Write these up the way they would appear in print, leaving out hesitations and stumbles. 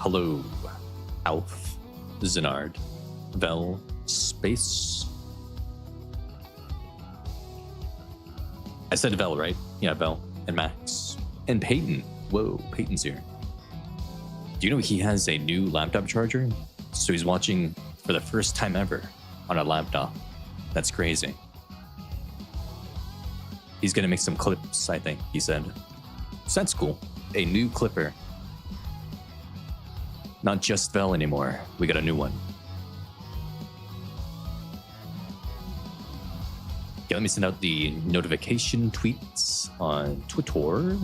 Hello, Alf, Zenard, Vel, Space. I said Vel, right? Yeah, Vel, and Max. And Peyton. Whoa, Peyton's here. Do you know he has a new laptop charger? So he's watching for the first time ever on a laptop. That's crazy. He's gonna make some clips, I think, he said. So that's cool. A new clipper. Not just Vel anymore. We got a new one. Okay, let me send out the notification tweets on Twitter.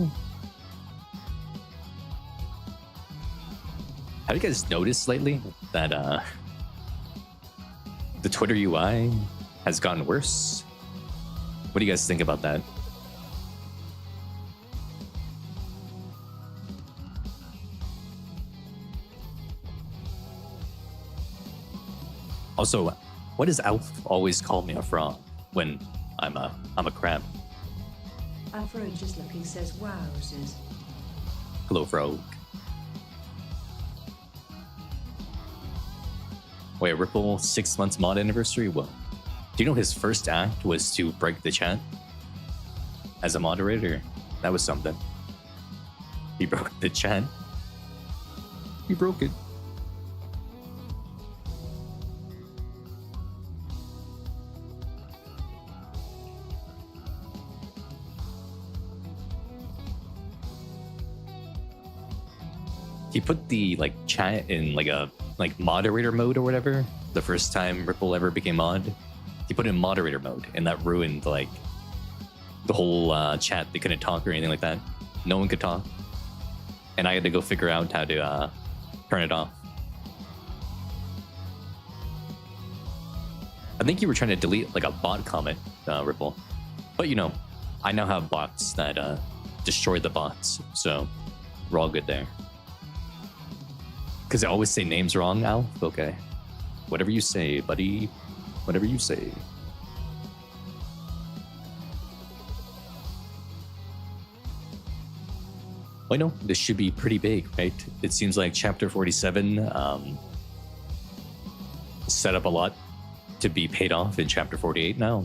Have you guys noticed lately that the Twitter UI has gotten worse? What do you guys think about that? Also, why does Alf always call me a frog when I'm a crab? Alfro just looking says wowzers. Hello, frog. Wait, Ripple 6 months mod anniversary? Well, do you know his first act was to break the chat as a moderator? That was something. He broke the chat. He broke it. He put the chat in a moderator mode or whatever. The first time Ripple ever became mod, he put it in moderator mode, and that ruined the whole chat. They couldn't talk or anything like that. No one could talk, and I had to go figure out how to turn it off. I think you were trying to delete a bot comment, Ripple, but I now have bots that destroy the bots, so we're all good there. Because I always say names wrong, Al? Okay. Whatever you say, buddy. Whatever you say. Well, no, this should be pretty big, right? It seems like Chapter 47 set up a lot to be paid off in Chapter 48 now.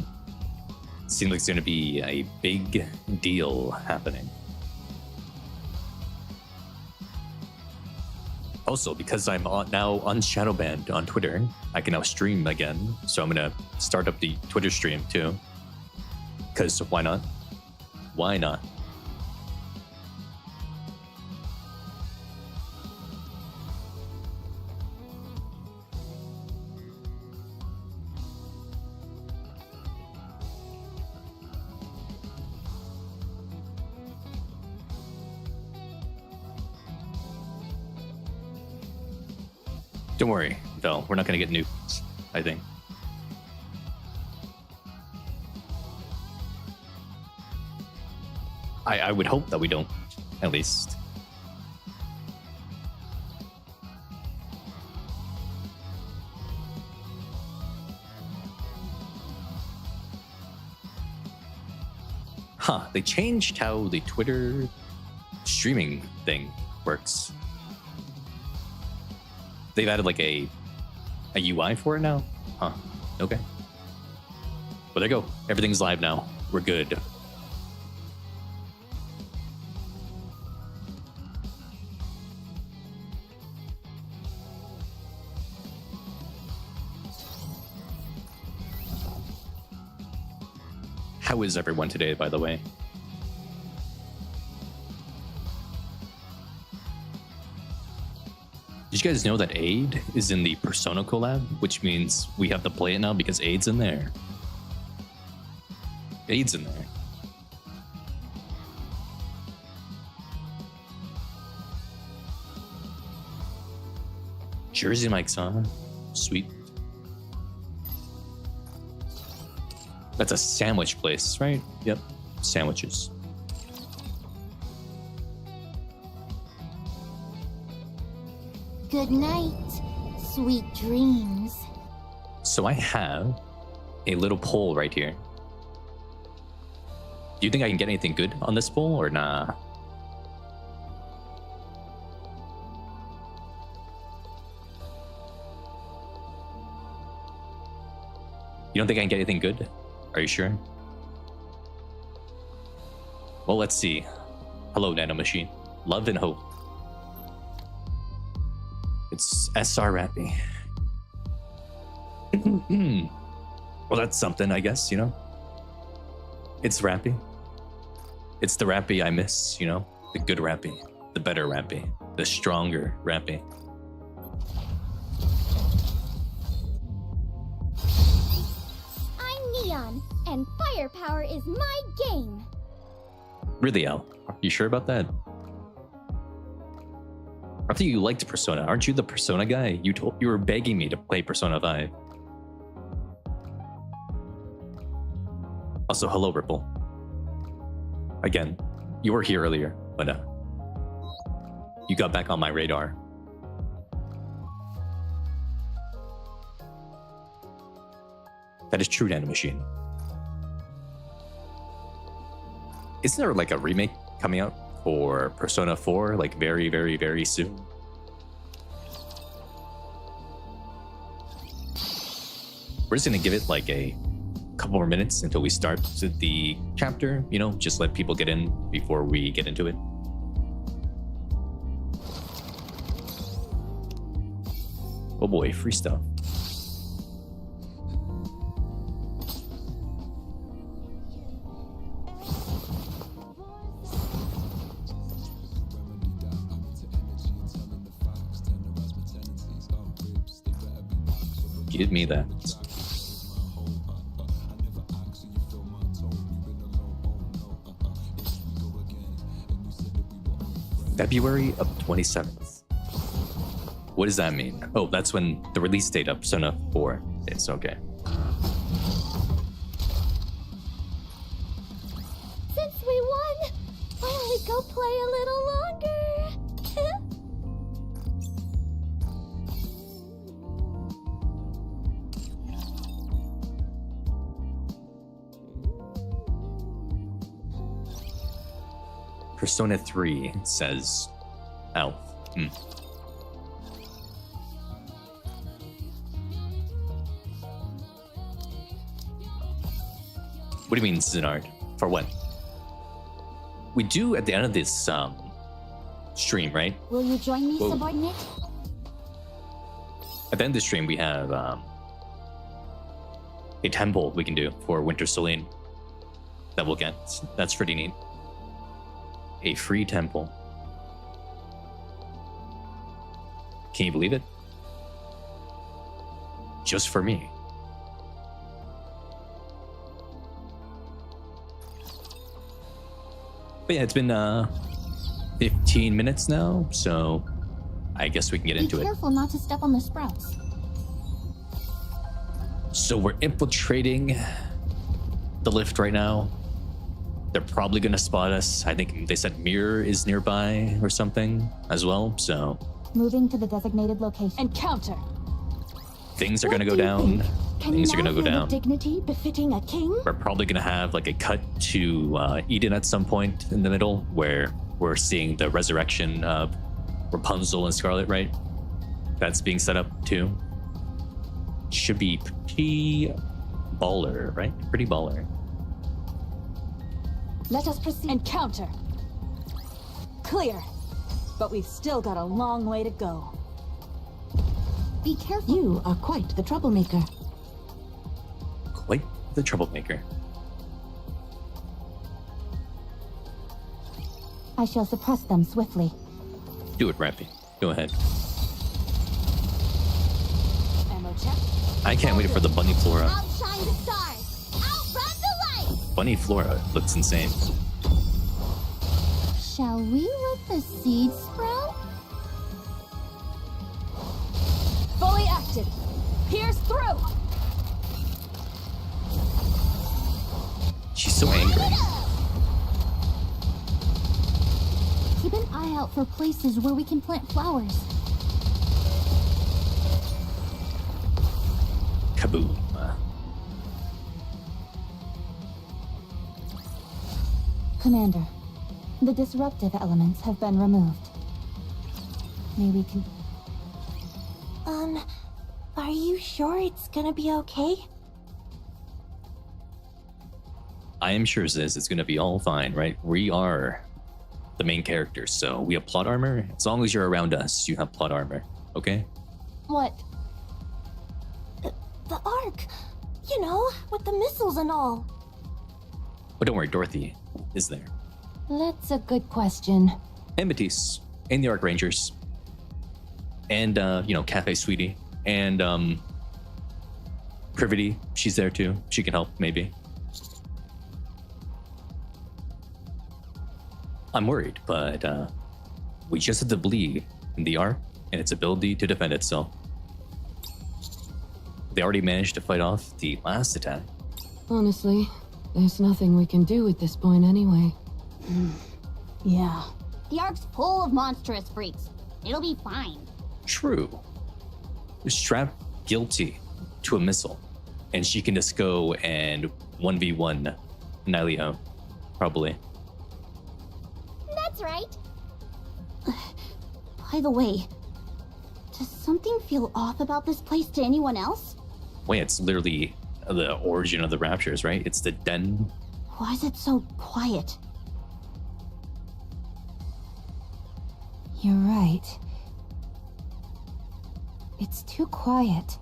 It seems like it's going to be a big deal happening. Also, because I'm now unshadowbanned on Twitter, I can now stream again. So I'm going to start up the Twitter stream too. Because why not? Why not? Don't worry, Vel. We're not going to get nuked, I think. I would hope that we don't, at least. Huh, they changed how the Twitter streaming thing works. They've added a UI for it now? Huh. Okay. Well, there you go. Everything's live now. We're good. How is everyone today, by the way? Did you guys know that Aid is in the Persona collab? Which means we have to play it now because Aid's in there. Aid's in there. Jersey Mike's on. Sweet. That's a sandwich place, right? Yep. Sandwiches. Good night, sweet dreams. So I have a little poll right here. Do you think I can get anything good on this poll or nah? You don't think I can get anything good? Are you sure? Well, let's see. Hello, Nano Machine. Love and hope. It's SR Rappy. Well, that's something, I guess, you know? It's Rappy. It's the Rappy I miss, you know? The good Rappy. The better Rappy. The stronger Rappy. I'm Neon, and firepower is my game. Really, Al? Are you sure about that? I thought you liked Persona. Aren't you the Persona guy? You were begging me to play Persona 5. Also, hello, Ripple. Again, you were here earlier, but you got back on my radar. That is true, Nano Machine. Isn't there like a remake coming out for Persona 4 like very, very, very soon? We're just gonna give it like a couple more minutes until we start the chapter, you know, just let people get in before we get into it. Oh boy, free stuff. Give me that. February of 27th. What does that mean? Oh, that's when the release date of Persona 4 is. Okay. Since we won, why don't we go play a little longer? Persona 3 says Alf. What do you mean, Zenard? For what? We do at the end of this stream, right? Will you join me, Whoa. subordinate? At the end of the stream, we have a temple we can do for Winter Celine that we'll get. That's pretty neat. A free temple. Can you believe it? Just for me. But yeah, it's been 15 minutes now, so I guess we can get into it. Be careful not to step on the sprouts. So we're infiltrating the lift right now. They're probably gonna spot us. I think they said Mirror is nearby or something as well, so Moving to the designated location. Encounter. things are What gonna go do you down. think? Can Things you are now gonna go feel the down. dignity befitting a king? We're probably gonna have like a cut to Eden at some point in the middle where we're seeing the resurrection of Rapunzel and Scarlet, right? That's being set up too. Should be pretty baller, right? Pretty baller. Let us proceed. Encounter. Clear. But we've still got a long way to go. Be careful. You are quite the troublemaker. Quite the troublemaker. I shall suppress them swiftly. Do it, Rappy. Go ahead. Ammo check. I can't wait for the Bunny Flora. Outshine the stars! Outrun the light! Bunny Flora looks insane. Shall we let the seed sprout? Fully active. Pierce through. She's so angry. Keep an eye out for places where we can plant flowers. Kaboom. Commander, the disruptive elements have been removed. Maybe we can... Are you sure it's gonna be okay? I am sure, sis, it's gonna be all fine, right? We are the main characters, so we have plot armor. As long as you're around us, you have plot armor, okay? What? The Ark. You know, with the missiles and all. But don't worry, Dorothy is there. That's a good question. And Matisse, and the Arc Rangers. And, Cafe Sweetie. And, Privity, she's there too. She can help, maybe. I'm worried, but we just have to believe in the Ark and its ability to defend itself. They already managed to fight off the last attack. Honestly, there's nothing we can do at this point anyway. Yeah. The Ark's full of monstrous freaks. It'll be fine. True. Strap guilty to a missile, and she can just go and 1v1 Nyleo, probably. That's right. By the way, does something feel off about this place to anyone else? Wait, it's literally the origin of the Raptures, right? It's the den. Why is it so quiet? You're right. It's too quiet.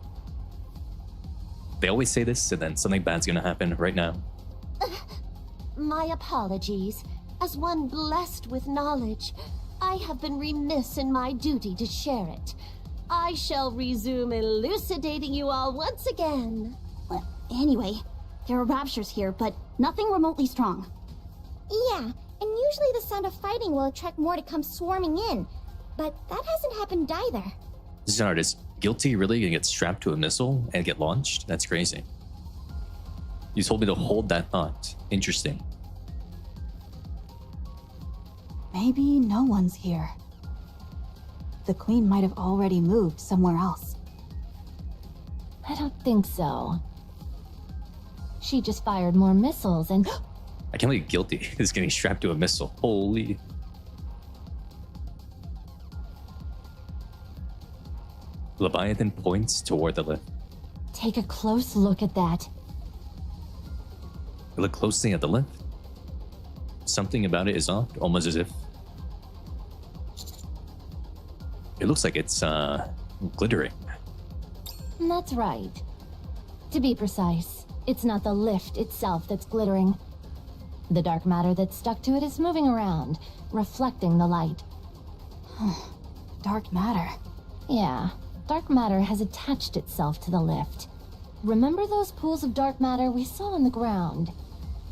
They always say this, and then something bad's gonna happen right now. My apologies. As one blessed with knowledge, I have been remiss in my duty to share it. I shall resume elucidating you all once again. Anyway, there are raptures here, but nothing remotely strong. Yeah, and usually the sound of fighting will attract more to come swarming in. But that hasn't happened either. This is an artist. Guilty really gonna get strapped to a missile and get launched? That's crazy. You told me to hold that thought. Interesting. Maybe no one's here. The Queen might have already moved somewhere else. I don't think so. She just fired more missiles and... I can't believe Guilty is getting strapped to a missile. Holy. Leviathan points toward the lift. Take a close look at that. Look closely at the lift. Something about it is off, almost as if it looks like it's glittering. That's right. To be precise, it's not the lift itself that's glittering. The dark matter that's stuck to it is moving around, reflecting the light. Dark matter. Yeah, dark matter has attached itself to the lift. Remember those pools of dark matter we saw on the ground?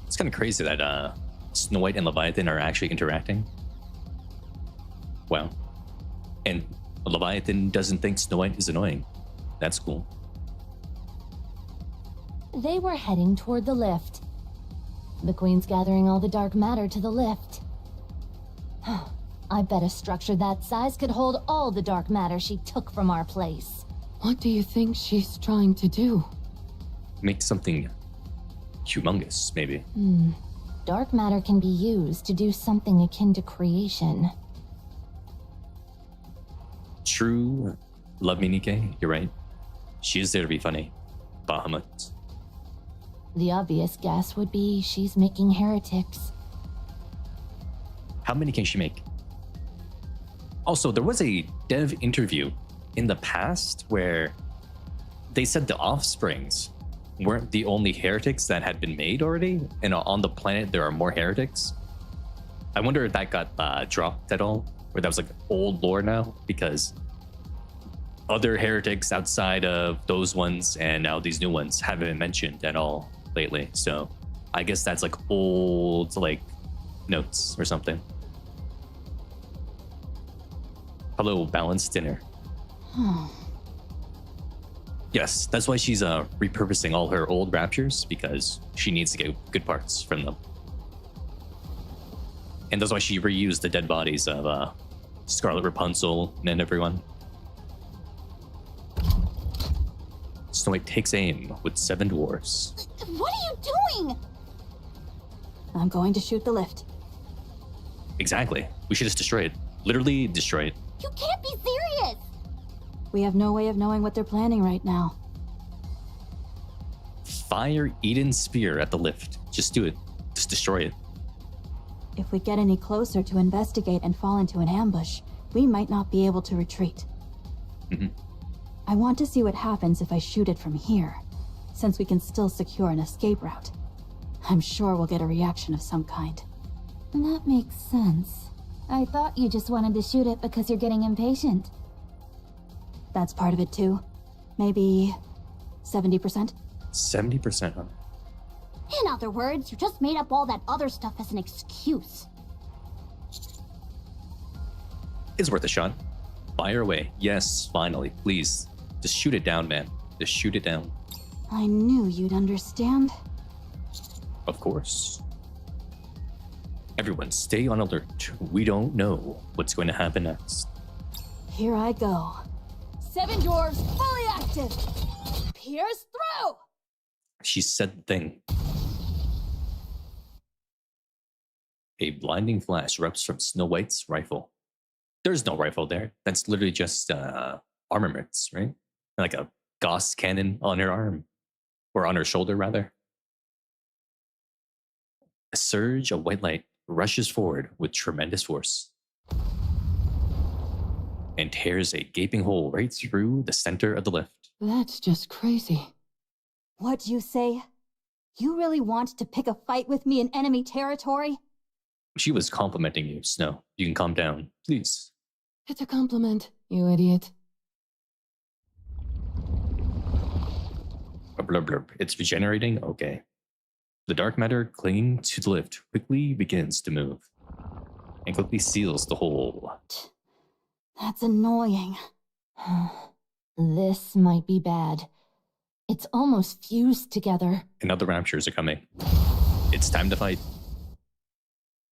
It's kind of crazy that Snow White and Leviathan are actually interacting. Wow. And Leviathan doesn't think Snow White is annoying. That's cool. They were heading toward the lift. The Queen's gathering all the dark matter to the lift. I bet a structure that size could hold all the dark matter she took from our place. What do you think she's trying to do? Make something humongous, maybe. Dark matter can be used to do something akin to creation. True. Love me, Nikke. You're right. She is there to be funny. Bahamut. The obvious guess would be she's making heretics. How many can she make? Also, there was a dev interview in the past where they said the offsprings weren't the only heretics that had been made already, and on the planet there are more heretics. I wonder if that got dropped at all, or that was like old lore now, because other heretics outside of those ones and now these new ones haven't been mentioned at all lately. So I guess that's like old like notes or something. Hello, balanced dinner. Yes, that's why she's repurposing all her old raptures, because she needs to get good parts from them. And that's why she reused the dead bodies of Scarlet Rapunzel and everyone. Snow White takes aim with 7 dwarfs. What are you doing? I'm going to shoot the lift. Exactly. We should just destroy it. Literally destroy it. You can't be serious. We have no way of knowing what they're planning right now. Fire Eden's spear at the lift. Just do it. Just destroy it. If we get any closer to investigate and fall into an ambush, we might not be able to retreat. I want to see what happens if I shoot it from here, since we can still secure an escape route. I'm sure we'll get a reaction of some kind. That makes sense. I thought you just wanted to shoot it because you're getting impatient. That's part of it too. Maybe 70%? 70%, huh? In other words, you just made up all that other stuff as an excuse. It's worth a shot. Fire away. Yes, finally. Please. Just shoot it down, man. Just shoot it down. I knew you'd understand. Of course. Everyone, stay on alert. We don't know what's going to happen next. Here I go. 7 dwarves fully active. Pierce through. She said the thing. A blinding flash erupts from Snow White's rifle. There's no rifle there. That's literally just armaments, right? Like a Gauss cannon on her arm. Or on her shoulder, rather. A surge of white light rushes forward with tremendous force. And tears a gaping hole right through the center of the lift. That's just crazy. What'd you say? You really want to pick a fight with me in enemy territory? She was complimenting you, Snow. You can calm down, please. It's a compliment, you idiot. Blurb blurb. It's regenerating? Okay. The dark matter clinging to the lift quickly begins to move. And quickly seals the hole. That's annoying. This might be bad. It's almost fused together. And other raptures are coming. It's time to fight.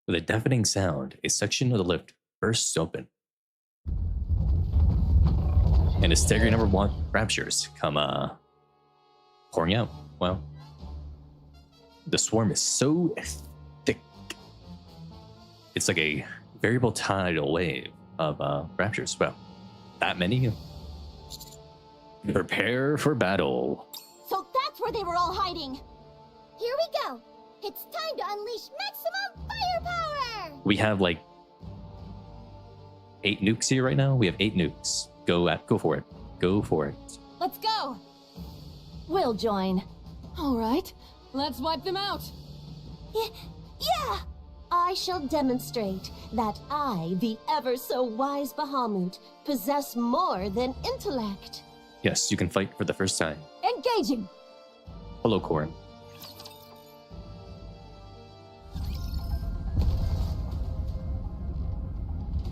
With a deafening sound, a section of the lift bursts open. And a staggering number of raptures come pouring out. Wow. The swarm is so thick. It's like a variable tidal wave of raptures. Wow. That many? Prepare for battle. So that's where they were all hiding. Here we go. It's time to unleash maximum firepower. We have like 8 nukes here right now. We have 8 nukes. Go for it. Go for it. Let's go. We'll join. All right, let's wipe them out. Yeah! I shall demonstrate that I, the ever so wise Bahamut, possess more than intellect. Yes, you can fight for the first time. Engaging. Hello, Corin.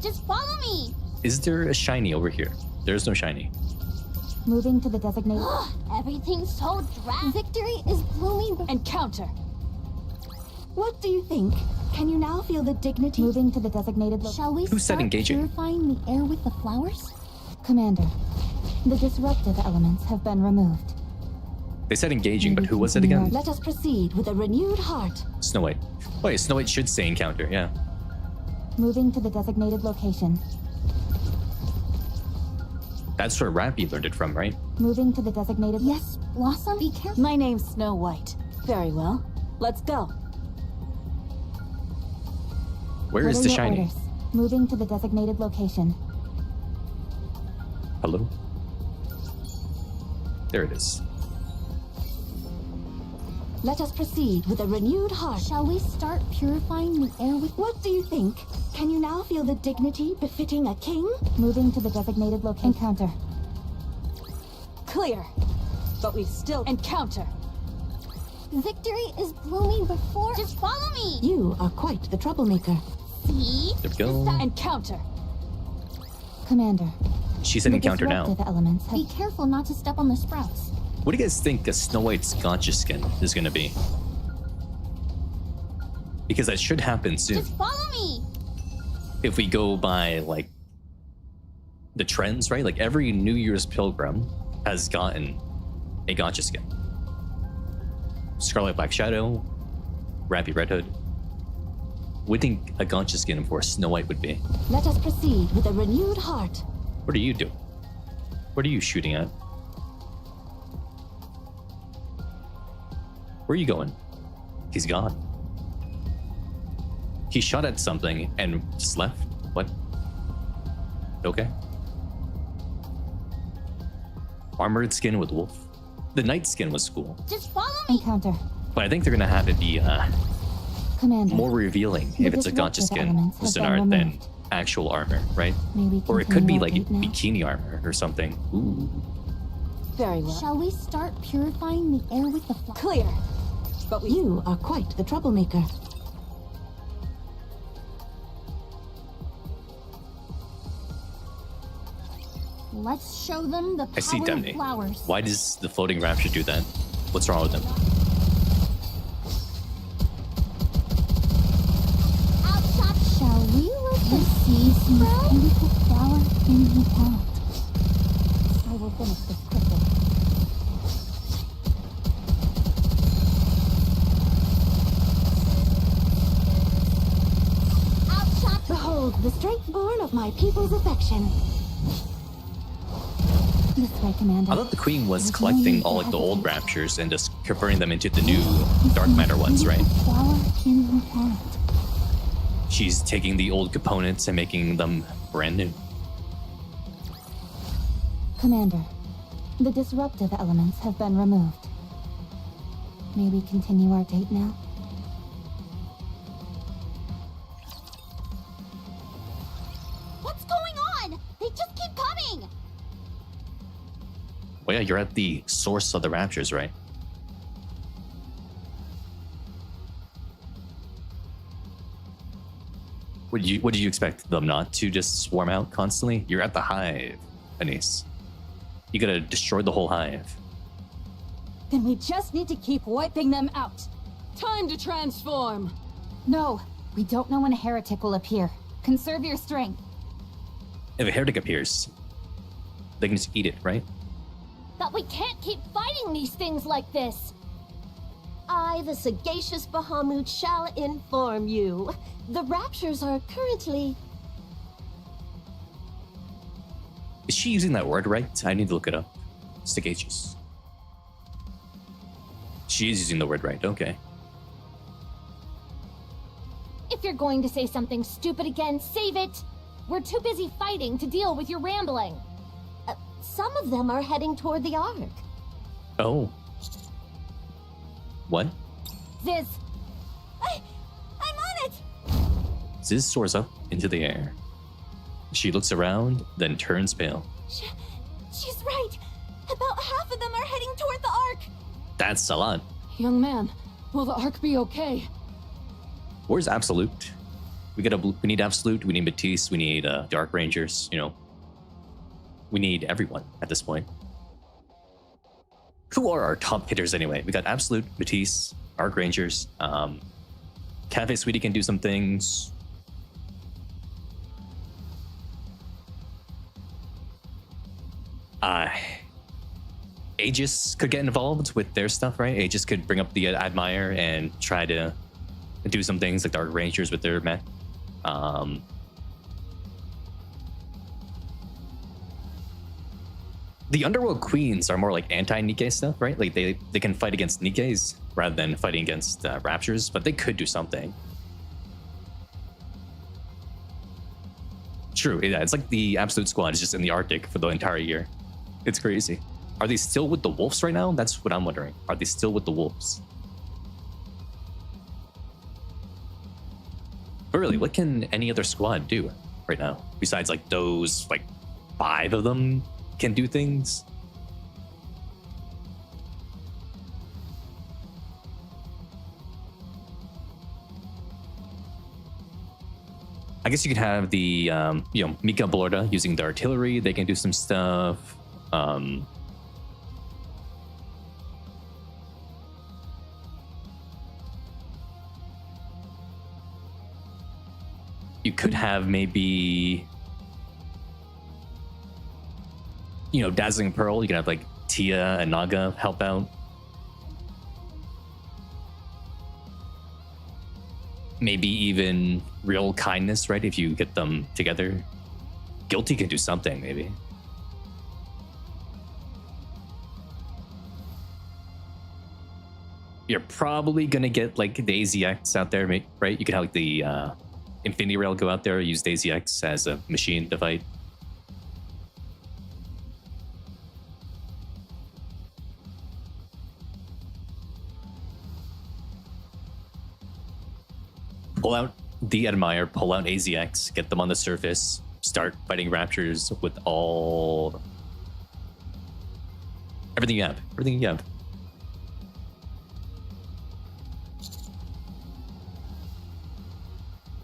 Just follow me. Is there a shiny over here? There's no shiny. Moving to the designated... Everything's so drab. Victory is blooming. Encounter. What do you think? Can you now feel the dignity? Moving to the designated... Shall we Who said start engaging? purifying the air with the flowers? Commander, the disruptive elements have been removed. They said engaging, but who was it again? Let us proceed with a renewed heart. Snow White. Wait, Snow White should say encounter, yeah. Moving to the designated location. That's where Rappy learned it from, right? Moving to the designated... Yes, Blossom, be careful. My name's Snow White. Very well. Let's go. Where is What the are your shiny? orders? Moving to the designated location. Hello? There it is. Let us proceed with a renewed heart. Shall we start purifying the air with... What do you think? Can you now feel the dignity befitting a king? Moving to the designated location. Encounter. Clear. But we still... Encounter. Victory is blooming before... Just follow me. You are quite the troublemaker. See? There we go. Encounter. Commander. She said encounter now. Disruptive elements have... Be careful not to step on the sprouts. What do you guys think a Snow White's gotcha skin is going to be? Because that should happen soon. Just follow me. If we go by, like, the trends, right? Like, every New Year's Pilgrim has gotten a gotcha skin. Scarlet Black Shadow, Rappy Red Hood. What do you think a gotcha skin for Snow White would be? Let us proceed with a renewed heart. What are you doing? What are you shooting at? Where are you going? He's gone. He shot at something and just left. What? Okay. Armored skin with wolf. The knight skin was cool, Just follow me. Encounter. but I think they're gonna have it be Commander. more revealing The if it's a gotcha disruptive skin elements have been than removed. actual armor, right? Maybe Or it could be continue like our date now? bikini armor or something. Ooh. Very well. Shall we start purifying the air with the Clear. But we... You are quite the troublemaker. Let's show them the I see power of Demne. flowers. Why does the floating rapture do that? What's wrong with them? Outshot. Shall we let the sea spread? Beautiful flower in the pond. I will finish this quickly. Outshot. Behold, the strength born of my people's affection. This way, Commander. I thought the queen was collecting all like the old raptures and just converting them into the new dark matter ones, right? Flower in the pond. She's taking the old components and making them brand new. Commander, the disruptive elements have been removed. May we continue our date now? What's going on? They just keep coming. Well, yeah, you're at the source of the raptures, right? What did you expect them not to just swarm out constantly? You're at the hive, Anise. You gotta destroy the whole hive. Then we just need to keep wiping them out. Time to transform. No, we don't know when a heretic will appear. Conserve your strength. If a heretic appears, they can just eat it, right? But we can't keep fighting these things like this. I, the sagacious Bahamut, shall inform you. The raptures are currently... Is she using that word right? I need to look it up. Sagacious. She is using the word right, okay. If you're going to say something stupid again, save it. We're too busy fighting to deal with your rambling. Some of them are heading toward the Ark. Oh. What? Ziz, I'm on it. Ziz soars up into the air. She looks around, then turns pale. She's right. About half of them are heading toward the Ark. That's a lot. Young man, will the Ark be okay? Where's Absolute? We need Absolute, we need Matisse, we need Dark Rangers, you know. We need everyone at this point. Who are our top hitters anyway? We got Absolute, Matisse, Dark Rangers, Cafe Sweetie can do some things. Aegis could get involved with their stuff, right? Aegis could bring up the Admire and try to do some things like Dark Rangers with their mech. The Underworld Queens are more like anti-Nikke stuff, right? Like they can fight against Nikkes rather than fighting against Raptures, but they could do something. True, yeah, it's like the Absolute Squad is just in the Arctic for the entire year. It's crazy. Are they still with the Wolves right now? That's what I'm wondering. Are they still with the Wolves? But really, what can any other squad do right now? Besides like those, like 5 of them can do things? I guess you could have the, Mika Blorda using the artillery. They can do some stuff. You could have maybe, Dazzling Pearl. You can have like Tia and Naga help out. Maybe even Real Kindness, right? If you get them together. Guilty can do something, maybe. You're probably gonna get like the AZX out there, right? You could have like the Infinity Rail go out there, use Daisy X as a machine to fight. Pull out the Admire, pull out AZX, get them on the surface, start fighting Raptors with all... everything you have. Everything you have.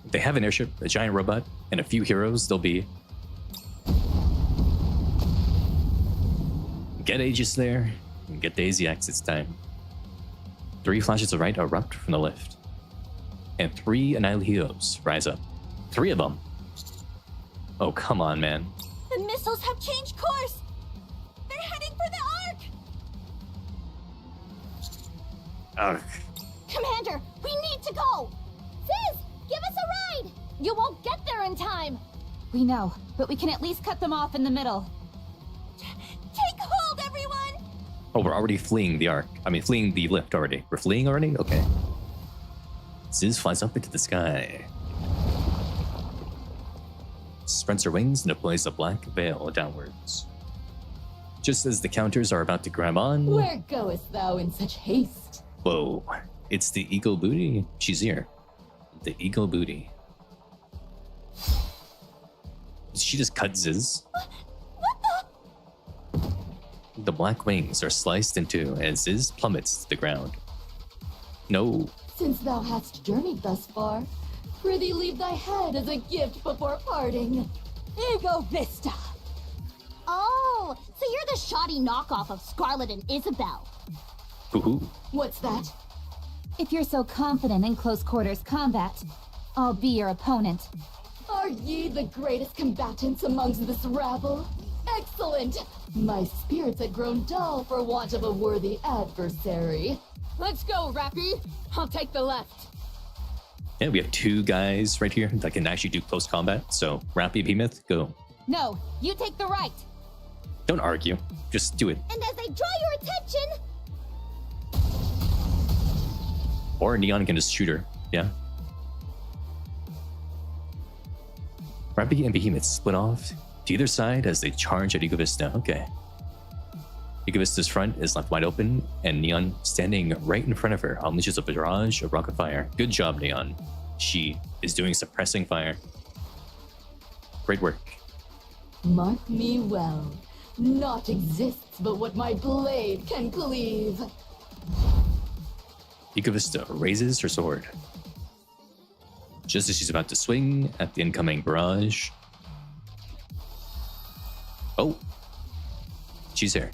If they have an airship, a giant robot, and a few heroes, they'll be... Get Aegis there, and get the AZX, it's time. 3 flashes of right erupt from the lift. And 3 Annihilados rise up. 3 of them. Oh, come on, man. The missiles have changed course. They're heading for the Ark. Ugh. Commander, we need to go. Sis, give us a ride. You won't get there in time! We know, but we can at least cut them off in the middle. Take hold, everyone. Oh, we're already fleeing the Ark. I mean, fleeing the lift already. We're fleeing already? Okay. Ziz flies up into the sky. Spreads her wings and deploys a black veil downwards. Just as the counters are about to grab on... Where goest thou in such haste? Whoa. It's the Eagle Booty. She's here. The Eagle Booty. Did she just cut Ziz? The black wings are sliced in two and Ziz plummets to the ground. No. Since thou hast journeyed thus far, prithee leave thy head as a gift before parting. Ego Vista! Oh, so you're the shoddy knockoff of Scarlet and Isabel. Hoo-hoo. What's that? If you're so confident in close quarters combat, I'll be your opponent. Are ye the greatest combatants amongst this rabble? Excellent! My spirits had grown dull for want of a worthy adversary. Let's go, Rappy! I'll take the left. Yeah, we have 2 guys right here that can actually do close combat. So, Rappy and Behemoth, go. No, you take the right! Don't argue. Just do it. And as I draw your attention... Or Neon can just shoot her. Yeah. Rappy and Behemoth split off to either side as they charge at Eagle Vista. Okay. Eagle Vista's front is left wide open, and Neon, standing right in front of her, unleashes a barrage of rocket fire. Good job, Neon. She is doing suppressing fire. Great work. Mark me well. Naught exists but what my blade can cleave. Eagle Vista raises her sword. Just as she's about to swing at the incoming barrage. Oh. She's here.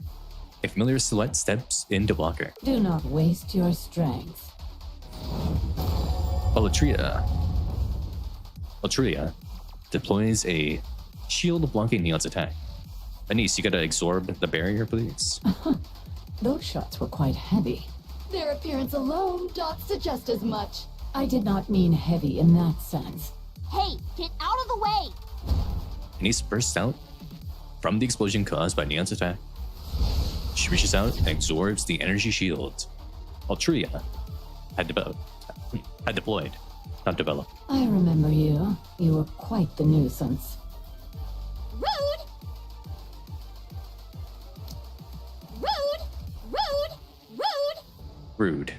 A familiar silhouette steps in to block her. Do not waste your strength. Altria deploys a shield blocking Neon's attack. Anise, you gotta absorb the barrier, please. Those shots were quite heavy. Their appearance alone doth suggest as much. I did not mean heavy in that sense. Hey, get out of the way! Anise bursts out from the explosion caused by Neon's attack. She reaches out and absorbs the energy shield. Altria had deployed, not developed. I remember you. You were quite the nuisance. Rude! Rude! Rude! Rude! Rude.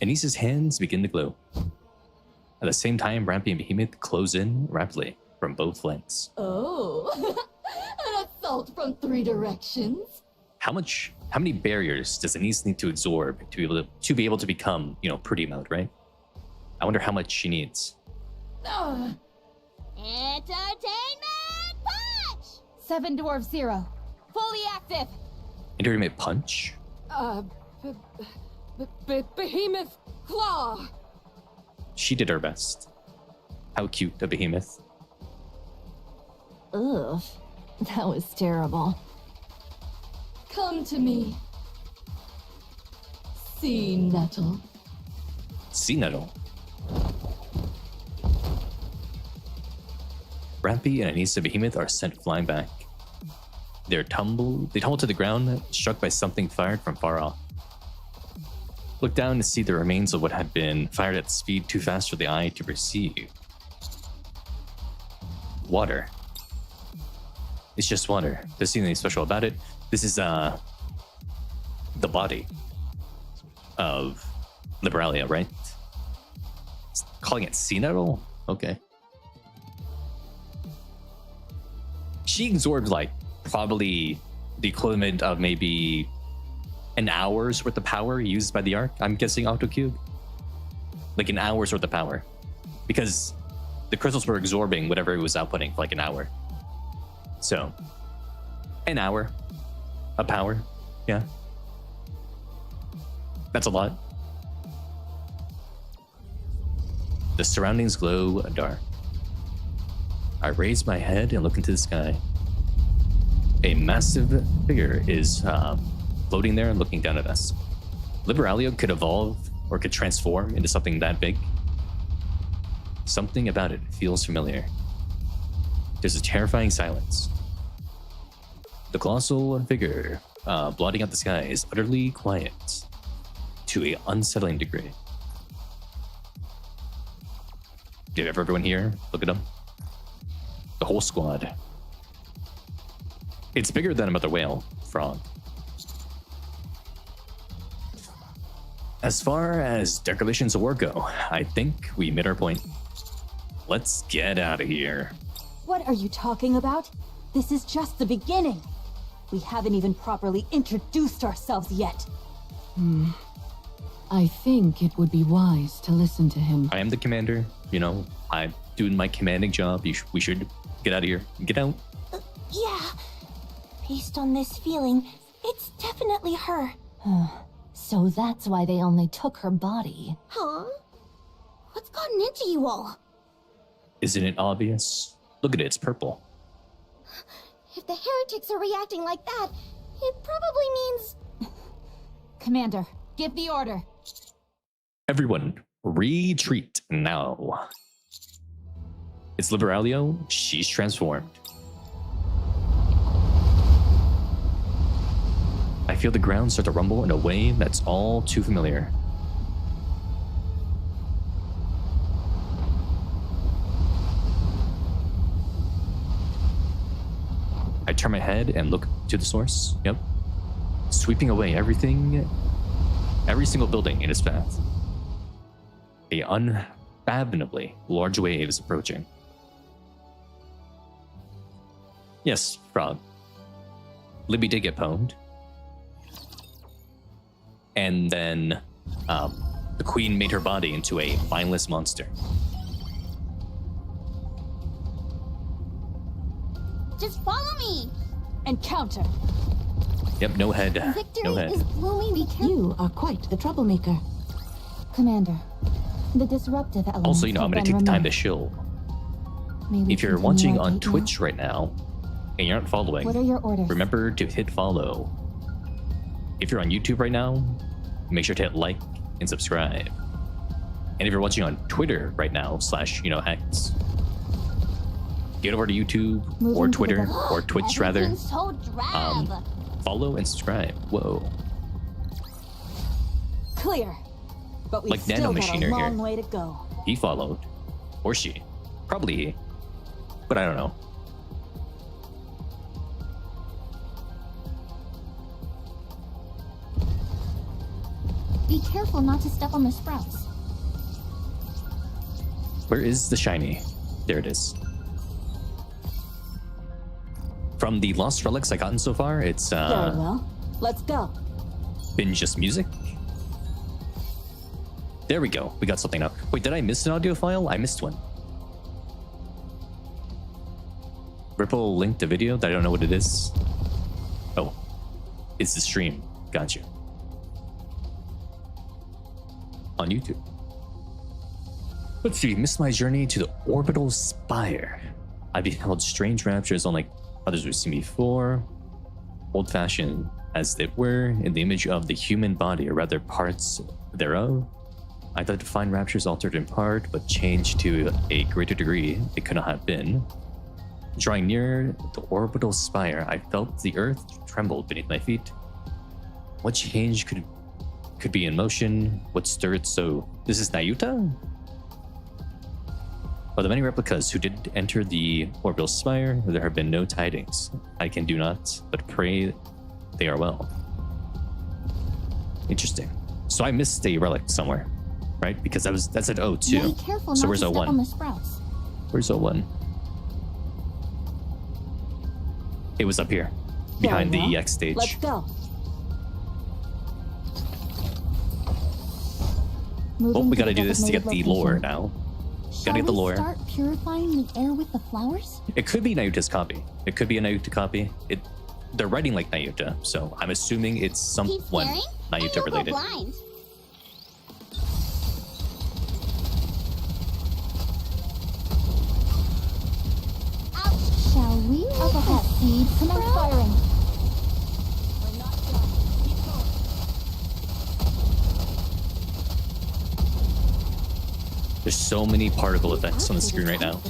Anise's hands begin to glow. At the same time, Rampy and Behemoth close in rapidly from both flanks. Oh, an assault from 3 directions? How many barriers does Anise need to absorb to be able to become, pretty mode, right? I wonder how much she needs. Entertainment punch! 7 Dwarf 0. Fully active! Entertainment punch? Behemoth Claw! She did her best. How cute, a Behemoth. Ugh, that was terrible. Come to me. Sea Nettle. Sea Nettle. Rampy and Anise and Behemoth are sent flying back. They tumble to the ground, struck by something fired from far off. Look down to see the remains of what had been fired at speed too fast for the eye to perceive. Water. It's just water. There's nothing special about it. This is the body of Liberalia, right? Calling it sea nettle? Okay. She absorbed like probably the equivalent of maybe an hour's worth of power used by the Ark. I'm guessing Octocube. Like an hour's worth of power. Because the crystals were absorbing whatever it was outputting for like an hour. So, an hour of power. Yeah. That's a lot. The surroundings glow dark. I raise my head and look into the sky. A massive figure is floating there and looking down at us. Liberalia could evolve or could transform into something that big. Something about it feels familiar. There's a terrifying silence. The colossal figure blotting out the sky is utterly quiet to an unsettling degree. Did everyone here look at him? The whole squad. It's bigger than a mother whale frog. As far as decorations of war go, I think we made our point. Let's get out of here. What are you talking about? This is just the beginning. We haven't even properly introduced ourselves yet. I think it would be wise to listen to him. I am the commander. You know, I'm doing my commanding job. We should get out of here. Get out. Yeah. Based on this feeling, it's definitely her. So that's why they only took her body. Huh? What's gotten into you all? Isn't it obvious? Look at it, it's purple. If the heretics are reacting like that, it probably means... Commander, give the order. Everyone, retreat now. It's Liberalia. She's transformed. I feel the ground start to rumble in a way that's all too familiar. I turn my head and look to the source. Yep. Sweeping away everything, every single building in its path. A unfathomably large wave is approaching. Yes, Frog. Libby did get pwned. And then the queen made her body into a mindless monster. Just follow me! Encounter. Yep, no head. Victory No head. is blooming because... You are quite the troublemaker. Commander, the disruptive elements Also, you know, I'm have going to been take the time to removed. shill. May we If you're continue watching our on date now? Twitch right now and you're not following, What are your orders? remember to hit follow. If you're on YouTube right now, make sure to hit like and subscribe. And if you're watching on Twitter right now, /X, get over to YouTube Moving or to the Twitter left. or Twitch rather. Everything's so drab. Follow and subscribe. Whoa. Clear. But we've Like still got a Nanomachiner long here. way to go. He followed. Or she. Probably he. But I don't know. Be careful not to step on the sprouts. Where is the shiny? There it is. From the lost relics I gotten so far, it's Very well. Let's go. been just music. There we go. We got something now. Wait, did I miss an audio file? I missed one. Ripple linked a video that I don't know what it is. Oh, it's the stream. Gotcha. On YouTube. Let's see. Missed my journey to the orbital spire. I beheld strange raptures unlike others we've seen before. Old-fashioned as they were in the image of the human body, or rather parts thereof. I thought to find raptures altered in part, but changed to a greater degree it could not have been. Drawing near the orbital spire, I felt the earth tremble beneath my feet. What change could could be in motion. What stirred so? This is Nayuta? Of the many replicas who did enter the orbital spire, there have been no tidings. I can do not but pray they are well. Interesting. So I missed a relic somewhere, right? Because that's at O2. Be careful So not where's to step O1? on the sprouts. Where's O1? It was up here, behind Very the well. EX stage. Let's go. Oh, we gotta do the this to get the designated lore location. now. Shall Gotta get the we lore. start purifying the air with the flowers? It could be Nayuta's copy. It could be a Nayuta copy. They're writing like Nayuta, so I'm assuming it's someone Nayuta related. Blind. Shall we Up ahead. proceed? Commence firing. There's so many particle effects on the screen right now.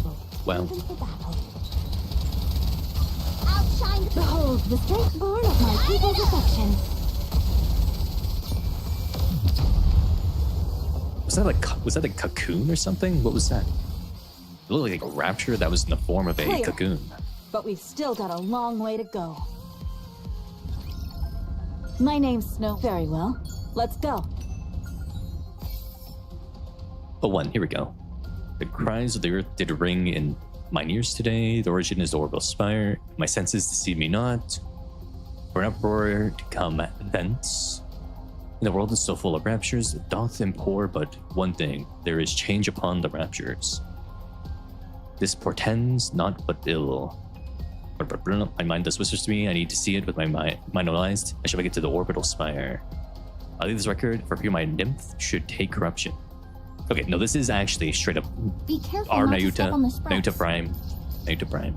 Wow. Outshine. Behold the strength born of my people's affection. Was that a cocoon or something? What was that? It looked like a rapture that was in the form of a Clear. cocoon. But we've still got a long way to go. My name's Snow. Very well. Let's go. Oh, one. Here we go. The cries of the earth did ring in mine ears today. The origin is the orbital spire. My senses deceive me not. For an uproar to come thence. And the world is so full of raptures, it doth implore but one thing. There is change upon the raptures. This portends not but ill. My mind does whispers to me. I need to see it with my mind analyzed. I shall make it to the orbital spire. I'll leave this record for fear my nymph should take corruption. Okay, no, this is actually straight up Be careful our not to step on the Nayuta, sprouts. Nayuta Prime, Nayuta Prime.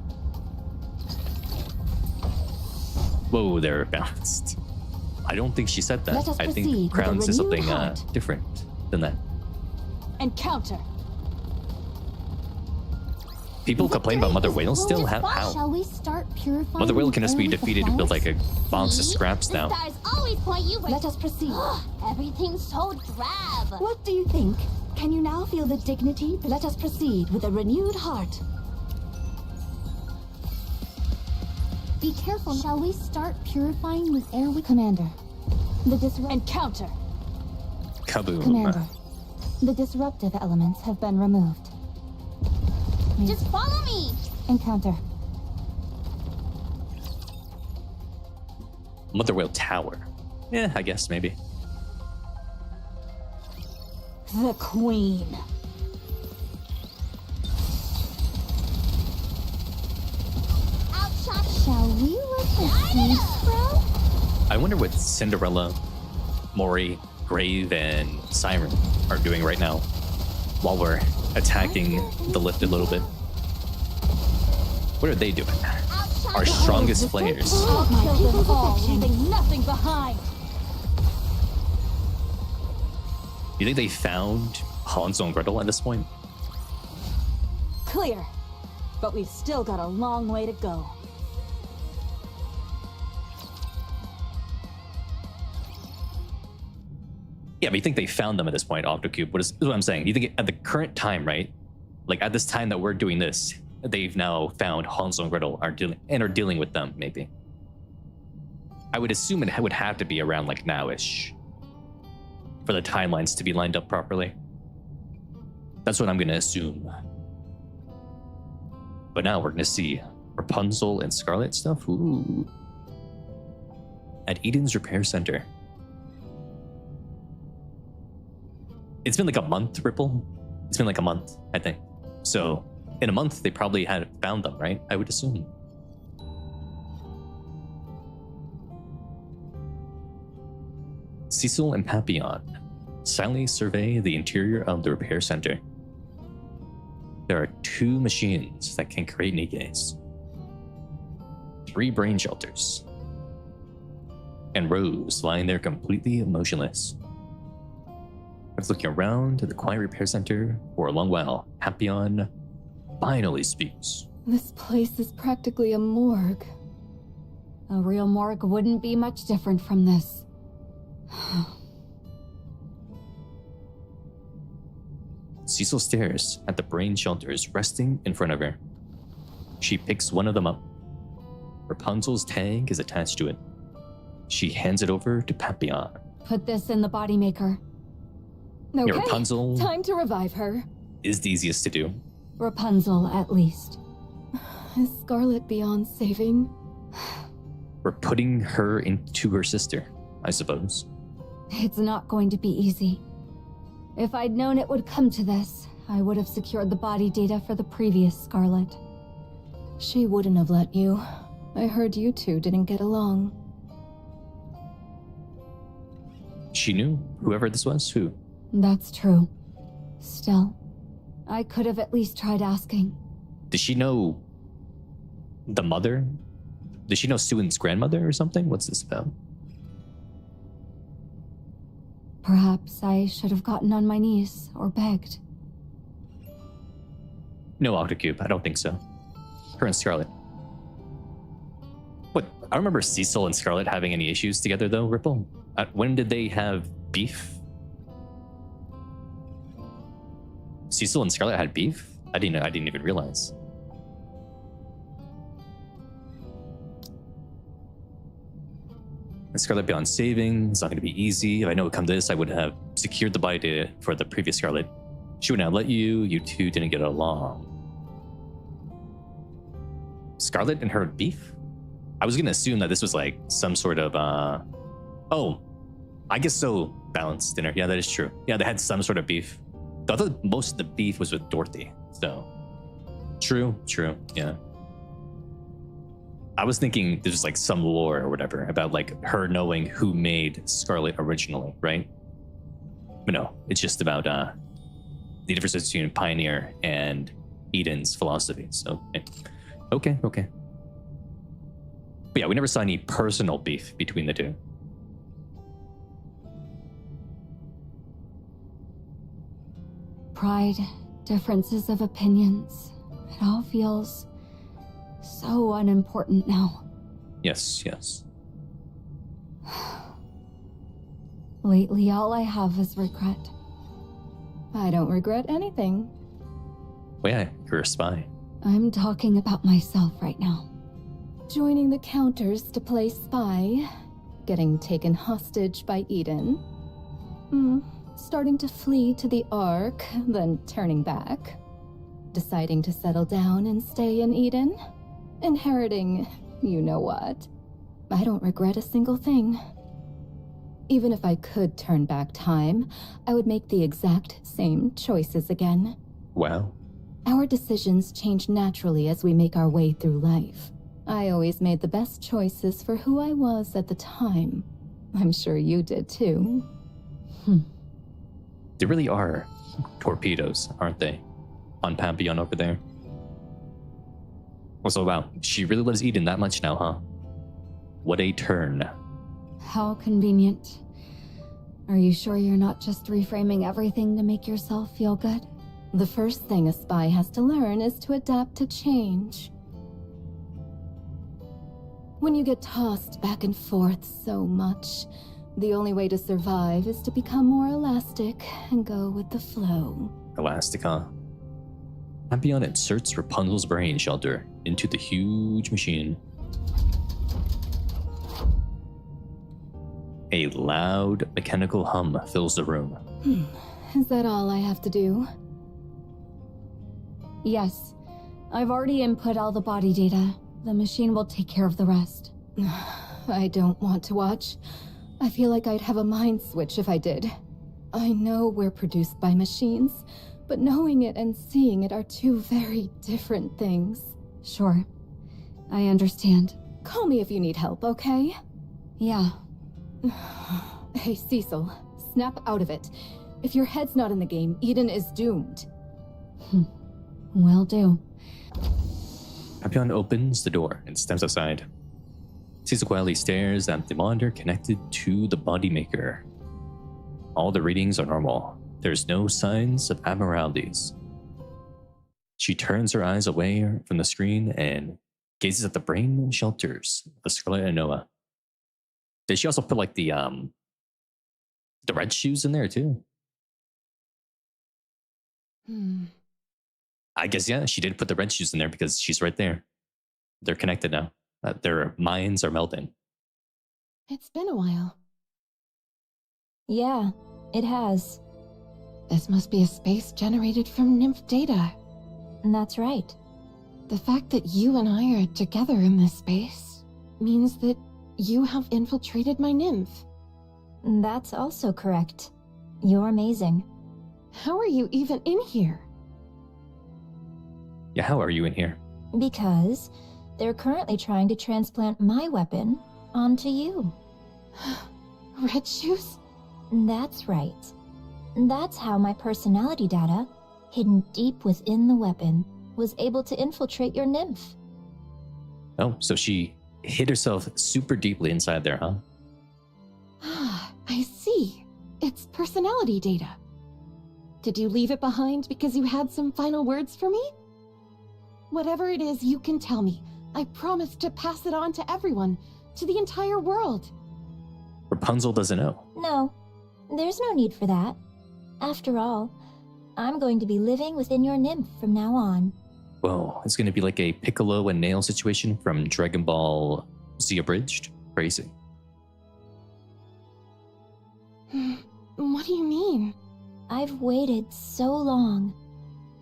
Whoa, they're balanced. I don't think she said that. Let us I proceed think with a Crowns is renewed something heart. different than that. Encounter. People complain about Mother Whale still? How? Shall we start purifying Mother Whale the can just air be with the defeated and build flowers? like a box of scraps now. The stars always point you. Let us proceed. Everything's so drab. What do you think? Can you now feel the dignity? Let us proceed with a renewed heart. Be careful. Shall we start purifying the air with Commander? Encounter. Kaboom. Commander, the disruptive elements have been removed. Just follow me. Encounter. Mother Whale Tower. Yeah, I guess maybe. The Queen. Outshot. Shall we let the seed sprout? I wonder what Cinderella, Mori, Grave, and Siren are doing right now while we're attacking the lift a little bit. What are they doing? Our strongest players. I'll kill them all, leaving nothing behind. You think they found Hansel and Gretel at this point? Clear. But we've still got a long way to go. Yeah, but you think they found them at this point, Octocube? This is what I'm saying. You think at the current time, right? Like at this time that we're doing this, they've now found Hansel and Gretel are dealing with them, maybe. I would assume it would have to be around like now-ish for the timelines to be lined up properly. That's what I'm gonna assume. But now we're gonna see Rapunzel and Scarlet stuff. Ooh. At Eden's Repair Center. It's been like a month, Ripple. It's been like a month, I think. So in a month, they probably had found them, right? I would assume. Cecil and Papillon silently survey the interior of the repair center. There are 2 machines that can create Nikkes, 3 brain shelters, and Rose lying there completely motionless. After looking around the quiet repair center for a long while, Papillon finally speaks. This place is practically a morgue. A real morgue wouldn't be much different from this. Cecil stares at the brain shelters resting in front of her. She picks one of them up. Rapunzel's tag is attached to it. She hands it over to Papillon. Put this in the body maker. Okay, Rapunzel time to revive her. is the easiest to do. Rapunzel, at least. Is Scarlet beyond saving? We're putting her into her sister, I suppose. It's not going to be easy. If I'd known it would come to this, I would have secured the body data for the previous Scarlet. She wouldn't have let you. I heard you two didn't get along. She knew whoever this was, who? That's true. Still, I could have at least tried asking. Did she know the mother? Did she know Suin's grandmother or something? What's this about? Perhaps I should have gotten on my knees or begged. No, Octocube, I don't think so. Her and Scarlet. What? I don't remember Cecil and Scarlet having any issues together, though, Ripple. When did they have beef? Cecil and Scarlet had beef? I didn't even realize. And Scarlet beyond saving. It's not going to be easy. If I know it come to this, I would have secured the body data for the previous Scarlet. She would not let you. You two didn't get along. Scarlet and her beef? I was going to assume that this was like some sort of, oh, I guess so. Balanced dinner. Yeah, that is true. Yeah, they had some sort of beef. I thought most of the beef was with Dorothy. So, true. Yeah. I was thinking there's like some lore or whatever about like her knowing who made Scarlet originally, right? But no, it's just about the difference between Pioneer and Eden's philosophy. So, okay. But yeah, we never saw any personal beef between the two. Pride, differences of opinions. It all feels so unimportant now. Yes. Lately, all I have is regret. I don't regret anything. Well, yeah, you're a spy. I'm talking about myself right now. Joining the counters to play spy. Getting taken hostage by Eden. Starting to flee to the Ark, then turning back. Deciding to settle down and stay in Eden. Inheriting you know what. I don't regret a single thing. Even if I could turn back time, I would make the exact same choices again. Wow. Our decisions change naturally as we make our way through life. I always made the best choices for who I was at the time. I'm sure you did too. They really are torpedoes, aren't they? On Papillon over there. Also, wow, she really loves Eden that much now, huh? What a turn. How convenient. Are you sure you're not just reframing everything to make yourself feel good? The first thing a spy has to learn is to adapt to change. When you get tossed back and forth so much, the only way to survive is to become more elastic and go with the flow. Elastic, huh? Papillon inserts Rapunzel's brain shelter into the huge machine. A loud mechanical hum fills the room. Is that all I have to do? Yes. I've already input all the body data. The machine will take care of the rest. I don't want to watch. I feel like I'd have a mind switch if I did. I know we're produced by machines, but knowing it and seeing it are two very different things. Sure. I understand. Call me if you need help, okay? Yeah. Hey, Cecil, snap out of it. If your head's not in the game, Eden is doomed. Will do. Papillon opens the door and steps outside. Cecil quietly stares at the monitor connected to the body maker. All the readings are normal. There's no signs of abnormalities. She turns her eyes away from the screen and gazes at the brain shelters of Scarlet and Noah. Did she also put like the red shoes in there too? I guess, yeah, she did put the red shoes in there because she's right there. They're connected now. Their minds are melding. It's been a while. Yeah, it has. This must be a space generated from nymph data. That's right. The fact that you and I are together in this space means that you have infiltrated my nymph. That's also correct. You're amazing. How are you even in here? Yeah, how are you in here? Because they're currently trying to transplant my weapon onto you. Red shoes? That's right. That's how my personality data, hidden deep within the weapon, was able to infiltrate your nymph. Oh, so she hid herself super deeply inside there, huh? I see. It's personality data. Did you leave it behind because you had some final words for me? Whatever it is, you can tell me. I promise to pass it on to everyone, to the entire world. Rapunzel doesn't know. No, there's no need for that. After all, I'm going to be living within your nymph from now on. Whoa, it's going to be like a Piccolo and Nail situation from Dragon Ball Z Abridged? Crazy. What do you mean? I've waited so long,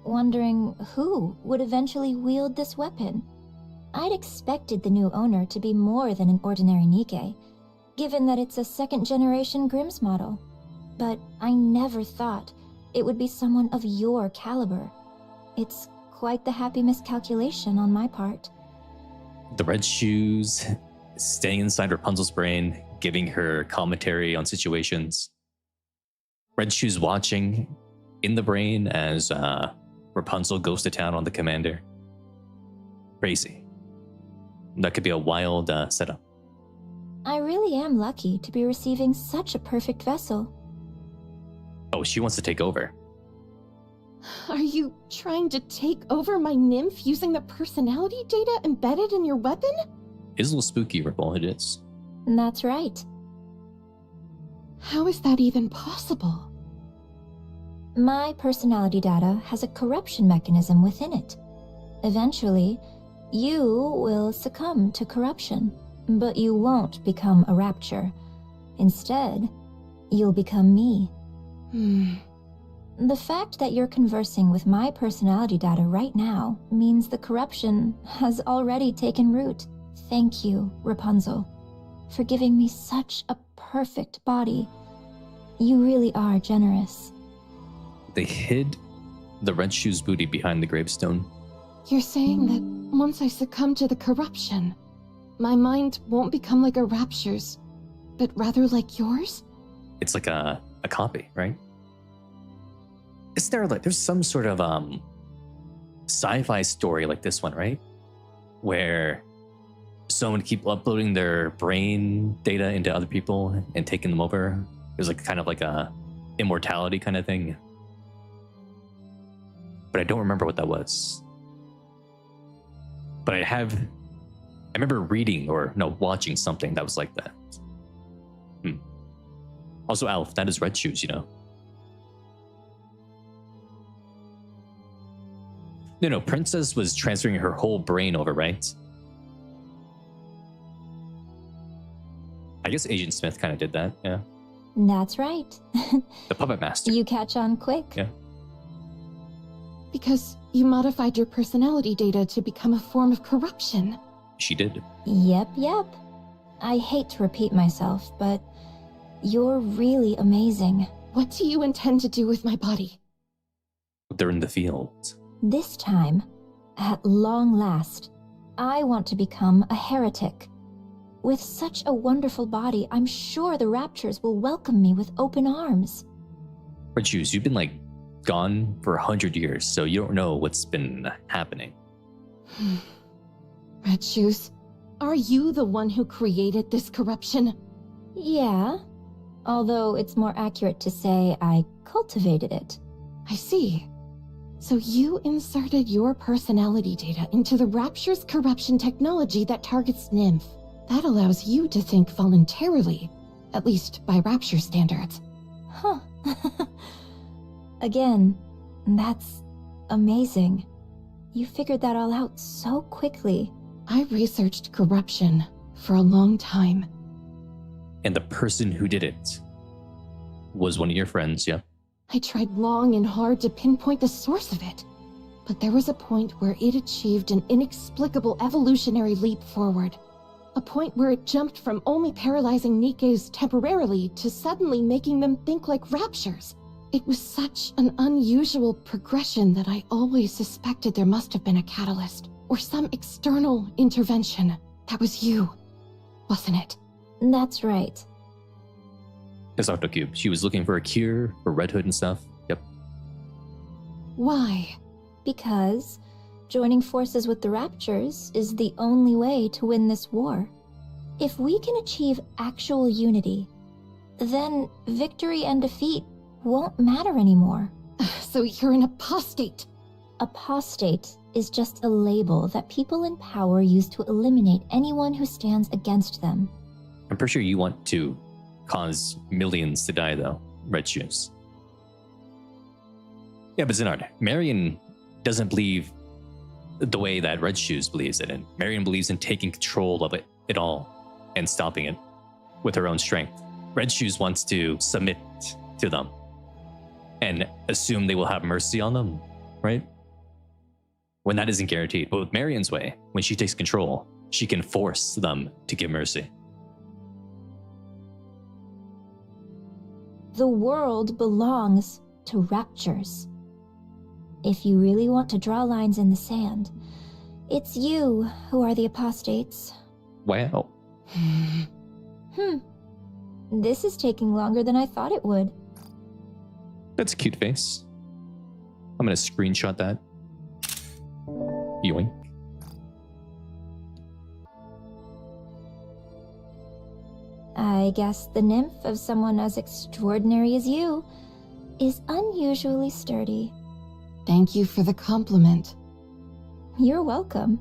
wondering who would eventually wield this weapon. I'd expected the new owner to be more than an ordinary Nikke, given that it's a second-generation Grimm's model. But I never thought it would be someone of your caliber. It's quite the happy miscalculation on my part. The red shoes, staying inside Rapunzel's brain, giving her commentary on situations. Red shoes watching in the brain as Rapunzel goes to town on the commander. Crazy. That could be a wild setup. I really am lucky to be receiving such a perfect vessel. Oh, she wants to take over. Are you trying to take over my nymph using the personality data embedded in your weapon? It's a little spooky, Ripple, it is. That's right. How is that even possible? My personality data has a corruption mechanism within it. Eventually, you will succumb to corruption, but you won't become a rapture. Instead, you'll become me. The fact that you're conversing with my personality data right now means the corruption has already taken root. Thank you, Rapunzel, for giving me such a perfect body. You really are generous. They hid the red shoes booty behind the gravestone. You're saying that once I succumb to the corruption, my mind won't become like a rapture's, but rather like yours? It's like a copy, right? Is there there's some sort of sci-fi story like this one, right? Where someone keep uploading their brain data into other people and taking them over. It was like kind of like a immortality kind of thing. But I don't remember what that was. But I remember reading or watching something that was like that. Also, Alf, that is red shoes, you know. No, Princess was transferring her whole brain over, right? I guess Agent Smith kind of did that, yeah. That's right. The Puppet Master. You catch on quick. Yeah. Because you modified your personality data to become a form of corruption. She did. Yep. I hate to repeat myself, but you're really amazing. What do you intend to do with my body? They're in the field. This time, at long last, I want to become a heretic. With such a wonderful body, I'm sure the Raptures will welcome me with open arms. Red Shoes, you've been gone for 100 years, so you don't know what's been happening. Red Shoes, are you the one who created this corruption? Yeah, although it's more accurate to say I cultivated it. I see. So you inserted your personality data into the Rapture's corruption technology that targets Nymph. That allows you to think voluntarily, at least by Rapture standards. Huh. Again, That's amazing. You figured that all out so quickly. I researched corruption for a long time. And the person who did it was one of your friends, yeah? I tried long and hard to pinpoint the source of it, but there was a point where it achieved an inexplicable evolutionary leap forward. A point where it jumped from only paralyzing Nikke's temporarily to suddenly making them think like raptures. It was such an unusual progression that I always suspected there must have been a catalyst, or some external intervention. That was you, wasn't it? That's right. It's Octocube. She was looking for a cure for Red Hood and stuff. Yep. Why? Because joining forces with the Raptures is the only way to win this war. If we can achieve actual unity, then victory and defeat won't matter anymore. So you're an apostate. Apostate is just a label that people in power use to eliminate anyone who stands against them. I'm pretty sure you want to cause millions to die, though, Red Shoes. Yeah, but Zenard, Marion doesn't believe the way that Red Shoes believes it in. Marion believes in taking control of it all and stopping it with her own strength. Red Shoes wants to submit to them and assume they will have mercy on them, right? When that isn't guaranteed. But with Marion's way, when she takes control, she can force them to give mercy. The world belongs to Raptures. If you really want to draw lines in the sand, it's you who are the apostates. Wow. This is taking longer than I thought it would. That's a cute face. I'm gonna screenshot that. Yoink. I guess the nymph of someone as extraordinary as you is unusually sturdy. Thank you for the compliment. You're welcome.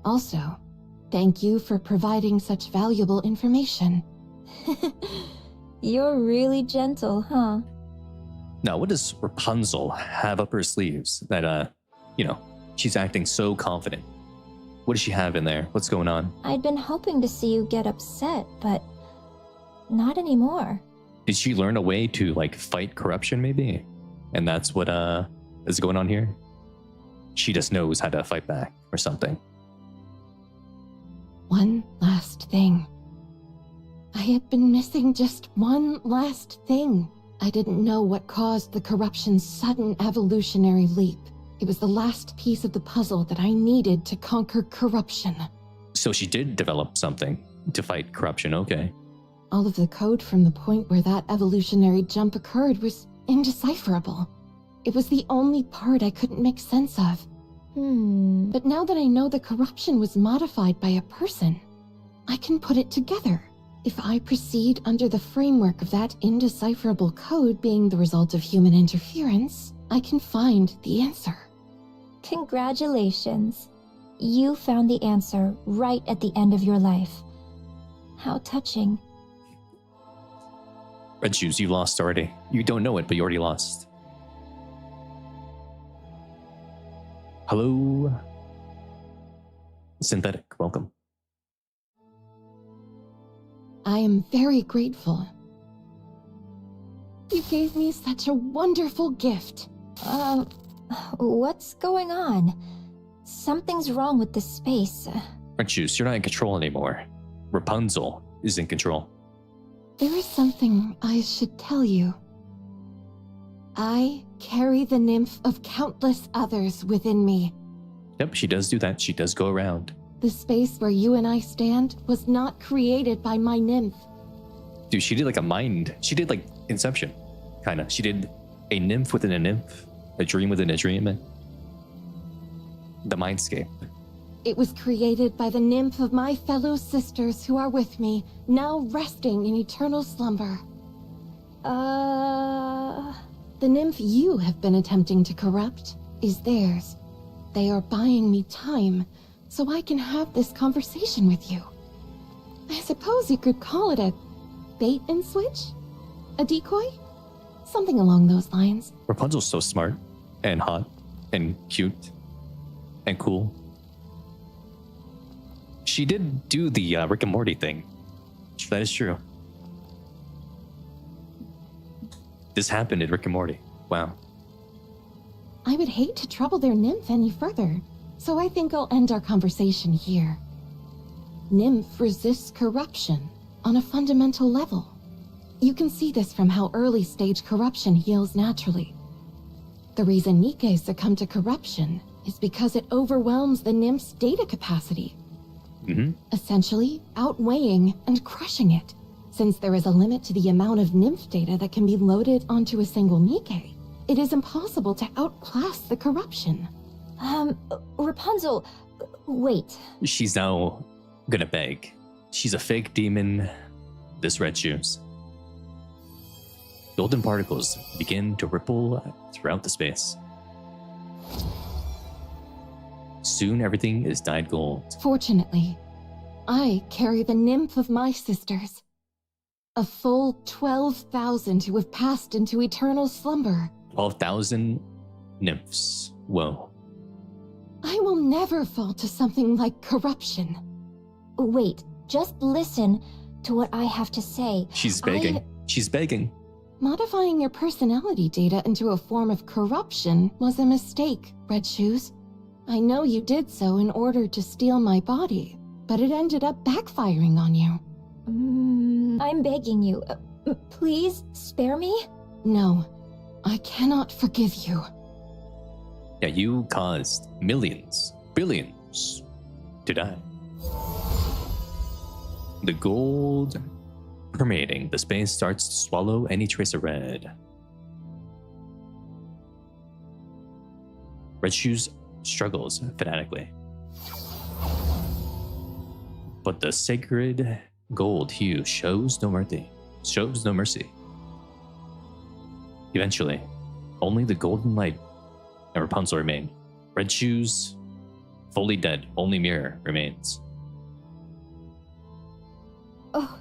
Also, thank you for providing such valuable information. You're really gentle, huh? Now, what does Rapunzel have up her sleeves that, she's acting so confident? What does she have in there? What's going on? I'd been hoping to see you get upset, but not anymore. Did she learn a way to, fight corruption, maybe? And that's what, is going on here? She just knows how to fight back or something. One last thing. I had been missing just one last thing. I didn't know what caused the corruption's sudden evolutionary leap. It was the last piece of the puzzle that I needed to conquer corruption. So she did develop something to fight corruption, okay. All of the code from the point where that evolutionary jump occurred was indecipherable. It was the only part I couldn't make sense of. But now that I know the corruption was modified by a person, I can put it together. If I proceed under the framework of that indecipherable code being the result of human interference, I can find the answer. Congratulations. You found the answer right at the end of your life. How touching. Red Shoes, you lost already. You don't know it, but you already lost. Hello? Synthetic, welcome. I am very grateful. You gave me such a wonderful gift. What's going on? Something's wrong with this space. Red Shoes, you're not in control anymore. Rapunzel is in control. There is something I should tell you. I carry the nymph of countless others within me. Yep, she does do that. She does go around. The space where you and I stand was not created by my nymph. Dude, she did she did Inception, kind of. She did a nymph within a nymph, a dream within a dream. The mindscape. It was created by the nymph of my fellow sisters who are with me, now resting in eternal slumber. The nymph you have been attempting to corrupt is theirs. They are buying me time so I can have this conversation with you. I suppose you could call it a bait and switch? A decoy? Something along those lines. Rapunzel's so smart. and hot and cute and cool. She did do the Rick and Morty thing. That is true. This happened in Rick and Morty. Wow. I would hate to trouble their nymph any further, so I think I'll end our conversation here. Nymph resists corruption on a fundamental level. You can see this from how early stage corruption heals naturally. The reason Nikke succumbed to corruption is because it overwhelms the nymph's data capacity, essentially outweighing and crushing it, since there is a limit to the amount of nymph data that can be loaded onto a single Nikke. It is impossible to outclass the corruption. Rapunzel, wait. She's now gonna beg. She's a fake demon. This red shoes. Golden particles begin to ripple throughout the space. Soon everything is dyed gold. Fortunately, I carry the nymph of my sisters. A full 12,000 who have passed into eternal slumber. 12,000 nymphs. Whoa. I will never fall to something like corruption. Wait, just listen to what I have to say. She's begging. She's begging. Modifying your personality data into a form of corruption was a mistake, Red Shoes. I know you did so in order to steal my body, but it ended up backfiring on you. I'm begging you. Please spare me? No, I cannot forgive you. Yeah, you caused millions, billions to die. The gold permeating the space starts to swallow any trace of red. Red Shoes struggles fanatically. But the sacred gold hue shows no mercy. Eventually, only the golden light and Rapunzel remain. Red Shoes, fully dead, only Mirror remains. Oh.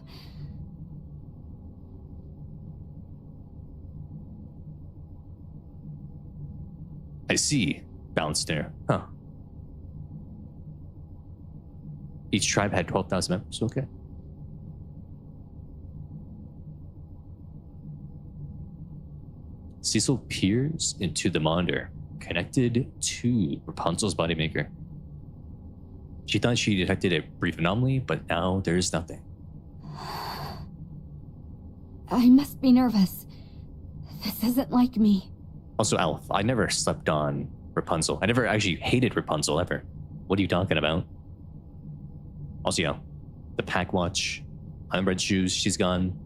I see. Bounced there. Huh. Each tribe had 12,000 members. Okay. Cecil peers into the monitor connected to Rapunzel's bodymaker. She thought she detected a brief anomaly, but now there's nothing. I must be nervous. This isn't like me. Also, Alf, I never slept on Rapunzel. I never actually hated Rapunzel ever. What are you talking about? Also, yeah, the pack watch. I'm Red Shoes. She's gone.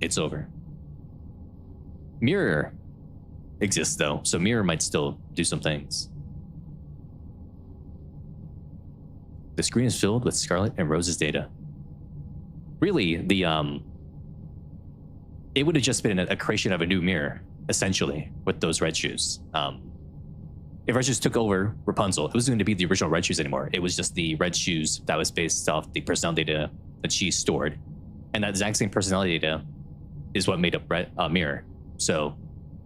It's over. Mirror exists though, so Mirror might still do some things. The screen is filled with Scarlet and Rose's data. Really, it would have just been a creation of a new mirror, essentially, with those Red Shoes. If Red Shoes took over Rapunzel, it wasn't going to be the original Red Shoes anymore. It was just the Red Shoes that was based off the personality data that she stored. And that exact same personality data is what made up Mirror. So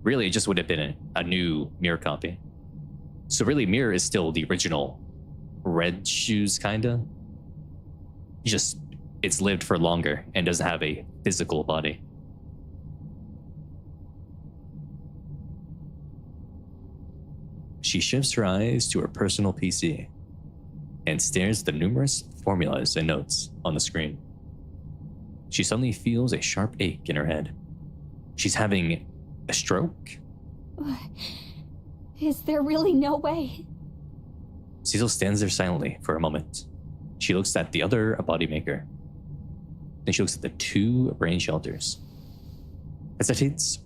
really, it just would have been a new Mirror copy. So really, Mirror is still the original Red Shoes, kinda. Just, it's lived for longer and doesn't have a physical body. She shifts her eyes to her personal PC and stares at the numerous formulas and notes on the screen. She suddenly feels a sharp ache in her head. She's having a stroke? Is there really no way? Cecil stands there silently for a moment. She looks at the other bodymaker. Then she looks at the two brain shelters. Hesitates.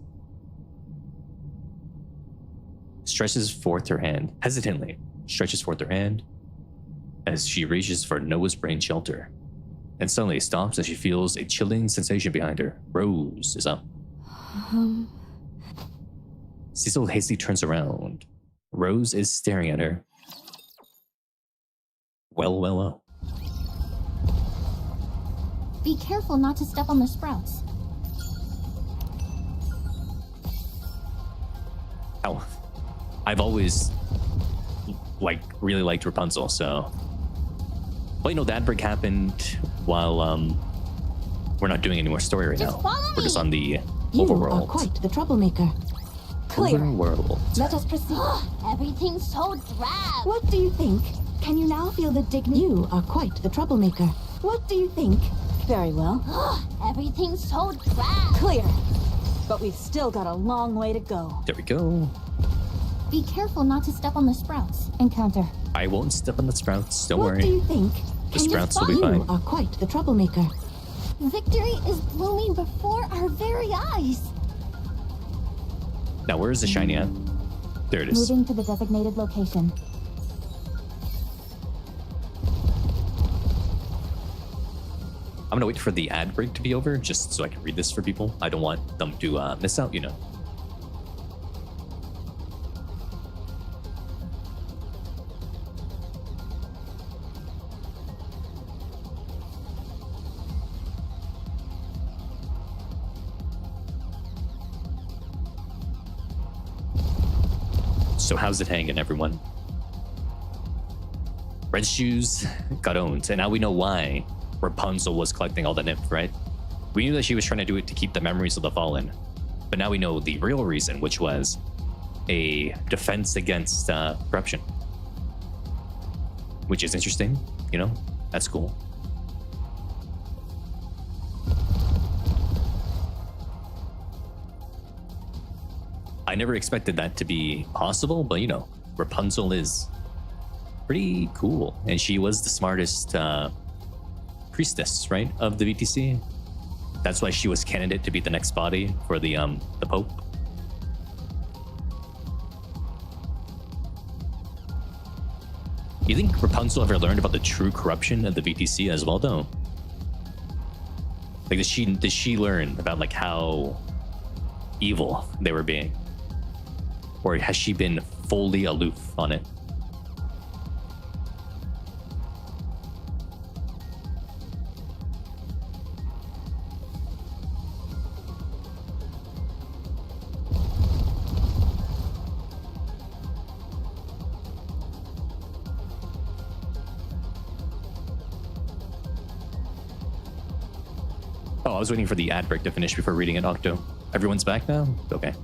Hesitantly stretches forth her hand as she reaches for Noah's brain shelter, and suddenly stops as she feels a chilling sensation behind her. Rose is up. Cecil hastily turns around. Rose is staring at her. Well. Be careful not to step on the sprouts. Oh, I've always really liked Rapunzel, so. But you know, that break happened while we're not doing any more story right now. We're just on the You overworld. are quite the troublemaker. Clear. Overworld. Let us proceed. Everything's so drab. What do you think? Can you now feel the dignity? You are quite the troublemaker. What do you think? Very well. Everything's so drab. Clear. But we've still got a long way to go. There we go. Be careful not to step on the sprouts. Encounter. I won't step on the sprouts. Don't What worry. do you think? The Can you sprouts will spot? be fine. You are quite the troublemaker. Victory is blooming before our very eyes. Now, where is the shiny at? There it is. Moving to the designated location. I'm gonna wait for the ad break to be over, just so I can read this for people. I don't want them to miss out, you know. So how's it hanging, everyone? Red Shoes got owned, and now we know why Rapunzel was collecting all the nymph, right? We knew that she was trying to do it to keep the memories of the fallen, but now we know the real reason, which was a defense against corruption. Which is interesting, you know? That's cool. I never expected that to be possible, but you know, Rapunzel is pretty cool. And she was the smartest priestess, right, of the VTC. That's why she was candidate to be the next body for the Pope. You think Rapunzel ever learned about the true corruption of the VTC as well, though? Like, did she learn about like how evil they were being? Or has she been fully aloof on it? Oh, I was waiting for the ad break to finish before reading it, Octo. Everyone's back now? Okay.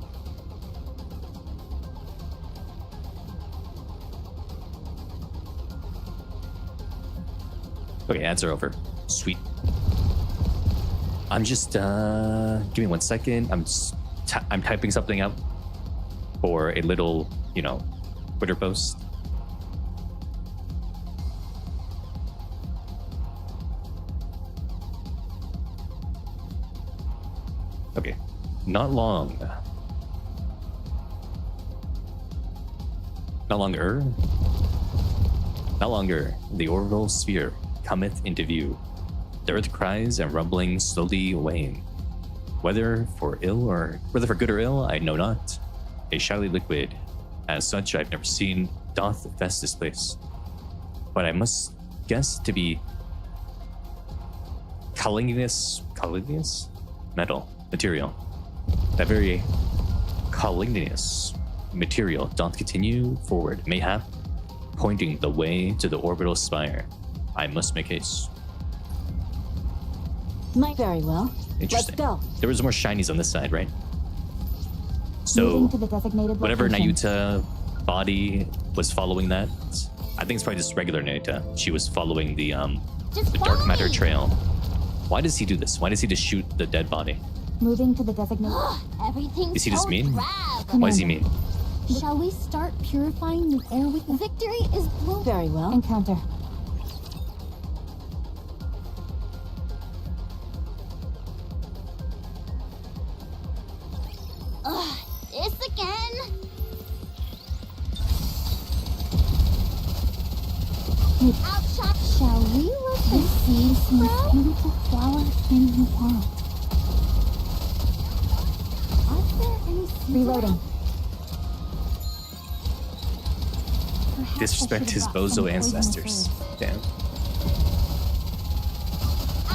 Okay, ads are over. Sweet. I'm just, give me 1 second. I'm typing something up for a little, you know, Twitter post. Okay, not long. Not longer. Not longer. The orbital sphere cometh into view. The earth cries and rumbling slowly weighing. Whether for good or ill, I know not. A shadowy liquid, as such I've never seen, doth infest this place. But I must guess to be caligneous metal material. That very caligneous material doth continue forward, mayhap pointing the way to the orbital spire. I must make haste. Might very well. Let's Interesting. go. There was more shinies on this side, right? Moving So to the designated whatever location. Nayuta body was following that, I think it's probably just regular Nayuta. She was following the dark matter trail. Why does he do this? Why does he just shoot the dead body? Moving to the designated. Everything's Is he just so mean? drab. Why is he mean? Shall we start purifying the air with victory is blooming? Very well. Encounter. This again? Outshot. Shall we let the seeds most beautiful flower in the world? Are there any seeds? Reloading. Perhaps I Disrespect should his have brought some bozo poisonous ancestors. herbs. Damn.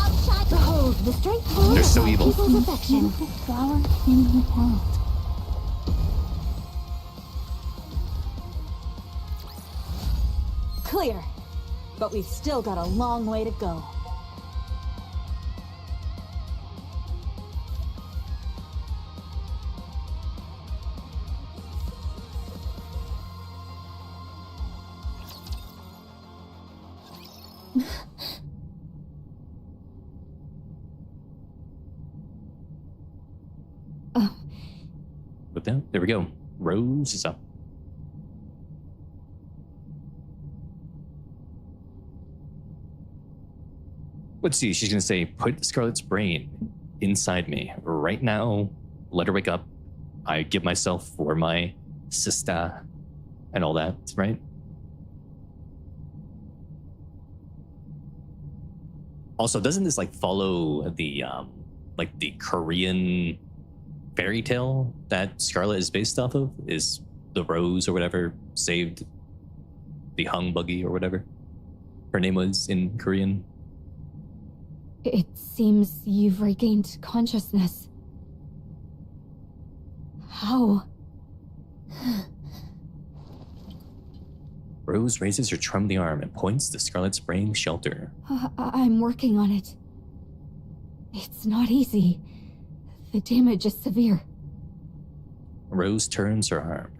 Outshot. Behold the strength of They're so evil. people's affection. Beautiful flower in the world. clear. But we've still got a long way to go. But then, there we go. Rose is up. Let's see, she's gonna say, put Scarlet's brain inside me right now. Let her wake up. I give myself for my sister and all that, right? Also, doesn't this like follow the Korean fairy tale that Scarlet is based off of? Is the Rose or whatever saved the Hung Buggy or whatever her name was in Korean? It seems you've regained consciousness. How? Rose raises her trembling arm and points to Scarlet's brain shelter. I'm working on it. It's not easy. The damage is severe. Rose turns her arm.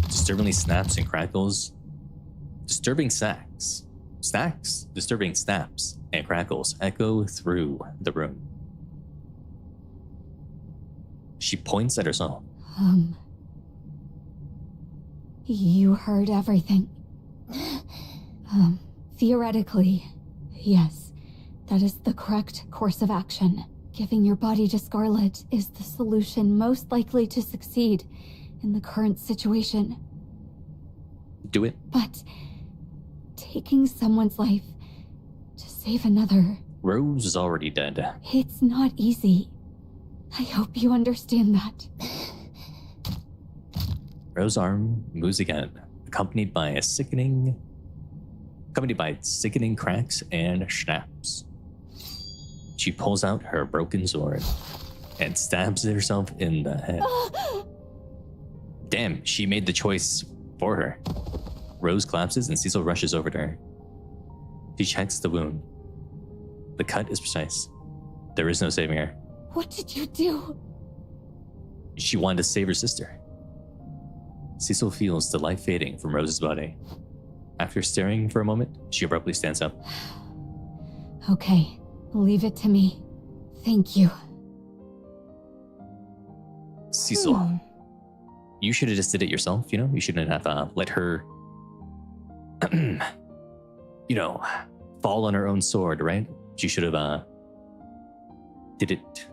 Disturbingly snaps and crackles. Disturbing snaps and crackles echo through the room. She points at herself. You heard everything. Theoretically, yes, that is the correct course of action. Giving your body to Scarlet is the solution most likely to succeed in the current situation. Do it. But taking someone's life to save another... Rose is already dead. It's not easy. I hope you understand that. Rose's arm moves again, accompanied by sickening cracks and snaps. She pulls out her broken sword and stabs herself in the head. Damn, she made the choice for her. Rose collapses and Cecil rushes over to her. She checks the wound. The cut is precise. There is no saving her. What did you do? She wanted to save her sister. Cecil feels the life fading from Rose's body. After staring for a moment, she abruptly stands up. Okay, leave it to me. Thank you. Cecil, you should have just did it yourself, you know? You shouldn't have let her, fall on her own sword, right? She should have did it.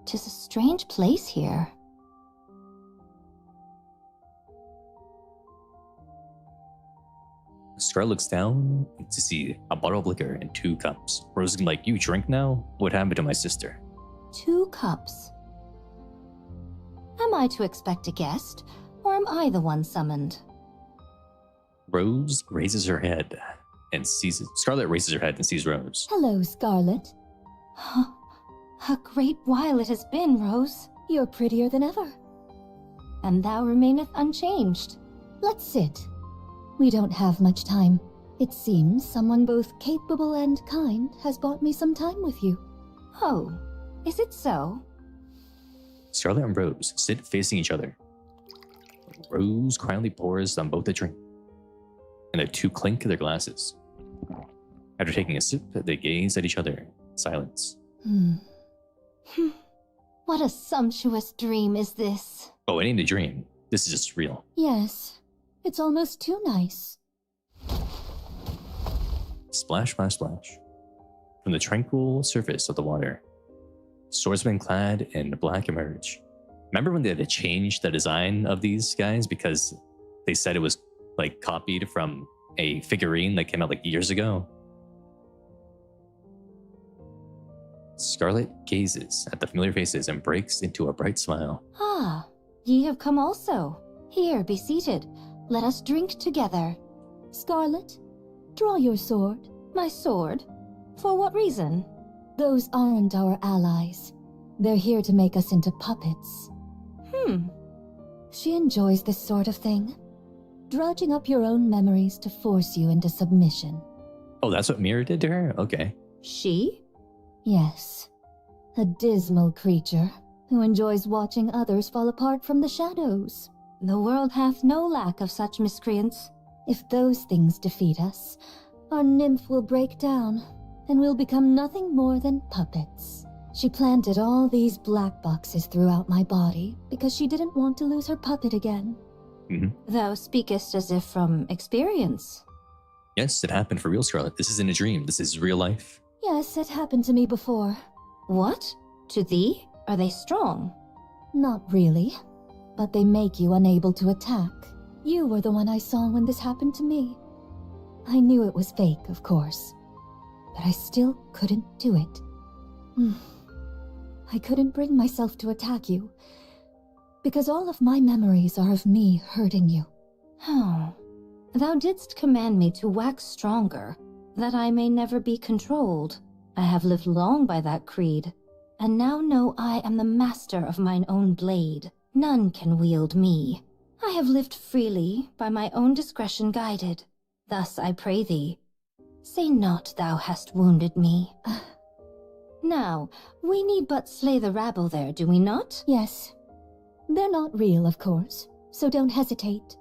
Tis a strange place here. Scarlet looks down to see a bottle of liquor and 2 cups. Rose is like, you drink now? What happened to my sister? 2 cups. Am I to expect a guest, or am I the one summoned? Rose raises her head and sees it. Scarlet raises her head and sees Rose. Hello, Scarlet. A great while it has been, Rose. You're prettier than ever. And thou remaineth unchanged. Let's sit. We don't have much time. It seems someone both capable and kind has bought me some time with you. Oh, is it so? Scarlet and Rose sit facing each other. Rose quietly pours them both a drink, and the 2 clink their glasses. After taking a sip, they gaze at each other in silence. What a sumptuous dream is this? Oh, it ain't a dream. This is just real. Yes, it's almost too nice. Splash, splash, splash. From the tranquil surface of the water, swordsmen clad in black emerge. Remember when they had to change the design of these guys because they said it was like copied from a figurine that came out like years ago? Scarlet gazes at the familiar faces and breaks into a bright smile. Ah, ye have come also. Here, be seated. Let us drink together. Scarlet, draw your sword. My sword? For what reason? Those aren't our allies. They're here to make us into puppets. She enjoys this sort of thing. Drudging up your own memories to force you into submission. Oh, that's what Mira did to her? Okay. She? Yes. A dismal creature who enjoys watching others fall apart from the shadows. The world hath no lack of such miscreants. If those things defeat us, our nymph will break down, and we'll become nothing more than puppets. She planted all these black boxes throughout my body because she didn't want to lose her puppet again. Thou speakest as if from experience. Yes, it happened for real, Scarlet. This isn't a dream. This is real life. Yes, it happened to me before. What? To thee? Are they strong? Not really, but they make you unable to attack. You were the one I saw when this happened to me. I knew it was fake, of course, but I still couldn't do it. I couldn't bring myself to attack you, because all of my memories are of me hurting you. Oh. Thou didst command me to wax stronger, that I may never be controlled. I have lived long by that creed, and now know I am the master of mine own blade. None can wield me. I have lived freely, by my own discretion guided. Thus I pray thee, say not thou hast wounded me. Now, we need but slay the rabble there, do we not? Yes. They're not real, of course, so don't hesitate.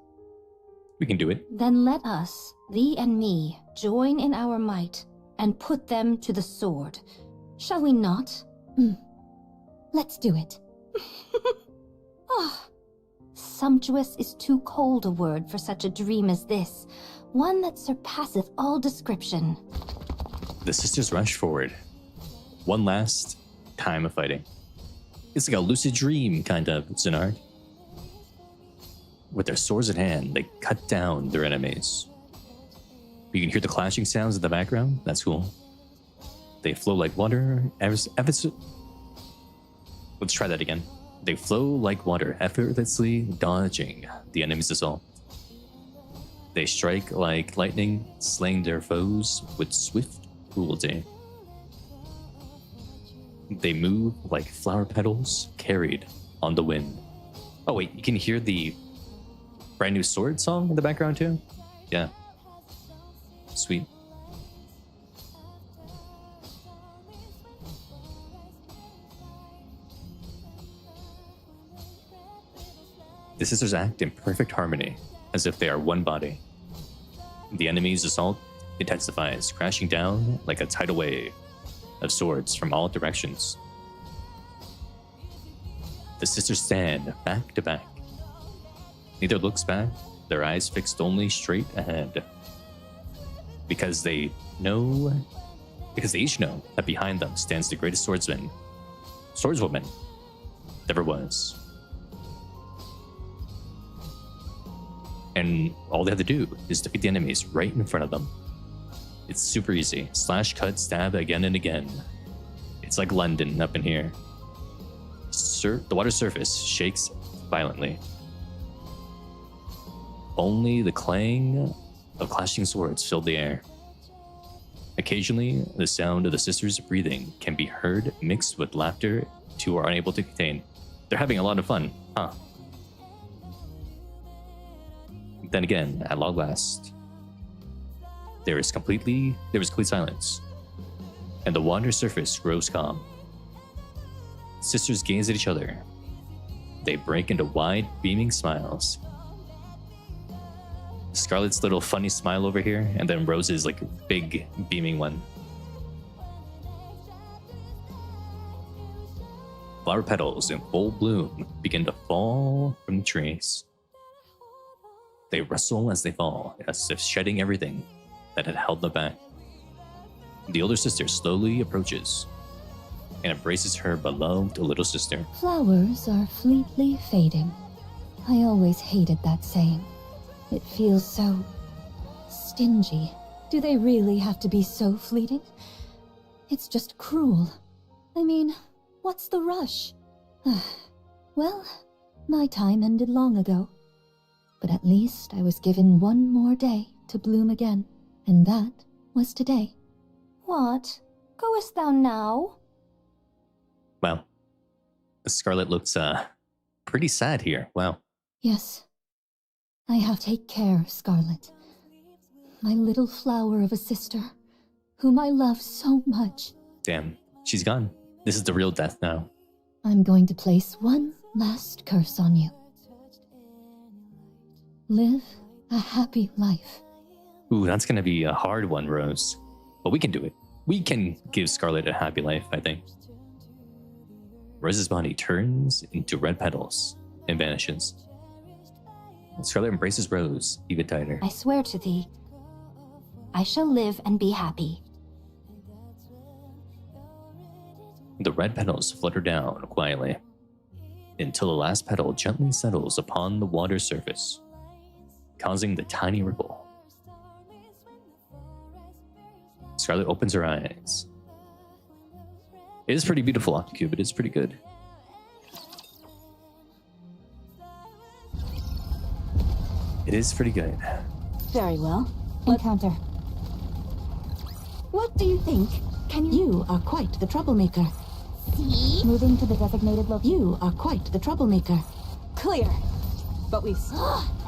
We can do it. Then let us, thee and me, join in our might, and put them to the sword. Shall we not? Let's do it. Sumptuous is too cold a word for such a dream as this, one that surpasseth all description. The sisters rush forward. One last time of fighting. It's like a lucid dream, kind of, Zenard. With their swords in hand, they cut down their enemies. You can hear the clashing sounds in the background. That's cool. They flow like water. Let's try that again. They flow like water, effortlessly dodging the enemy's assault. They strike like lightning, slaying their foes with swift cruelty. They move like flower petals carried on the wind. Oh wait, you can hear the brand new sword song in the background too? Yeah. Sweet. The sisters act in perfect harmony, as if they are one body. The enemy's assault intensifies, crashing down like a tidal wave of swords from all directions. The sisters stand back to back. Neither looks back, their eyes fixed only straight ahead. Because they each know that behind them stands the greatest swordswoman there ever was. And all they have to do is defeat the enemies right in front of them. It's super easy. Slash, cut, stab again and again. It's like London up in here. The water surface shakes violently. Only the clang of clashing swords filled the air. Occasionally, the sound of the sisters' breathing can be heard mixed with laughter two are unable to contain. They're having a lot of fun, huh? Then again, at long last, there was complete silence, and the water surface grows calm. Sisters gaze at each other. They break into wide, beaming smiles. Scarlet's little funny smile over here, and then Rose's like big, beaming one. Flower petals in full bloom begin to fall from the trees. They rustle as they fall, as if shedding everything that had held them back. The older sister slowly approaches and embraces her beloved little sister. Flowers are fleetly fading. I always hated that saying. It feels so stingy. Do they really have to be so fleeting? It's just cruel. I mean, what's the rush? Well, my time ended long ago. But at least I was given one more day to bloom again, and that was today. What? Goest thou now? Well, Scarlet looks pretty sad here. Wow. Yes. I have to take care, Scarlet. My little flower of a sister, whom I love so much. Damn, she's gone. This is the real death now. I'm going to place one last curse on you. Live a happy life. Ooh, that's gonna be a hard one, Rose. But we can do it. We can give Scarlet a happy life, I think. Rose's body turns into red petals and vanishes. Scarlet embraces Rose even tighter. I swear to thee, I shall live and be happy. The red petals flutter down quietly until the last petal gently settles upon the water surface, causing the tiny ripple. Scarlet opens her eyes. It is pretty beautiful, Octocube. It is pretty good. It is pretty good. Very well. Encounter. What do you think? You are quite the troublemaker. See? Moving to the designated location. You are quite the troublemaker. Clear. But we've...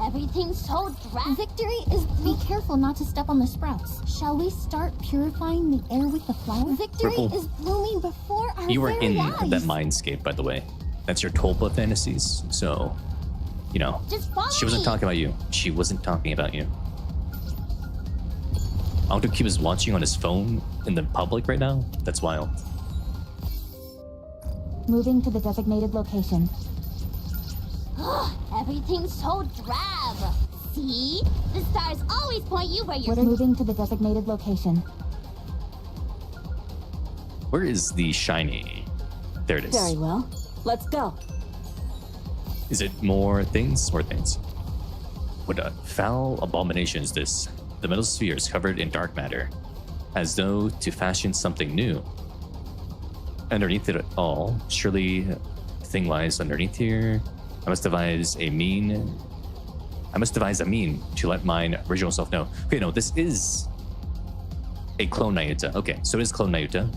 Everything's so dry. Victory is... Be careful not to step on the sprouts. Shall we start purifying the air with the flower? Victory Ripple. is blooming before our You were very in eyes. that mindscape, by the way. That's your Tulpa fantasies. So, you know, Just follow she wasn't me. talking about you. She wasn't talking about you. Octocube is watching on his phone in the public right now. That's wild. Moving to the designated location. Everything's so drab. See? The stars always point you where you're... Moving to the designated location. Where is the shiny? There it is. Very well. Let's go. Is it more things? More things. What a foul abomination is this? The metal sphere is covered in dark matter, as though to fashion something new. Underneath it all, surely a thing lies underneath here. I must devise a mean to let mine original self know. Okay, no, this is a clone Nayuta. Okay, so it is clone Nayuta.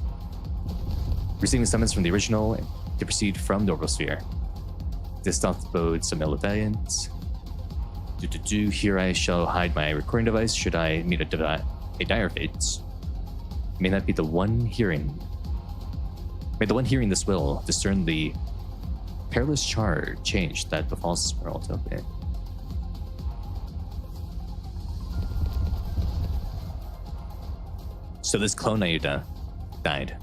Receiving summons from the original to proceed from the orbital sphere. This doth bode some ill event. Here I shall hide my recording device should I meet a dire fate. May that be the one hearing. May the one hearing this will discern the perilous change that befalls this world. Okay. So this clone Nayuta died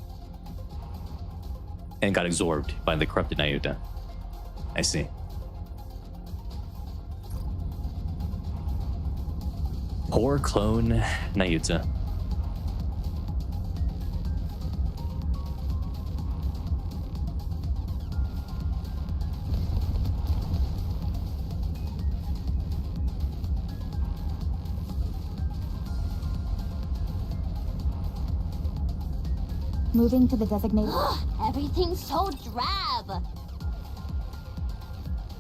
and got absorbed by the corrupted Nayuta. I see. Poor clone Nayuta. Moving to the designated... Everything's so drab.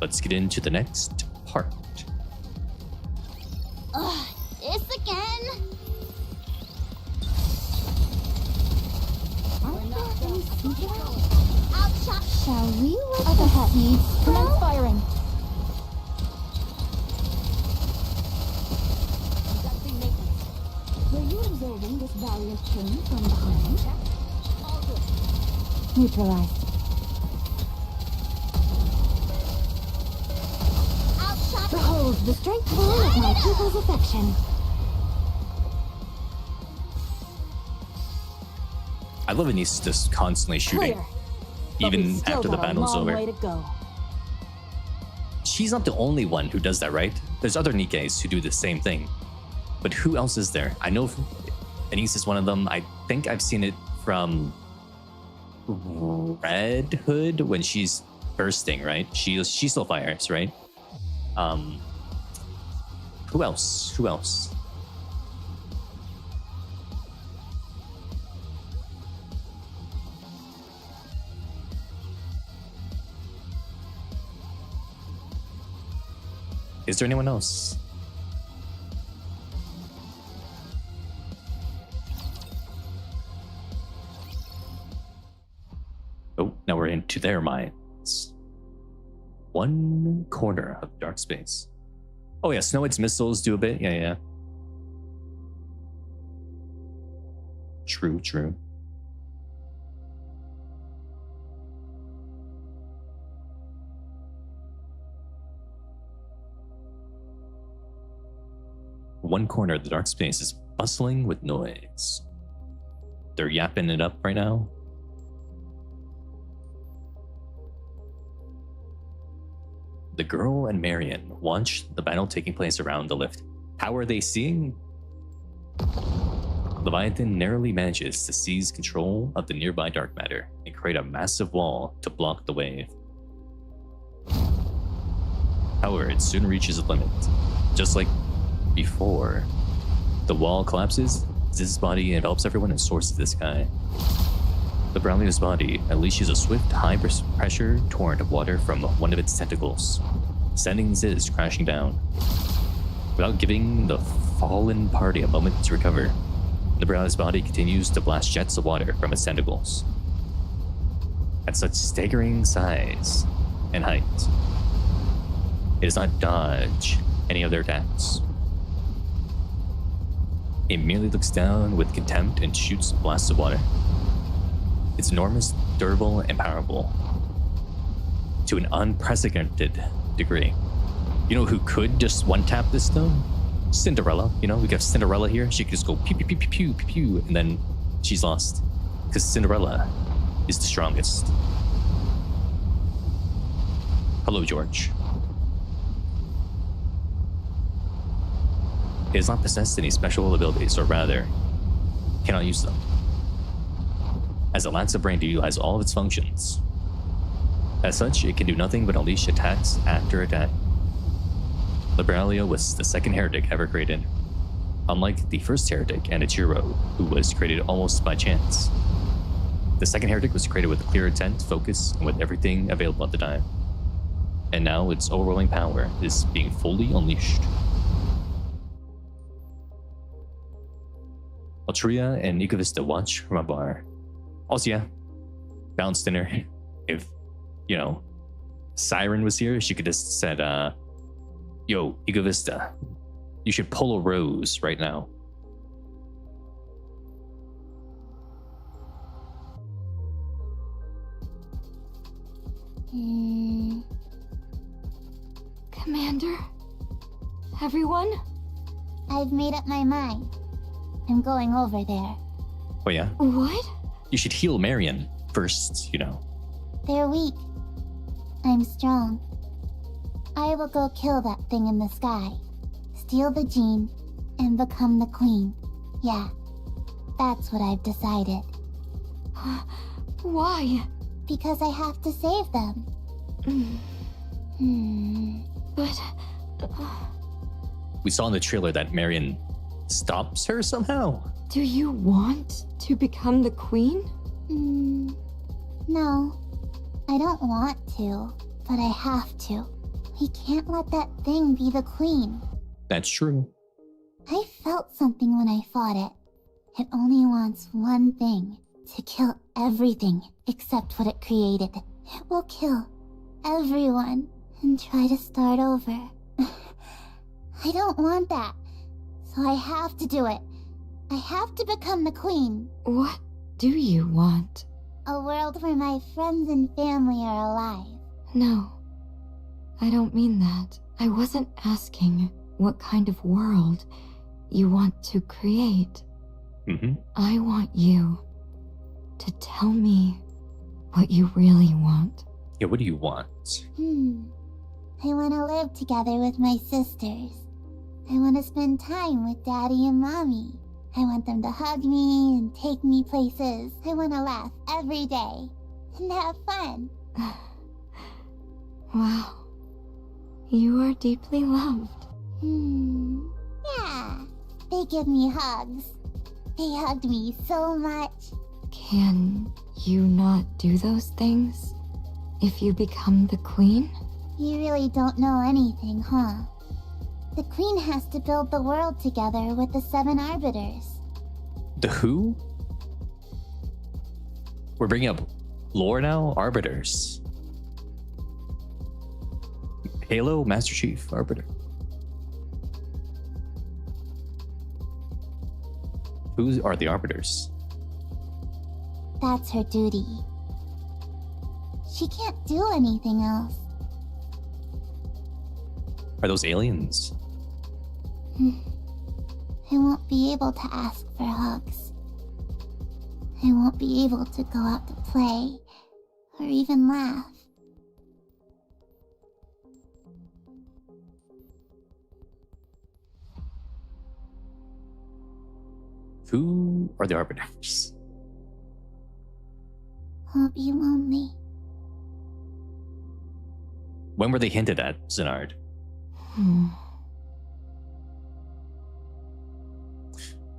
Let's get into the next part. This again? Outshot. Shall we let Up the ahead. seeds Commence sprout? firing. Were you observing this barrier change from behind? Neutralized. Outshot. Behold the strength born of my people's affection. I love Anise just constantly shooting, Clear. But even we've still after the got a battle's long over. way to go. She's not the only one who does that, right? There's other Nikkes who do the same thing. But who else is there? I know Anise is one of them. I think I've seen it from Red Hood when she's bursting, right? She still fires, right? Who else? Who else? Is there anyone else? Oh, now we're into their minds. One corner of dark space. Oh yeah, Snow White's missiles do a bit. Yeah. True. One corner of the dark space is bustling with noise. They're yapping it up right now. The girl and Marion watch the battle taking place around the lift. How are they seeing? Leviathan narrowly manages to seize control of the nearby dark matter and create a massive wall to block the wave. However, it soon reaches a limit. Just like before, the wall collapses, Ziz's body envelops everyone and soars to the sky. The Braulio's body unleashes a swift, high-pressure torrent of water from one of its tentacles, sending Ziz crashing down. Without giving the fallen party a moment to recover, the Braulio's body continues to blast jets of water from its tentacles. At such staggering size and height, it does not dodge any of their attacks. It merely looks down with contempt and shoots blasts of water. It's enormous, durable, and powerful to an unprecedented degree. You know who could just one-tap this though? Cinderella. You know, we got Cinderella here. She could just go pew, pew, pew, pew, pew, pew, pew, and then she's lost. Because Cinderella is the strongest. Hello, George. It does not possess any special abilities, or rather, cannot use them, as it lacks a brain to utilize all of its functions. As such, it can do nothing but unleash attacks after attack. Braulio was the second heretic ever created, unlike the first heretic and Ichiro, who was created almost by chance. The second heretic was created with clear intent, focus, and with everything available at the time. And now its overwhelming power is being fully unleashed. Altria and Ecovista watch from a bar. Also, yeah, balanced dinner. If, you know, Siren was here, she could just said, yo, Ecovista, you should pull a rose right now. Commander? Everyone? I've made up my mind. I'm going over there. Oh yeah? What? You should heal Marion first, you know. They're weak. I'm strong. I will go kill that thing in the sky, steal the gene, and become the queen. Yeah, that's what I've decided. Why? Because I have to save them. But... We saw in the trailer that Marion stops her somehow. do you want to become the queen? No. I don't want to, but I have to. We can't let that thing be the queen. That's true. I felt something when I fought it. It only wants one thing. To kill everything except what it created. It will kill everyone and try to start over. I don't want that. So I have to do it. I have to become the queen. What do you want? A world where my friends and family are alive. No, I don't mean that. I wasn't asking what kind of world you want to create. I want you to tell me what you really want. Yeah, what do you want? I want to live together with my sisters. I want to spend time with Daddy and Mommy. I want them to hug me and take me places. I want to laugh every day and have fun. Wow. You are deeply loved. Yeah. They give me hugs. They hugged me so much. Can you not do those things if you become the queen? You really don't know anything, huh? The queen has to build the world together with the 7 arbiters. The who? We're bringing up lore now? Arbiters. Halo Master Chief Arbiter. Who are the Arbiters? That's her duty. She can't do anything else. Are those aliens? I won't be able to ask for hugs. I won't be able to go out to play or even laugh. Who are the Arbiters? I'll be lonely. When were they hinted at, Zenard? In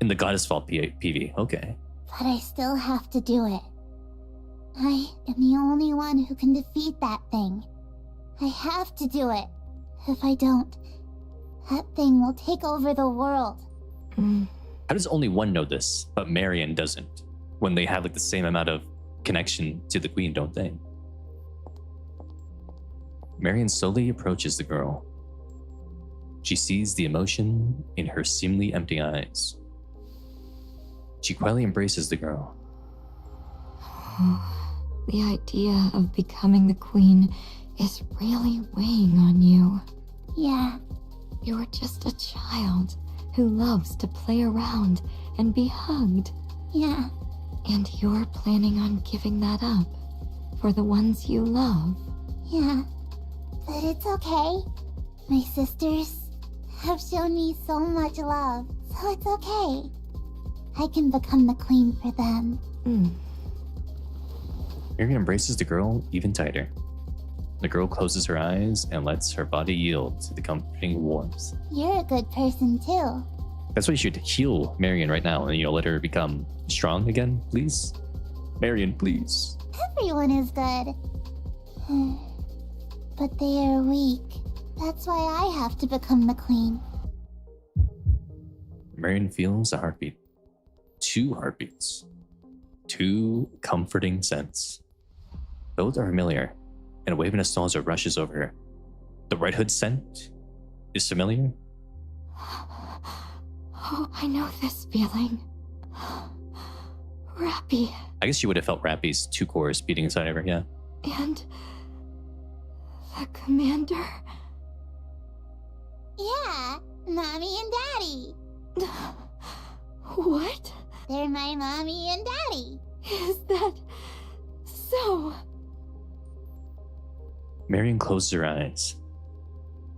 the Goddess Fall PV, okay. But I still have to do it. I am the only one who can defeat that thing. I have to do it. If I don't, that thing will take over the world. How does only one know this, but Marion doesn't? When they have like the same amount of connection to the Queen, don't they? Marion slowly approaches the girl. She sees the emotion in her seemingly empty eyes. She quietly embraces the girl. The idea of becoming the queen is really weighing on you. Yeah. You're just a child who loves to play around and be hugged. Yeah. And you're planning on giving that up for the ones you love. Yeah. But it's okay. My sisters have shown me so much love, so it's okay. I can become the queen for them. Marion embraces the girl even tighter. The girl closes her eyes and lets her body yield to the comforting warmth. You're a good person too. That's why you should heal Marion right now and, let her become strong again, please. Marion, please. Everyone is good. But they are weak. That's why I have to become the queen. Marion feels a heartbeat. 2 heartbeats. 2 comforting scents. Both are familiar, and a wave of nostalgia rushes over her. The Red Hood scent is familiar. Oh, I know this feeling. Rappy. I guess she would have felt Rappy's 2 cores beating inside of her, yeah. And the commander. Yeah, Mommy and Daddy. What? They're my Mommy and Daddy. Is that so? Marion closes her eyes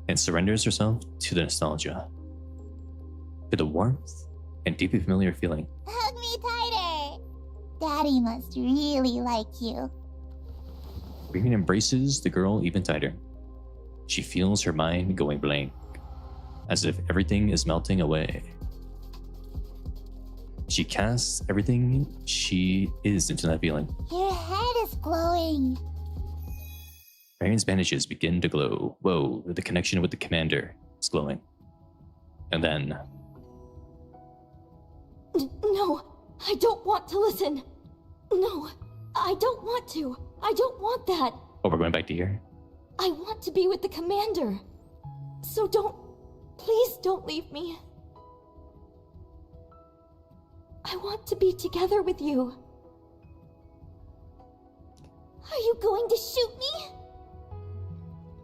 and surrenders herself to the nostalgia, to the warmth and deeply familiar feeling. Hug me tighter. Daddy must really like you. Marion embraces the girl even tighter. She feels her mind going blank, as if everything is melting away. She casts everything she is into that feeling. Your head is glowing. Marion's bandages begin to glow. Whoa, the connection with the commander is glowing. And then... No, I don't want to listen. No, I don't want to. I don't want that. Oh, we're going back to here? I want to be with the commander. So please don't leave me. I want to be together with you. Are you going to shoot me?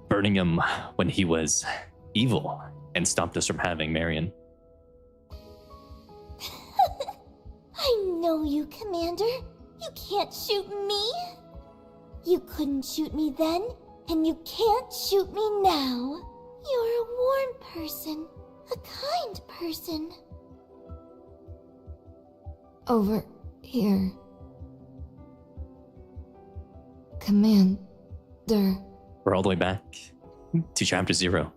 Burning him when he was evil and stopped us from having Marion. I know you, Commander. You can't shoot me. You couldn't shoot me then, and you can't shoot me now. You're a warm person, a kind person. Over here. Commander. We're all the way back to chapter 0.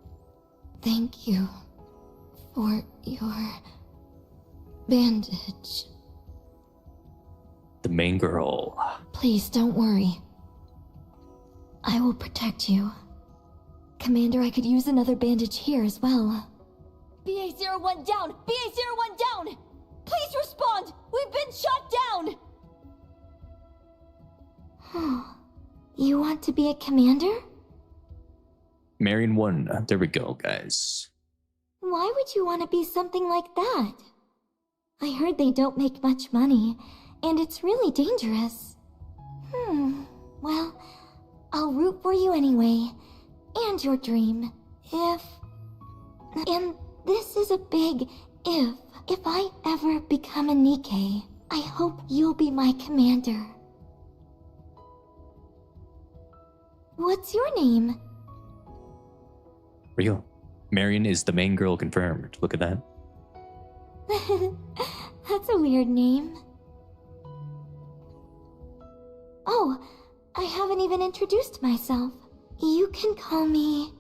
Thank you for your bandage. The main girl. Please don't worry. I will protect you. Commander, I could use another bandage here as well. BA-01 down! BA-01 down! Please respond! We've been shot down! You want to be a commander? Marion won. There we go, guys. Why would you want to be something like that? I heard they don't make much money, and it's really dangerous. Well, I'll root for you anyway, and your dream, if... And this is a big if. If I ever become a Nikke, I hope you'll be my commander. What's your name? Real. Marion is the main girl confirmed. Look at that. That's a weird name. Oh, I haven't even introduced myself. You can call me...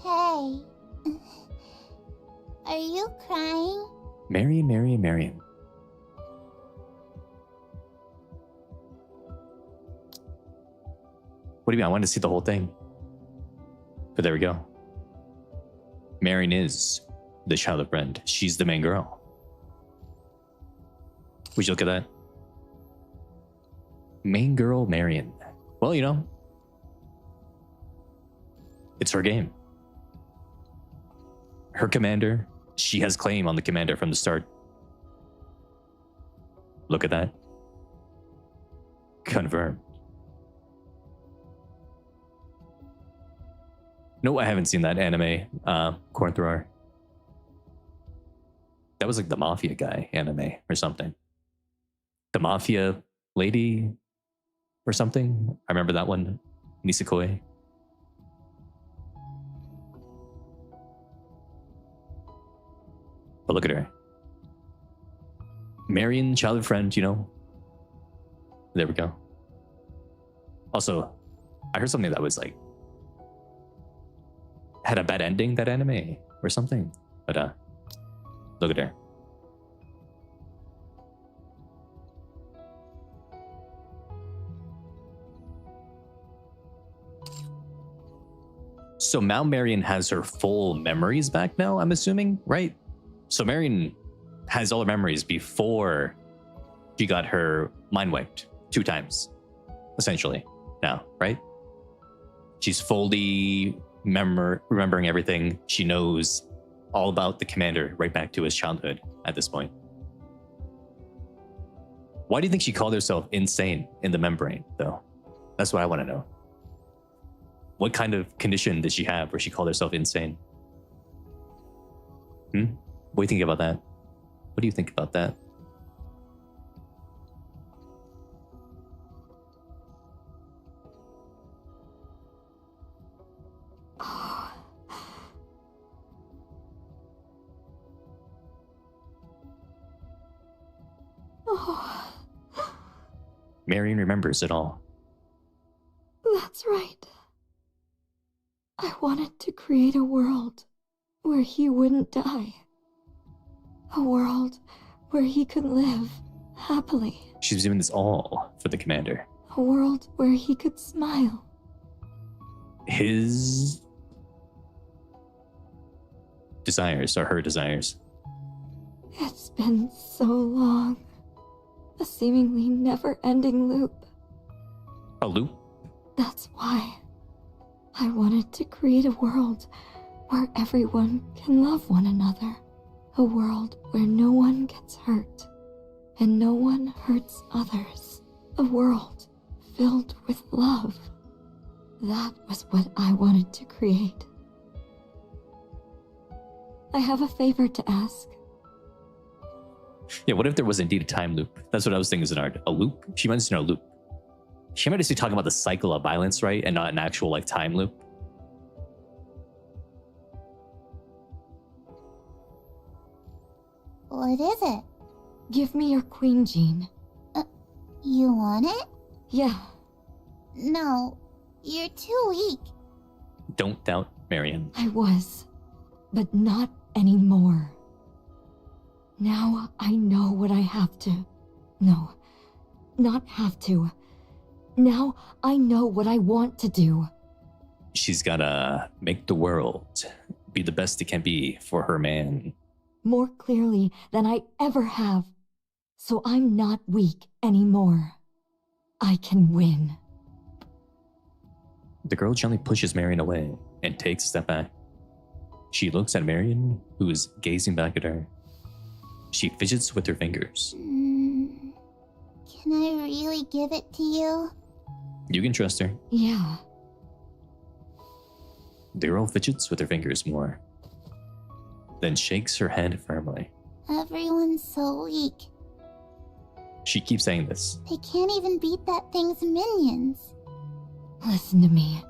Hey. Are you crying? Marion, Marion, Marion. What do you mean? I wanted to see the whole thing. But there we go. Marion is the childhood friend. She's the main girl. Would you look at that? Main girl, Marion. Well, you know, it's her game. Her commander. She has claim on the commander from the start. Look at that. Confirmed. No, I haven't seen that anime, Corn Thrower. That was like the Mafia guy anime or something. The Mafia lady or something. I remember that one. Nisekoi. But look at her. Marion, childhood friend, you know. There we go. Also, I heard something that was like, had a bad ending, that anime, or something. But look at her. So now Marion has her full memories back now, I'm assuming, right? So Marion has all her memories before she got her mind wiped 2 times, essentially, now, right? She's fully remembering everything. She knows all about the commander right back to his childhood at this point. Why do you think she called herself insane in the membrane, though? That's what I want to know. What kind of condition did she have where she called herself insane? What do you think about that? What do you think about that? Marion remembers it all. That's right. I wanted to create a world where he wouldn't die. A world where he could live happily. She's doing this all for the commander. A world where he could smile. His desires are her desires. It's been so long. A seemingly never-ending loop. A loop? That's why I wanted to create a world where everyone can love one another. A world where no one gets hurt and no one hurts others. A world filled with love. That was what I wanted to create. I have a favor to ask. Yeah, what if there was indeed a time loop? That's what I was thinking, Zenard. A loop? She mentioned a loop. She might just be talking about the cycle of violence, right? And not an actual, like, time loop. What is it? Give me your queen gene. You want it? Yeah. No, you're too weak. Don't doubt Marion. I was, but not anymore. Now I know what I have to. No, not have to. Now I know what I want to do. She's gotta make the world be the best it can be for her man. More clearly than I ever have. So I'm not weak anymore. I can win. The girl gently pushes Marion away and takes a step back. She looks at Marion, who is gazing back at her. She fidgets with her fingers. Can I really give it to you? You can trust her. Yeah. The girl fidgets with her fingers more, then shakes her hand firmly. Everyone's so weak. She keeps saying this. They can't even beat that thing's minions. Listen to me.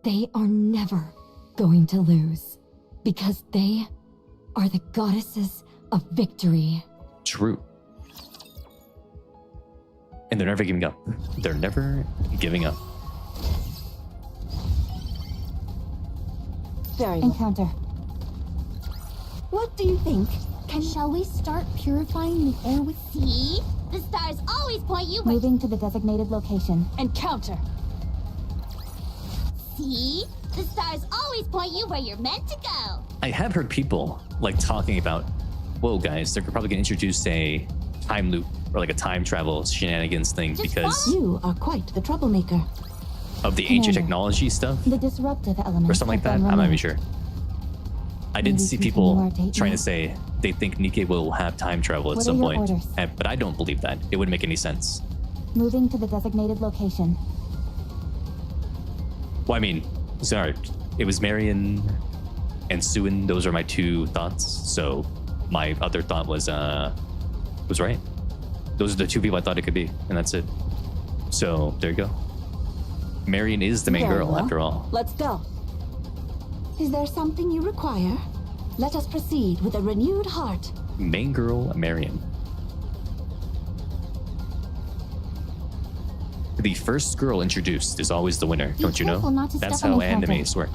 They are never going to lose. Because they are the goddesses of victory. True. And they're never giving up. They're never giving up. Very well. Encounter. What do you think? Shall we start purifying the air with... See? The stars always point you where... Moving to the designated location. Encounter. See? The stars always point you where you're meant to go. I have heard people like talking about, whoa guys, they're probably gonna introduce a time loop or like a time travel shenanigans thing because You are quite the troublemaker. of the ancient technology stuff The disruptive element. or something like that. I'm not even sure. I did see people trying to say they think Nikke will have time travel at What some are your point, orders? but I don't believe that. It wouldn't make any sense. Moving to the designated location. Well, I mean, sorry, it was Marion and Suin. Those are my two thoughts. So my other thought was right. Those are the two people I thought it could be, and that's it. So there you go. Marion is the main Very girl well. after all. Let's go. Is there something you require? Let us proceed with a renewed heart. Main girl, Marion. The first girl introduced is always the winner, don't you know? careful not to That's step on how my counter. animes work.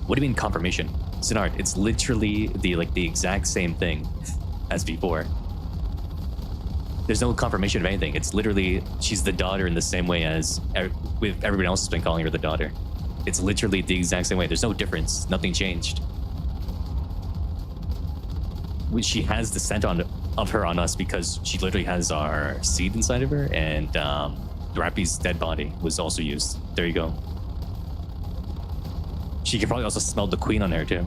What do you mean confirmation? Sinard, it's literally the exact same thing as before. There's no confirmation of anything. It's literally she's the daughter in the same way as everyone else has been calling her the daughter. It's literally the exact same way. There's no difference. Nothing changed. She has the scent of her on us because she literally has our seed inside of her, and Rappy's dead body was also used. There you go. She could probably also smell the queen on her too.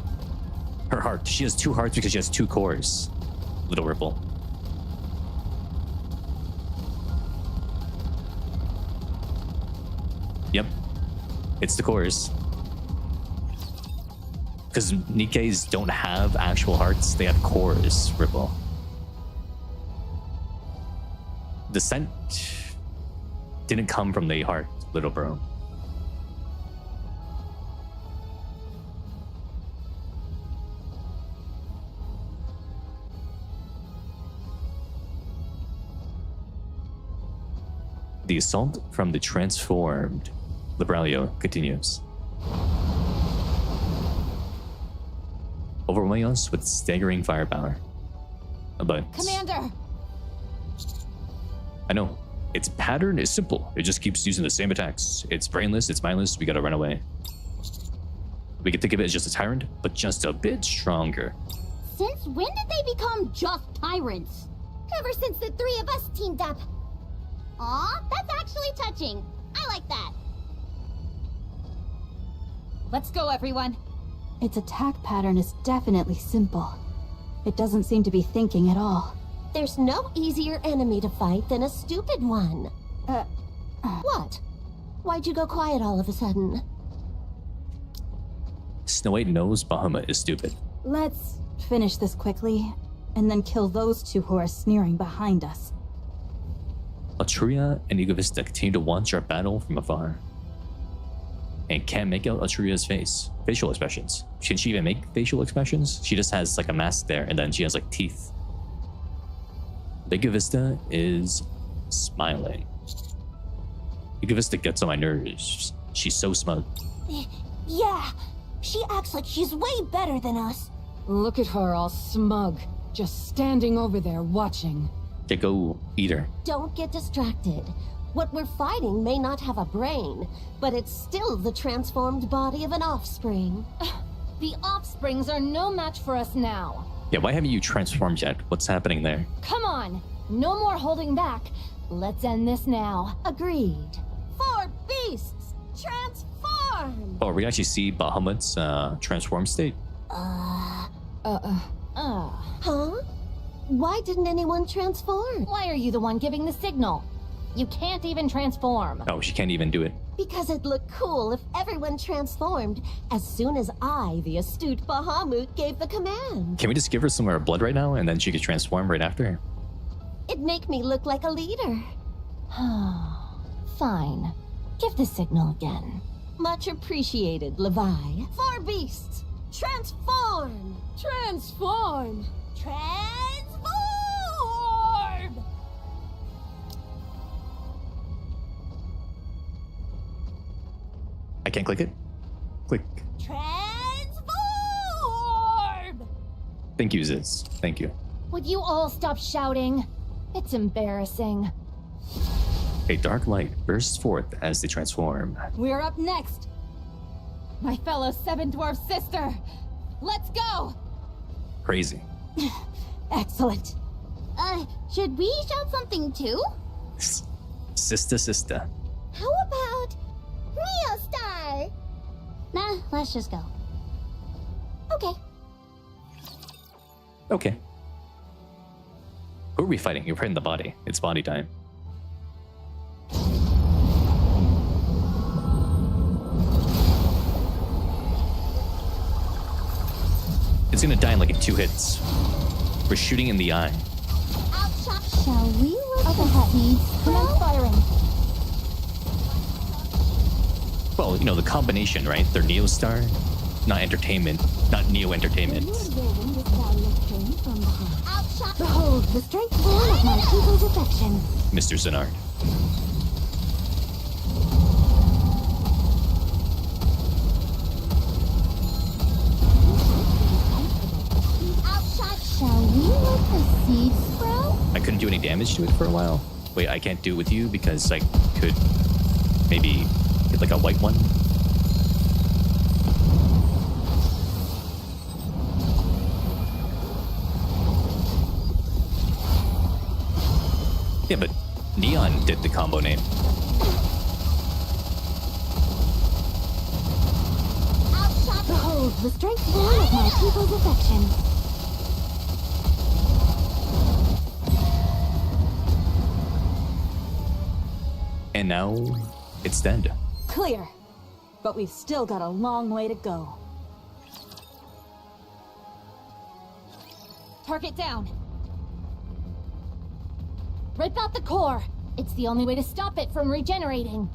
Her heart. She has two hearts because she has two cores. Little Ripple. Yep. It's the cores. Because Nikkes don't have actual hearts, they have cores, Ripple. The scent didn't come from the heart, little bro. The assault from the transformed Libralio continues. Overwhelming us with staggering firepower. But Commander! I know. Its pattern is simple. It just keeps using the same attacks. It's brainless, it's mindless, we gotta run away. We can think of it as just a tyrant, but just a bit stronger. Since when did they become just tyrants? Ever since the three of us teamed up. Aw, that's actually touching. I like that. Let's go, everyone. Its attack pattern is definitely simple. It doesn't seem to be thinking at all. There's no easier enemy to fight than a stupid one. What? Why'd you go quiet all of a sudden? Snow White knows Bahamut is stupid. Let's finish this quickly, and then kill those two who are sneering behind us. Altruia and Egovista continue to watch our battle from afar. And can't make out Altruia's facial expressions. Can she even make facial expressions? She just has like a mask there, and then she has like teeth. Egovista is smiling. Egovista gets on my nerves. She's so smug. Yeah, she acts like she's way better than us. Look at her all smug, just standing over there watching. Okay, go eat her. Don't get distracted. What we're fighting may not have a brain, but it's still the transformed body of an offspring. The offsprings are no match for us now. Yeah, why haven't you transformed yet? What's happening there? Come on, No more holding back. Let's end this now. Agreed. 4 beasts, transform! Oh, we actually see Bahamut's transform state. Huh? Why didn't anyone transform? Why are you the one giving the signal? You can't even transform. Oh, she can't even do it. Because it'd look cool if everyone transformed as soon as I, the astute Bahamut, gave the command. Can we just give her some of our blood right now and then she could transform right after? It'd make me look like a leader. Fine. Give the signal again. Much appreciated, Levi. 4 beasts, transform! Transform! Transform! I can't click it? Click. Transform! Thank you, Ziz. Thank you. Would you all stop shouting? It's embarrassing. A dark light bursts forth as they transform. We're up next. My fellow 7 dwarf sister. Let's go! Crazy. Excellent. Should we shout something too? Sister. How about Neo Star? Nah, let's just go. Okay. Okay. Who are we fighting? You're fighting the body. It's body time. It's gonna die in like in 2 hits. We're shooting in the eye. Shall we look at the seeds? Commence firing. Well, you know, the combination, right? They're Neo Star, not entertainment, not Neo Entertainment. Behold the strength born of my people's affection. Mr. Zenard. Shall we let the seeds sprout? I couldn't do any damage to it for a while. Wait, I can't do it with you because I could maybe hit like a white one. Yeah, but Neon did the combo name. Behold the strength born of my people's affection. And now it's dead. Clear. But we've still got a long way to go. Target down. Rip out the core. It's the only way to stop it from regenerating.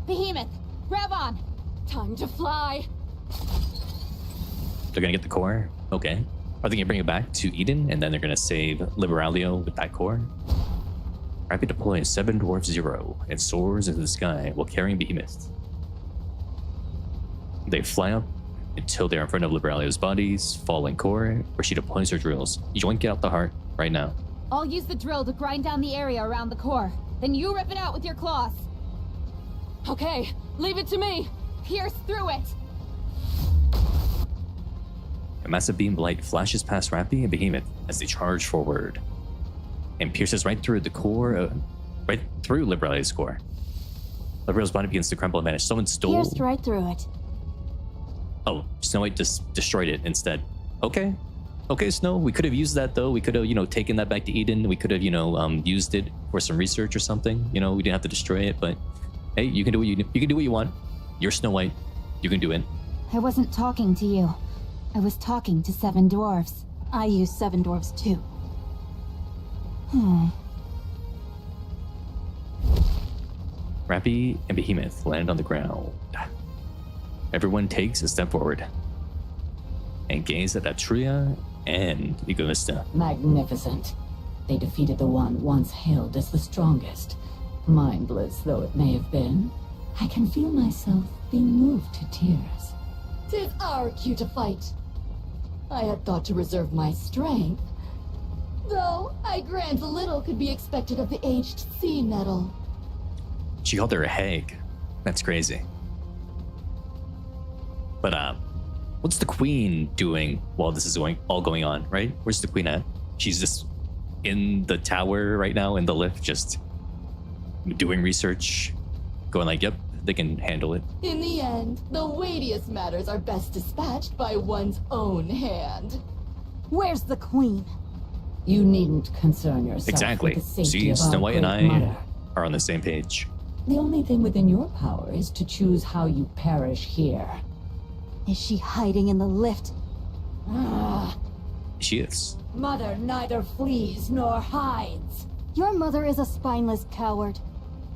Behemoth, grab on. Time to fly. They're gonna get the core? Okay. Are they gonna bring it back to Eden and then they're gonna save Liberalio with that core? Rapid deploys 7 Dwarf 0 and soars into the sky while carrying Behemoth. They fly up until they're in front of Liberalio's bodies, falling core, where she deploys her drills. Yoink out the heart right now. I'll use the drill to grind down the area around the core. Then you rip it out with your claws. Okay, leave it to me. Pierce through it. A massive beam of light flashes past Rappy and Behemoth as they charge forward and pierces right through the core, right through Liberalio's core. Liberalio's body begins to crumble and vanish. Someone stole... Pierced right through it. Oh, Snow White just destroyed it instead. Okay. Okay, Snow, we could have used that though. We could have, taken that back to Eden. We could have, used it for some research or something. We didn't have to destroy it, but hey, you can do what you can do what you want. You're Snow White. You can do it. I wasn't talking to you. I was talking to 7 dwarves. I use 7 dwarves too. Rappy and Behemoth land on the ground. Everyone takes a step forward and gaze at Atria and Egoista. Magnificent. They defeated the one once hailed as the strongest. Mindless though it may have been, I can feel myself being moved to tears. 'Tis our cue to fight. I had thought to reserve my strength, though I grant little could be expected of the aged sea metal. She called her a hag. That's crazy. But what's the queen doing while this is all going on, right? Where's the queen at? She's just in the tower right now in the lift, just doing research, going like, yep, they can handle it. In the end, the weightiest matters are best dispatched by one's own hand. Where's the queen? You needn't concern yourself Exactly. with the safety See, of Snow our White and great I mother. are on the same page. The only thing within your power is to choose how you perish here. Is she hiding in the lift? Ah, She is. Mother neither flees nor hides. Your mother is a spineless coward.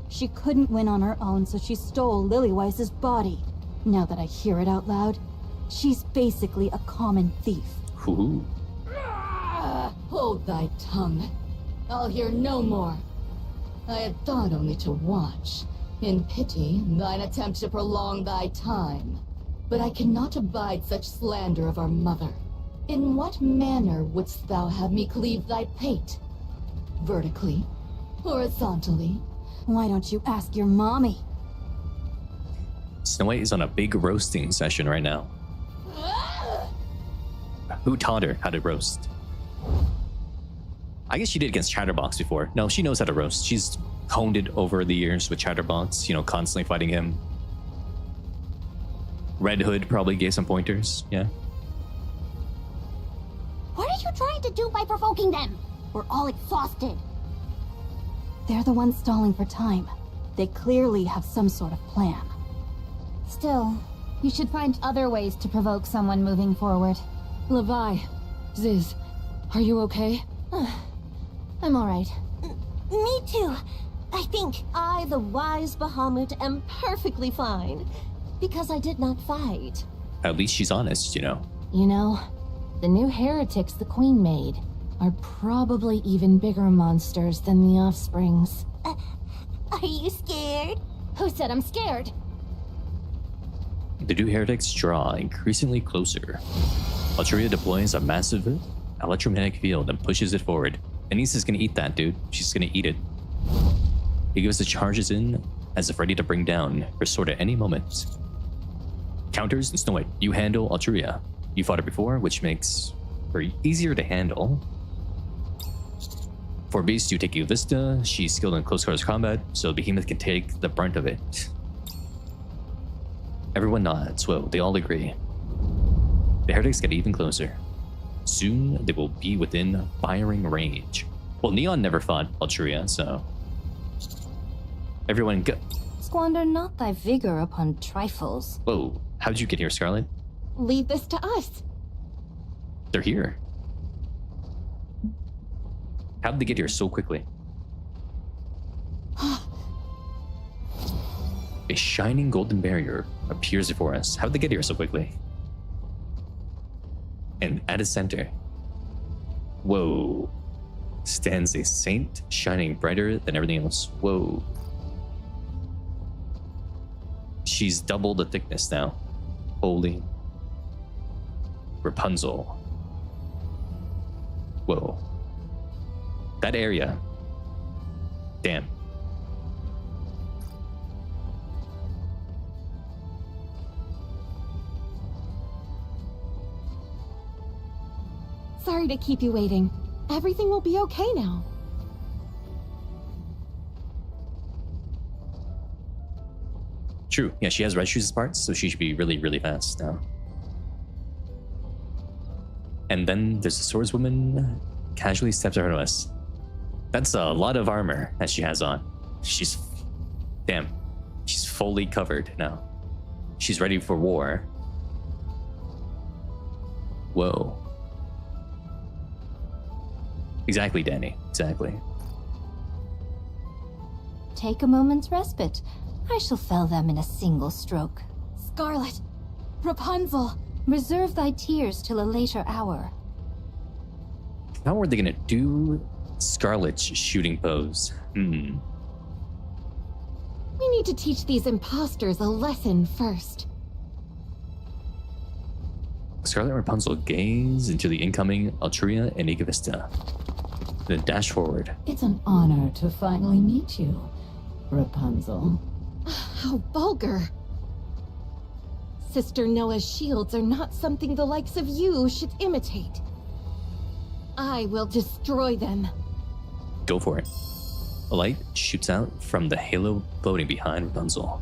She couldn't win on her own, so she stole Lillyweiss's body. Now that I hear it out loud, she's basically a common thief. Ooh. Hold thy tongue. I'll hear no more. I had thought only to watch, in pity, thine attempt to prolong thy time. But I cannot abide such slander of our mother. In what manner wouldst thou have me cleave thy pate? Vertically? Horizontally? Why don't you ask your mommy? Snow White is on a big roasting session right now. Who taught her how to roast? I guess she did against Chatterbox before. No, she knows how to roast. She's honed it over the years with Chatterbox, you know, constantly fighting him. Red Hood probably gave some pointers, yeah. What are you trying to do by provoking them? We're all exhausted. They're the ones stalling for time. They clearly have some sort of plan. Still, you should find other ways to provoke someone moving forward. Levi, Ziz, are you okay? I'm alright. Me too. I think. I, the wise Bahamut, am perfectly fine. Because I did not fight. At least she's honest, you know. You know, the new heretics the Queen made are probably even bigger monsters than the offsprings. Are you scared? Who said I'm scared? The two heretics draw increasingly closer. Altria deploys a massive electromagnetic field and pushes it forward. Anise is gonna eat that, dude. She's gonna eat it. He gives the charges in as if ready to bring down her sword at any moment. Counters and Snow White, you handle Altria. You fought her before, which makes her easier to handle. For Beast, you take Vista. She's skilled in close quarters combat, so Behemoth can take the brunt of it. Everyone nods. Well, they all agree. The heretics get even closer. Soon, they will be within firing range. Well, Neon never fought Altria, so... Everyone go... Squander not thy vigor upon trifles. Whoa, how'd you get here, Scarlet? Leave this to us. They're here. How'd they get here so quickly? A shining golden barrier appears before us. How'd they get here so quickly? And at its center, whoa, stands a saint shining brighter than everything else. Whoa. She's double the thickness now. Holy. Rapunzel. Whoa. That area. Damn. Sorry to keep you waiting. Everything will be okay now. True. Yeah, she has red shoes parts, so she should be really, really fast now. And then there's the swordswoman casually steps ahead of us. That's a lot of armor that she has on. She's... Damn. She's fully covered now. She's ready for war. Whoa. Exactly, Danny. Exactly. Take a moment's respite. I shall fell them in a single stroke. Scarlet! Rapunzel! Reserve thy tears till a later hour. How are they gonna do Scarlet's shooting pose? We need to teach these imposters a lesson first. Scarlet and Rapunzel gaze into the incoming Altria and Vista. Then dash forward. It's an honor to finally meet you, Rapunzel. How vulgar. Sister Noah's shields are not something the likes of you should imitate. I will destroy them. Go for it. A light shoots out from the halo floating behind Rapunzel.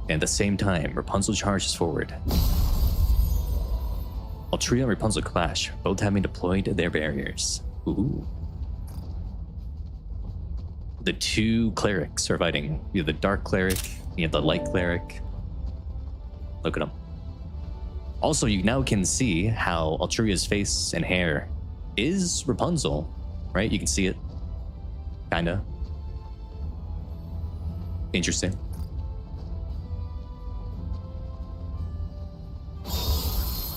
And at the same time, Rapunzel charges forward. Altria and Rapunzel clash, both having deployed their barriers. Ooh. The two clerics are fighting. You have the dark cleric, you have the light cleric. Look at them. Also, you now can see how Altria's face and hair is Rapunzel, right? You can see it. Kinda. Interesting.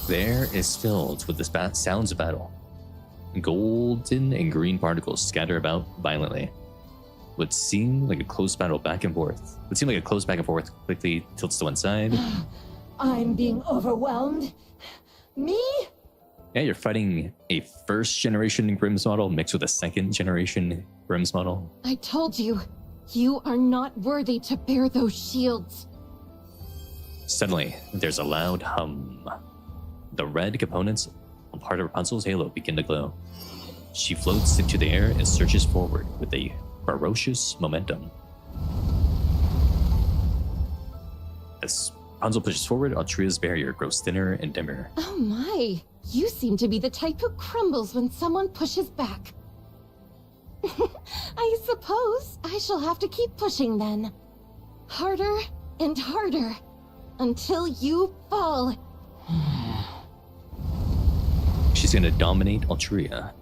The air is filled with the sounds of battle. Golden and green particles scatter about violently. What seemed like a close battle back and forth. What seemed like a close back and forth quickly tilts to one side. I'm being overwhelmed. Me? Yeah, you're fighting a first generation Grimm's model mixed with a second generation Grimm's model. I told you, you are not worthy to bear those shields. Suddenly, there's a loud hum. The red components on part of Rapunzel's halo begin to glow. She floats into the air and surges forward with a ferocious momentum. As Rapunzel pushes forward, Altria's barrier grows thinner and dimmer. Oh my, you seem to be the type who crumbles when someone pushes back. I suppose I shall have to keep pushing then. Harder and harder, until you fall. She's gonna dominate Altria.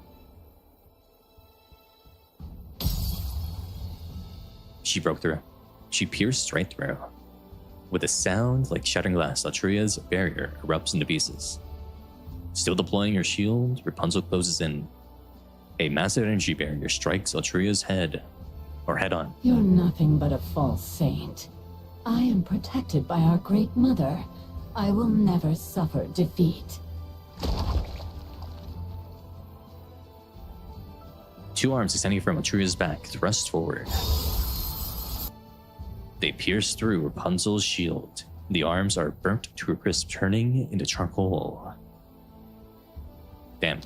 She broke through. She pierced right through. With a sound like shattering glass, Altria's barrier erupts into pieces. Still deploying her shield, Rapunzel closes in. A massive energy barrier strikes Altria's head on. You're nothing but a false saint. I am protected by our great mother. I will never suffer defeat. Two arms extending from Altria's back thrust forward. They pierce through Rapunzel's shield. The arms are burnt to a crisp, turning into charcoal. Damn.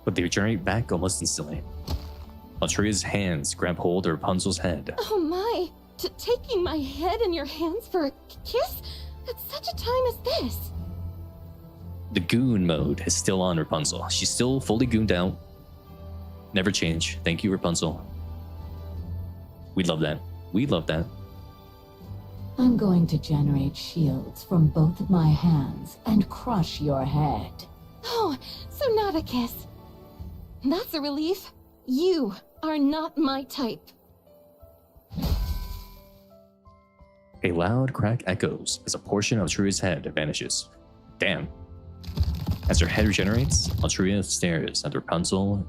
But they regenerate back almost instantly. Altria's hands grab hold of Rapunzel's head. Oh my, taking my head in your hands for a kiss at such a time as this. The goon mode is still on Rapunzel. She's still fully gooned out. Never change. Thank you, Rapunzel. We love that. We love that. I'm going to generate shields from both of my hands and crush your head. Oh, so not a kiss. That's a relief. You are not my type. A loud crack echoes as a portion of Altria's head vanishes. Damn. As her head regenerates, Altria stares at Rapunzel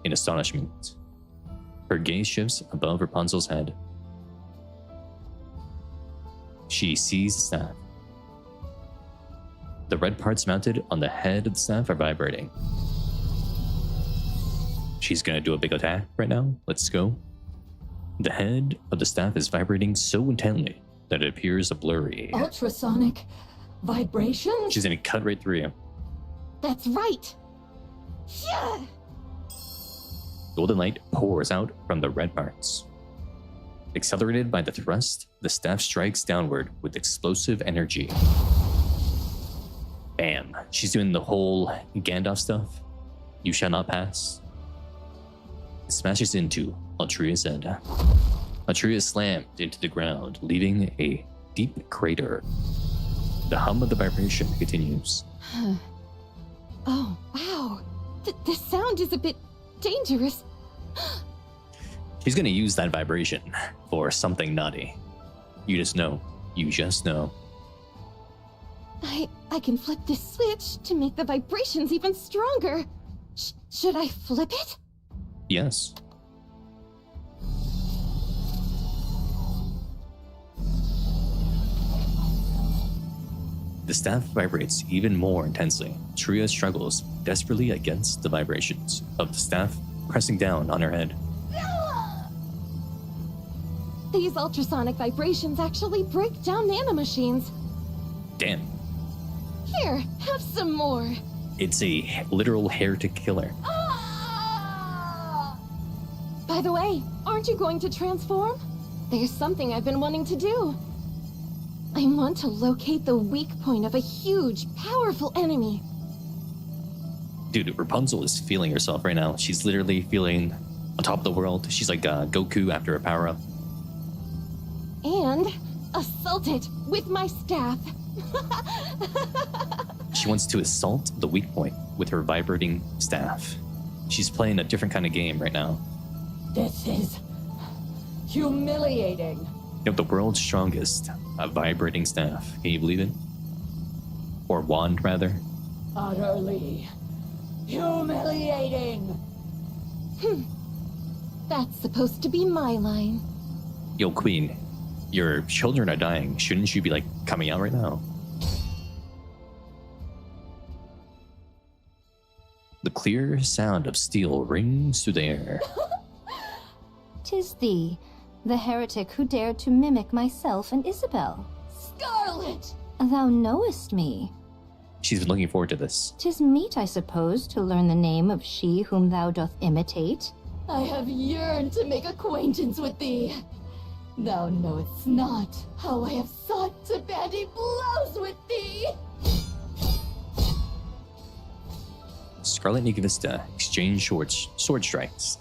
in astonishment. Her gaze shifts above Rapunzel's head. She sees the staff. The red parts mounted on the head of the staff are vibrating. She's gonna do a big attack right now. Let's go. The head of the staff is vibrating so intently that it appears blurry. Ultrasonic vibrations? She's gonna cut right through you. That's right. Yeah. Golden light pours out from the red parts. Accelerated by the thrust, the staff strikes downward with explosive energy. Bam. She's doing the whole Gandalf stuff. You shall not pass. It smashes into Altria's head. Altria is slammed into the ground, leaving a deep crater. The hum of the vibration continues. Oh, wow. This sound is a bit dangerous. She's gonna use that vibration for something naughty. You just know. You just know. I can flip this switch to make the vibrations even stronger. Should I flip it? Yes. The staff vibrates even more intensely. Tria struggles desperately against the vibrations of the staff pressing down on her head. These ultrasonic vibrations actually break down nanomachines. Damn. Here, have some more. It's a literal hair to killer. By the way, aren't you going to transform? There's something I've been wanting to do. I want to locate the weak point of a huge, powerful enemy. Dude, Rapunzel is feeling herself right now. She's literally feeling on top of the world. She's like Goku after a power-up. And assault it with my staff. She wants to assault the weak point with her vibrating staff. She's playing a different kind of game right now. This is humiliating. You know, the world's strongest, a vibrating staff. Can you believe it? Or wand, rather. Utterly humiliating. That's supposed to be my line. Yo, Queen, your children are dying. Shouldn't you be, like, coming out right now? The clear sound of steel rings through the air. 'Tis thee, the heretic who dared to mimic myself and Isabel. Scarlet! Thou knowest me. She's been looking forward to this. 'Tis meet, I suppose, to learn the name of she whom thou doth imitate. I have yearned to make acquaintance with thee. Thou knowest not how I have sought to bandy blows with thee. Scarlet and Nikke exchange sword strikes.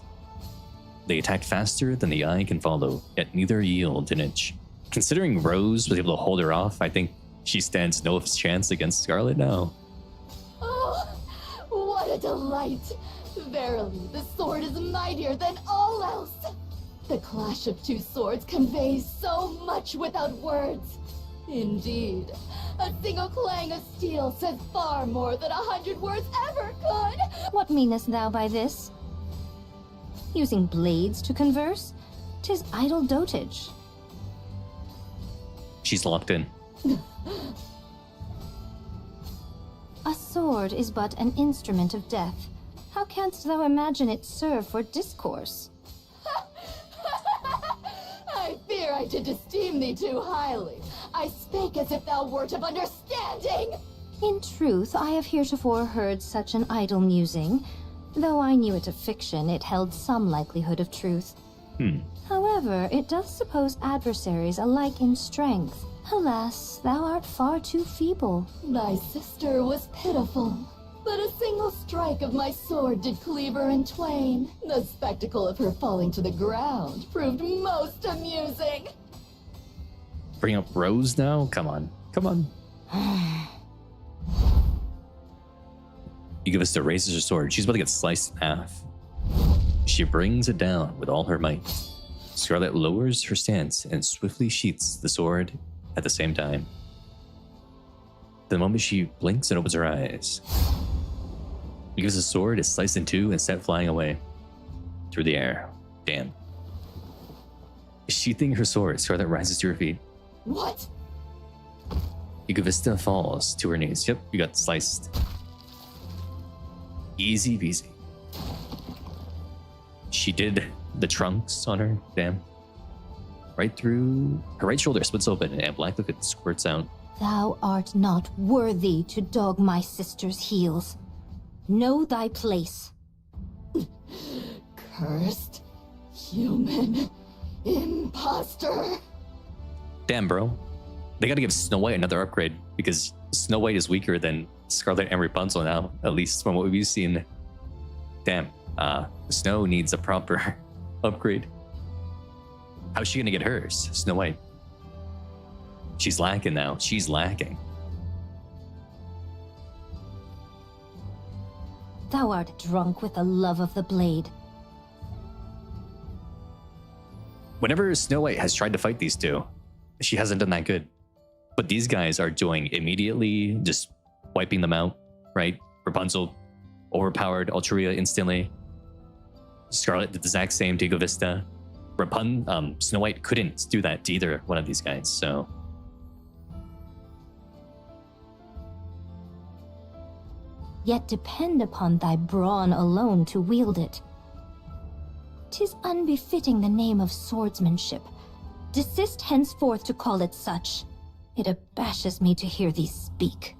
They attack faster than the eye can follow, yet neither yield an inch. Considering Rose was able to hold her off, I think she stands no chance against Scarlet now. Oh, what a delight! Verily, the sword is mightier than all else. The clash of two swords conveys so much without words. Indeed, a single clang of steel says far more than 100 words ever could. What meanest thou by this? Using blades to converse? 'Tis idle dotage. She's locked in. A sword is but an instrument of death. How canst thou imagine it serve for discourse? I fear I did esteem thee too highly. I spake as if thou wert of understanding. In truth, I have heretofore heard such an idle musing. Though I knew it a fiction, it held some likelihood of truth. However, it doth suppose adversaries alike in strength. Alas, thou art far too feeble. Thy sister was pitiful, but a single strike of my sword did cleave her in twain. The spectacle of her falling to the ground proved most amusing. Bring up Rose now? Come on. Come on. Nikke raises her sword. She's about to get sliced in half. She brings it down with all her might. Scarlet lowers her stance and swiftly sheaths the sword at the same time. The moment she blinks and opens her eyes, Nikke's sword is sliced in two and sent flying away through the air. Damn. Sheathing her sword, Scarlet rises to her feet. What? Nikke falls to her knees. Yep, you got sliced. Easy peasy. She did the trunks on her. Damn. Right through her right shoulder splits open and black liquid squirts out. Thou art not worthy to dog my sister's heels. Know thy place. Cursed human imposter. Damn, bro. They gotta give Snow White another upgrade because Snow White is weaker than Scarlet and Rapunzel now, at least from what we've seen. Damn. Snow needs a proper upgrade. How's she gonna get hers? Snow White. She's lacking now. She's lacking. Thou art drunk with the love of the blade. Whenever Snow White has tried to fight these two, she hasn't done that good. But these guys are doing immediately, just wiping them out, right? Rapunzel overpowered Altria instantly. Scarlet did the exact same to Nikke. Snow White couldn't do that to either one of these guys, so. Yet depend upon thy brawn alone to wield it. 'Tis unbefitting the name of swordsmanship. Desist henceforth to call it such. It abashes me to hear thee speak.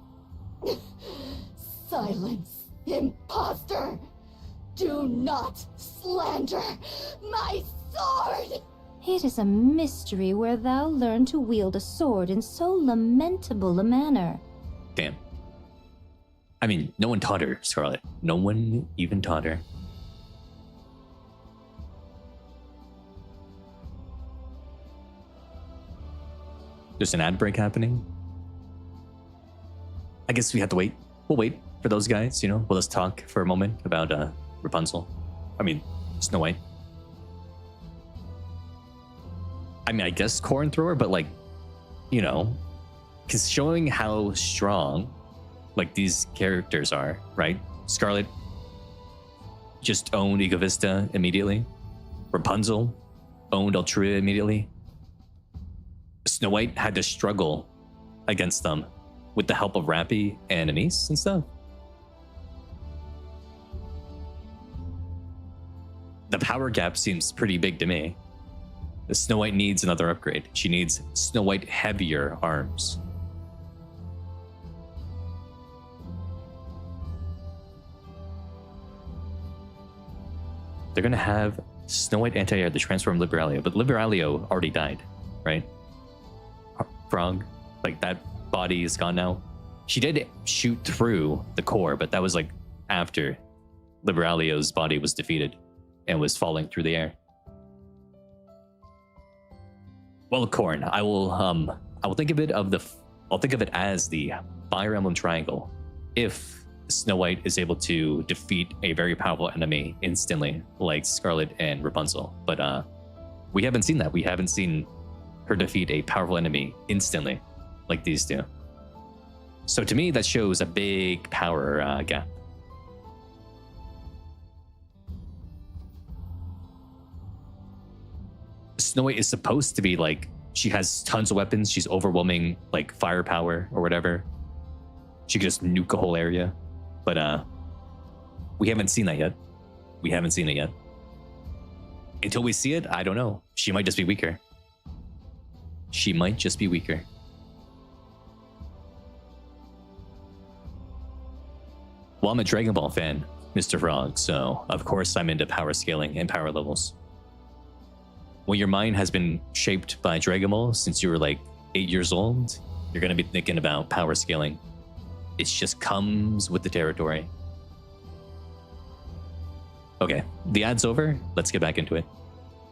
Silence, imposter! Do not slander my sword! It is a mystery where thou learn to wield a sword in so lamentable a manner. Damn. I mean, no one taught her, Scarlet. No one even taught her. There's an ad break happening. I guess we have to wait. We'll wait for those guys, you know? We'll just talk for a moment about Rapunzel. I mean, Snow White. I mean, I guess Corn Thrower, but like, you know, because showing how strong like these characters are, right? Scarlet just owned Ego Vista immediately. Rapunzel owned Altria immediately. Snow White had to struggle against them with the help of Rappy and Anise and stuff. The power gap seems pretty big to me. The Snow White needs another upgrade. She needs Snow White heavier arms. They're gonna have Snow White anti-air to transform Liberalio, but Liberalio already died, right? Frog, like that body is gone now. She did shoot through the core, but that was like after Liberalio's body was defeated and was falling through the air. Well, Corn, I will think of it I'll think of it as the Fire Emblem Triangle. If Snow White is able to defeat a very powerful enemy instantly, like Scarlet and Rapunzel, but we haven't seen that. We haven't seen her defeat a powerful enemy instantly, like these two. So to me, that shows a big power gap. Snow White is supposed to be like, she has tons of weapons, she's overwhelming like firepower or whatever. She could just nuke a whole area. But we haven't seen that yet. We haven't seen it yet. Until we see it, I don't know. She might just be weaker. She might just be weaker. Well, I'm a Dragon Ball fan, Mr. Frog, so of course I'm into power scaling and power levels. When your mind has been shaped by Dragon Ball since you were like 8 years old, you're gonna be thinking about power scaling. It just comes with the territory. Okay, the ad's over. Let's get back into it.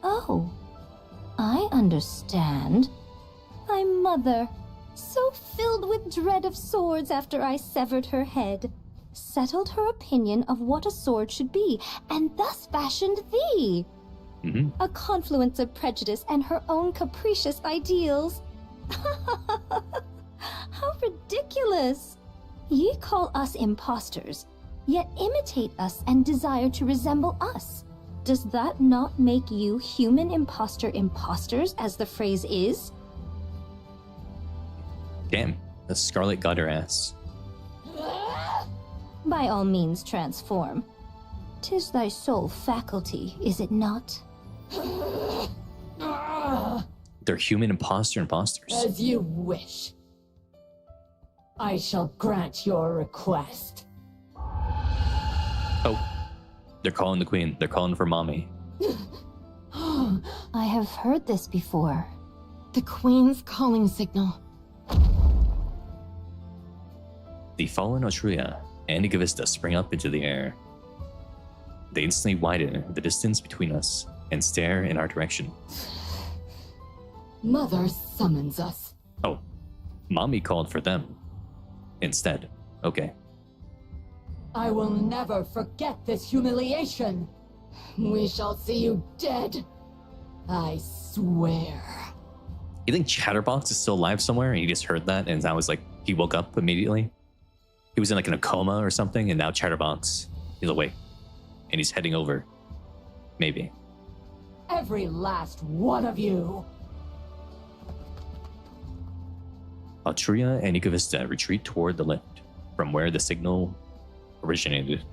Oh, I understand. My mother, so filled with dread of swords after I severed her head, settled her opinion of what a sword should be, and thus fashioned thee. Mm-hmm. A confluence of prejudice and her own capricious ideals. How ridiculous! Ye call us impostors, yet imitate us and desire to resemble us. Does that not make you human imposter imposters, as the phrase is? Damn, the Scarlet got her ass. By all means transform. 'Tis thy sole faculty, is it not? They're human imposters. As you wish. I shall grant your request. Oh, they're calling the queen. They're calling for mommy. I have heard this before. The Queen's calling signal. The fallen Altria and Ego Vista spring up into the air. They instantly widen the distance between us and stare in our direction. Mother summons us. Oh, mommy called for them instead. Okay. I will never forget this humiliation. We shall see you dead. I swear. You think Chatterbox is still alive somewhere and he just heard that and now was like, he woke up immediately? He was in like in a coma or something and now Chatterbox is awake and he's heading over. Maybe. Every last one of you. Altria and Ego Vista retreat toward the lift from where the signal originated.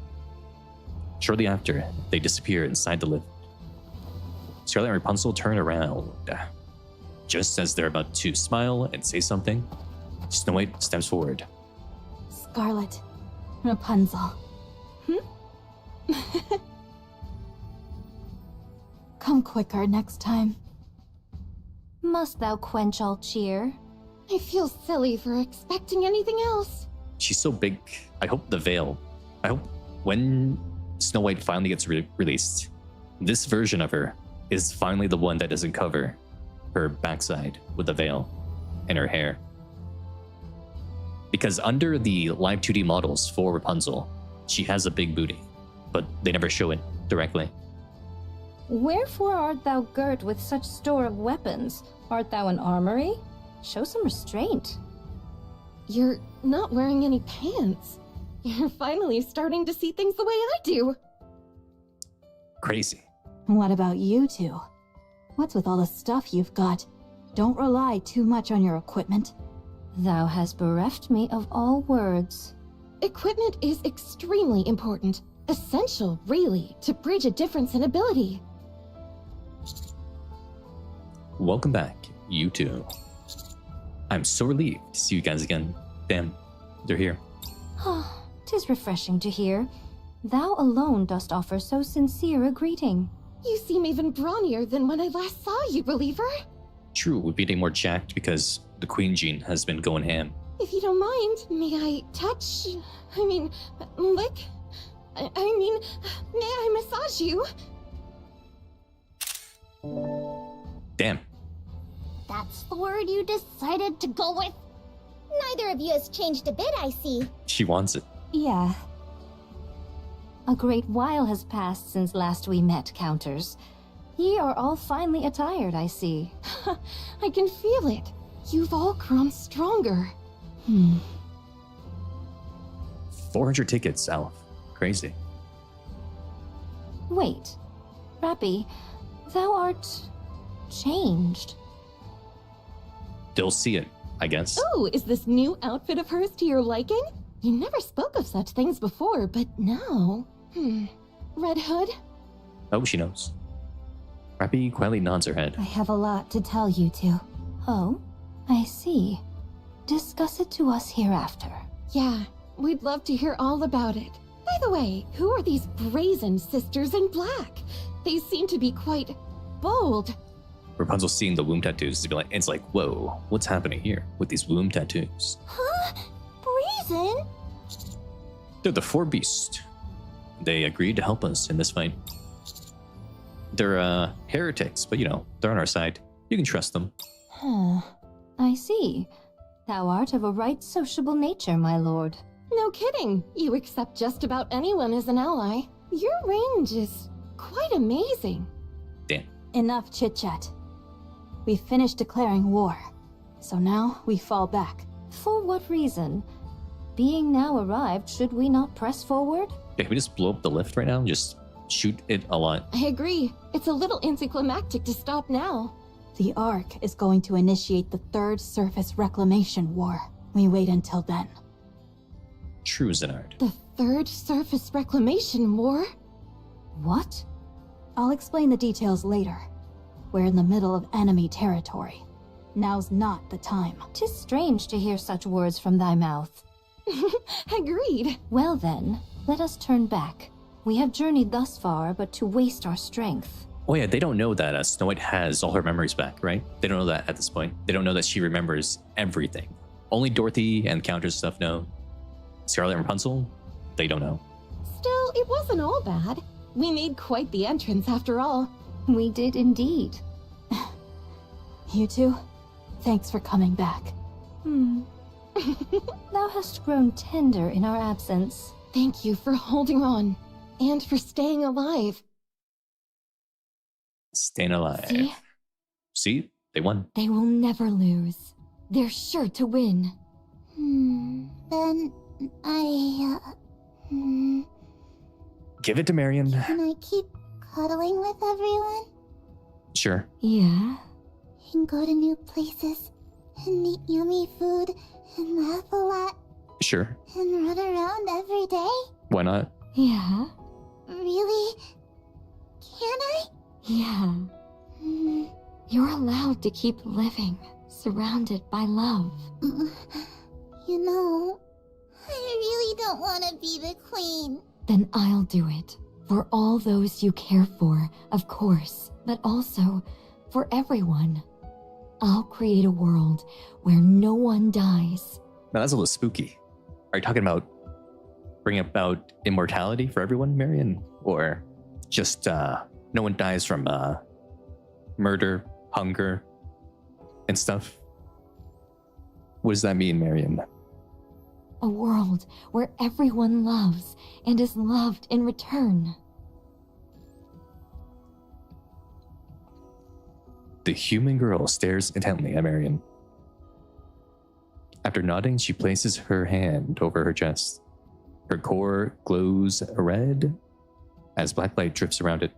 Shortly after, they disappear inside the lift. Scarlet and Rapunzel turn around. Just as they're about to smile and say something, Snow White steps forward. Scarlet. Rapunzel. Come quicker next time. Must thou quench all cheer? I feel silly for expecting anything else. She's so big. I hope when Snow White finally gets released, this version of her is finally the one that doesn't cover her backside with the veil and her hair. Because under the live 2D models for Rapunzel, she has a big booty, but they never show it directly. Wherefore art thou girt with such store of weapons? Art thou an armory? Show some restraint. You're not wearing any pants. You're finally starting to see things the way I do. Crazy. What about you two? What's with all the stuff you've got? Don't rely too much on your equipment. Thou hast bereft me of all words. Equipment is extremely important. Essential, really, to bridge a difference in ability. Welcome back, you two. I'm so relieved to see you guys again. Damn, they're here. Ah, 'tis refreshing to hear. Thou alone dost offer so sincere a greeting. You seem even brawnier than when I last saw you, Believer. True, we're being more jacked because the Queen Gene has been going ham. If you don't mind, may I touch? Lick? May I massage you? Damn. That's the word you decided to go with? Neither of you has changed a bit, I see. She wants it. Yeah. A great while has passed since last we met, Counters. Ye are all finely attired, I see. I can feel it. You've all grown stronger. 400 tickets, Alf. Crazy. Wait. Rappy, thou art... changed. They'll see it, I guess. Oh, is this new outfit of hers to your liking? You never spoke of such things before, but now... Red Hood? Oh, she knows. Rappy quietly nods her head. I have a lot to tell you two. Oh, I see. Discuss it to us hereafter. Yeah, we'd love to hear all about it. By the way, who are these brazen sisters in black? They seem to be quite bold. Rapunzel seeing the womb tattoos, it's like, whoa, what's happening here with these womb tattoos? Huh? Brazen? They're the four beasts. They agreed to help us in this fight. They're heretics, but they're on our side. You can trust them. I see. Thou art of a right sociable nature, my lord. No kidding. You accept just about anyone as an ally. Your range is quite amazing. Damn. Enough chit-chat. We finished declaring war, so now we fall back. For what reason? Being now arrived, should we not press forward? Yeah, can we just blow up the lift right now and just shoot it a lot? I agree. It's a little anticlimactic to stop now. The Ark is going to initiate the Third Surface Reclamation War. We wait until then. True, Zenard. The Third Surface Reclamation War? What? I'll explain the details later. We're in the middle of enemy territory. Now's not the time. 'Tis strange to hear such words from thy mouth. Agreed. Well then, let us turn back. We have journeyed thus far, but to waste our strength. Oh yeah, they don't know that Snow White has all her memories back, right? They don't know that at this point. They don't know that she remembers everything. Only Dorothy and Counters stuff know. Scarlet and Rapunzel, they don't know. Still, it wasn't all bad. We made quite the entrance after all. We did indeed. You two, thanks for coming back. Thou hast grown tender in our absence. Thank you for holding on, and for staying alive. Staying alive. See? See? They won. They will never lose. They're sure to win. Then Give it to Marion. can I keep cuddling with everyone? Sure. Yeah? And go to new places, and eat yummy food, and laugh a lot, Sure. and run around every day? Why not? Yeah? Really? Can I? Yeah. You're allowed to keep living, surrounded by love. You know, I really don't want to be the queen. Then I'll do it. For all those you care for, of course. but also for everyone. I'll create a world where no one dies. Now that's a little spooky. Are you talking about bringing about immortality for everyone, Marion? Or just no one dies from murder, hunger, and stuff? What does that mean, Marion? A world where everyone loves and is loved in return. The human girl stares intently at Marion. After nodding, she places her hand over her chest. Her core glows red as black light drifts around it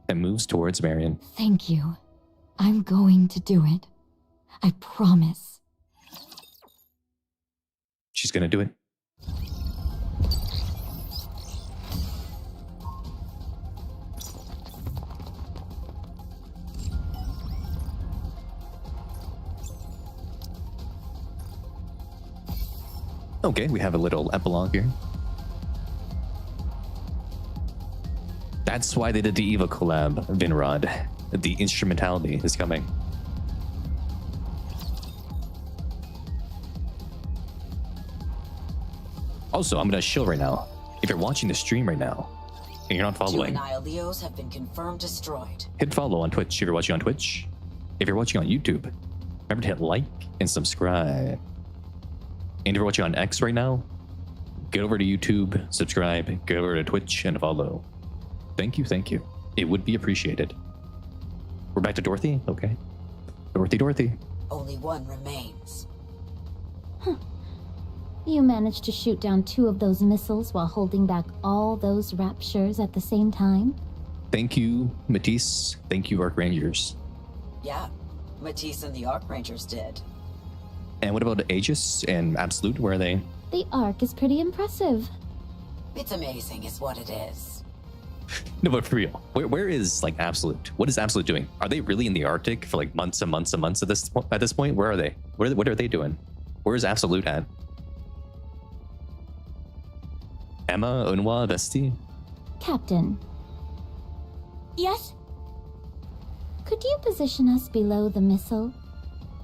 and moves towards Marion. Thank you. I'm going to do it. I promise. She's gonna do it. Okay, we have a little epilogue here. That's why they did the Eva collab, Vinrod. The instrumentality is coming. Also, I'm gonna shill right now. If you're watching the stream right now and you're not following, 2 Annihileos have been confirmed destroyed. hit follow on Twitch if you're watching on Twitch. If you're watching on YouTube, remember to hit like and subscribe. And if you're watching on X right now, get over to YouTube, subscribe, get over to Twitch, and follow. Thank you, thank you. It would be appreciated. We're back to Dorothy? Okay. Dorothy. Only one remains. You managed to shoot down 2 of those missiles while holding back all those raptures at the same time? Thank you, Matisse. Thank you, Archrangers. Yeah, Matisse and the Archrangers did. And what about Aegis and Absolute? Where are they? The Arc is pretty impressive. It's amazing is what it is. No, but for real, where is like Absolute? What is Absolute doing? Are they really in the Arctic for like months and months and months at this point? Where are they? What are they doing? Where is Absolute at? Emma, Unwa, Vesti? Captain, Yes? could you position us below the missile?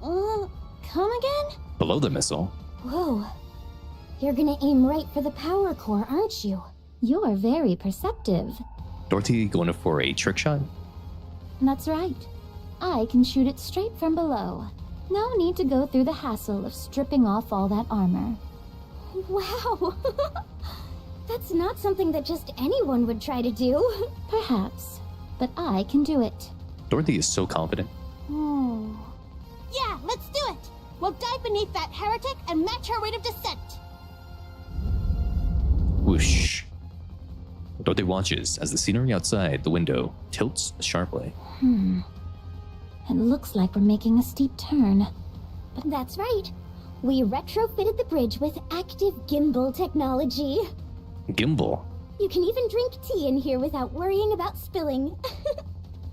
Come again? Below the missile? Whoa. You're gonna aim right for the power core, aren't you? You're very perceptive. Dorothy going for a trick shot? That's right. I can shoot it straight from below. No need to go through the hassle of stripping off all that armor. Wow! That's not something that just anyone would try to do. Perhaps. But I can do it. Dorothy is so confident. Oh. Yeah, let's do it! We'll dive beneath that heretic and match her rate of descent. Whoosh. Dorothy watches as the scenery outside the window tilts sharply. It looks like we're making a steep turn. But that's right. We retrofitted the bridge with active gimbal technology. Gimbal? You can even drink tea in here without worrying about spilling.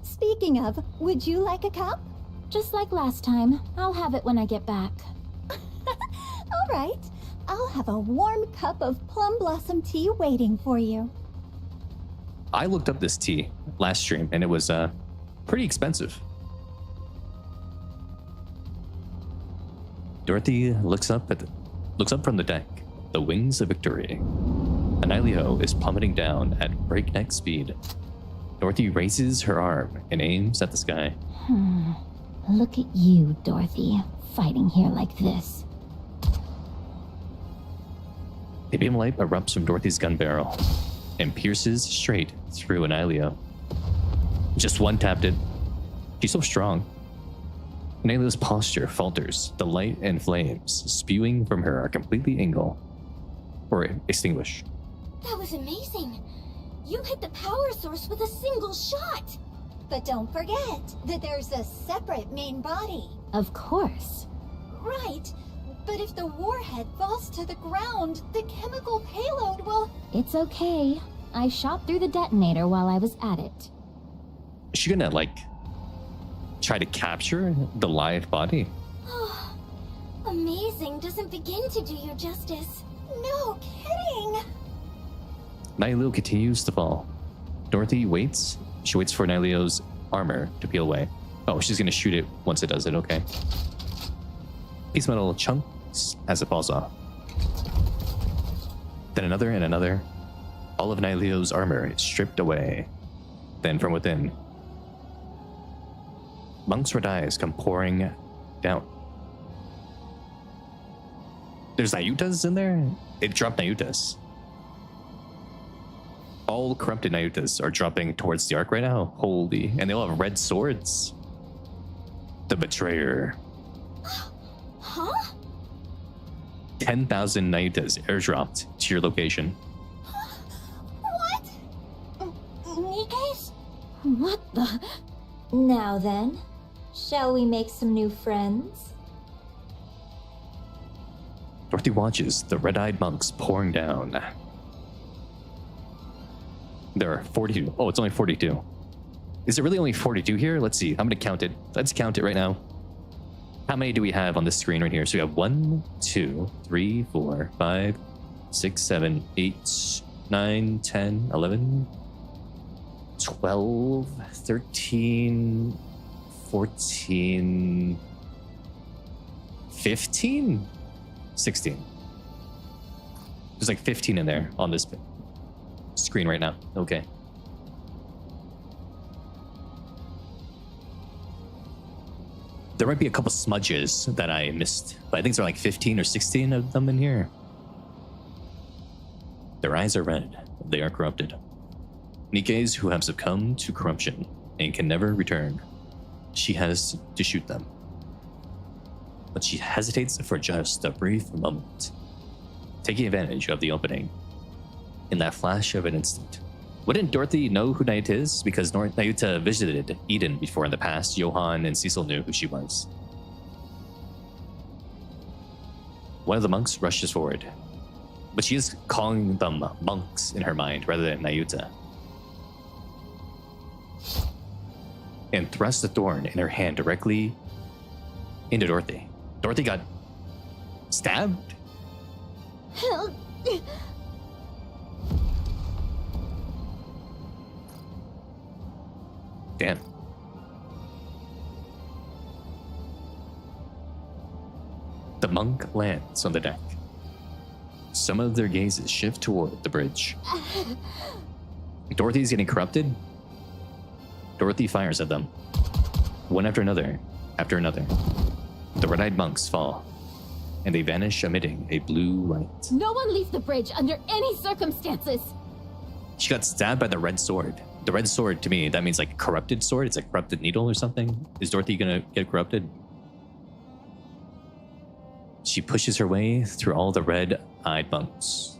Speaking of, would you like a cup? Just like last time. I'll have it when I get back. All right. I'll have a warm cup of plum blossom tea waiting for you. I looked up this tea last stream and it was pretty expensive. Dorothy looks up from the deck, the wings of victory. Anilio is plummeting down at breakneck speed. Dorothy raises her arm and aims at the sky. Look at you, Dorothy, fighting here like this. A beam of light erupts from Dorothy's gun barrel and pierces straight through Anilio. Just one tapped it. She's so strong. Anilio's posture falters. The light and flames spewing from her are completely extinguished. That was amazing. You hit the power source with a single shot. But don't forget that there's a separate main body. Of course. Right. But if the warhead falls to the ground, the chemical payload will... It's okay. I shot through the detonator while I was at it. Is she gonna, try to capture the live body? Amazing doesn't begin to do you justice. No kidding. Nihilio continues to fall. Dorothy waits. She waits for Nihilio's armor to peel away. Oh, she's gonna shoot it once it does it, okay. Piece metal chunks as it falls off. Then another and another. All of Nylio's armor is stripped away. Then from within, monk's red eyes come pouring down. There's Nayutas in there? It dropped Nayutas. All corrupted Nayutas are dropping towards the arc right now. Holy. And they all have red swords. The betrayer. Huh? 10,000 Nayutas airdropped to your location. What? Nikke's? What the? Now then, shall we make some new friends? Dorothy watches the red-eyed monks pouring down. There are 42. Oh, it's only 42. Is it really only 42 here? Let's see. I'm going to count it. Let's count it right now. How many do we have on the screen right here? So we have 1, 2, 3, 4, 5, 6, 7, 8, 9, 10, 11, 12, 13, 14, 15, 16. There's like 15 in there on this screen right now. Okay. There might be a couple smudges that I missed, but I think there are like 15 or 16 of them in here. Their eyes are red. They are corrupted. Nikke's who have succumbed to corruption and can never return. She has to shoot them. But she hesitates for just a brief moment, taking advantage of the opening. In that flash of an instant. Wouldn't Dorothy know who Nayuta is? Because Nayuta visited Eden before in the past. Johan and Cecil knew who she was. One of the monks rushes forward, but she is calling them monks in her mind rather than Nayuta. And thrusts the thorn in her hand directly into Dorothy. Dorothy got stabbed? Damn. The monk lands on the deck. Some of their gazes shift toward the bridge. Dorothy's getting corrupted. Dorothy fires at them. One after another, after another. The red-eyed monks fall, and they vanish emitting a blue light. No one leaves the bridge under any circumstances. She got stabbed by the red sword. The red sword, to me, that means like corrupted sword. It's like corrupted needle or something. Is Dorothy gonna get corrupted? She pushes her way through all the red-eyed monks.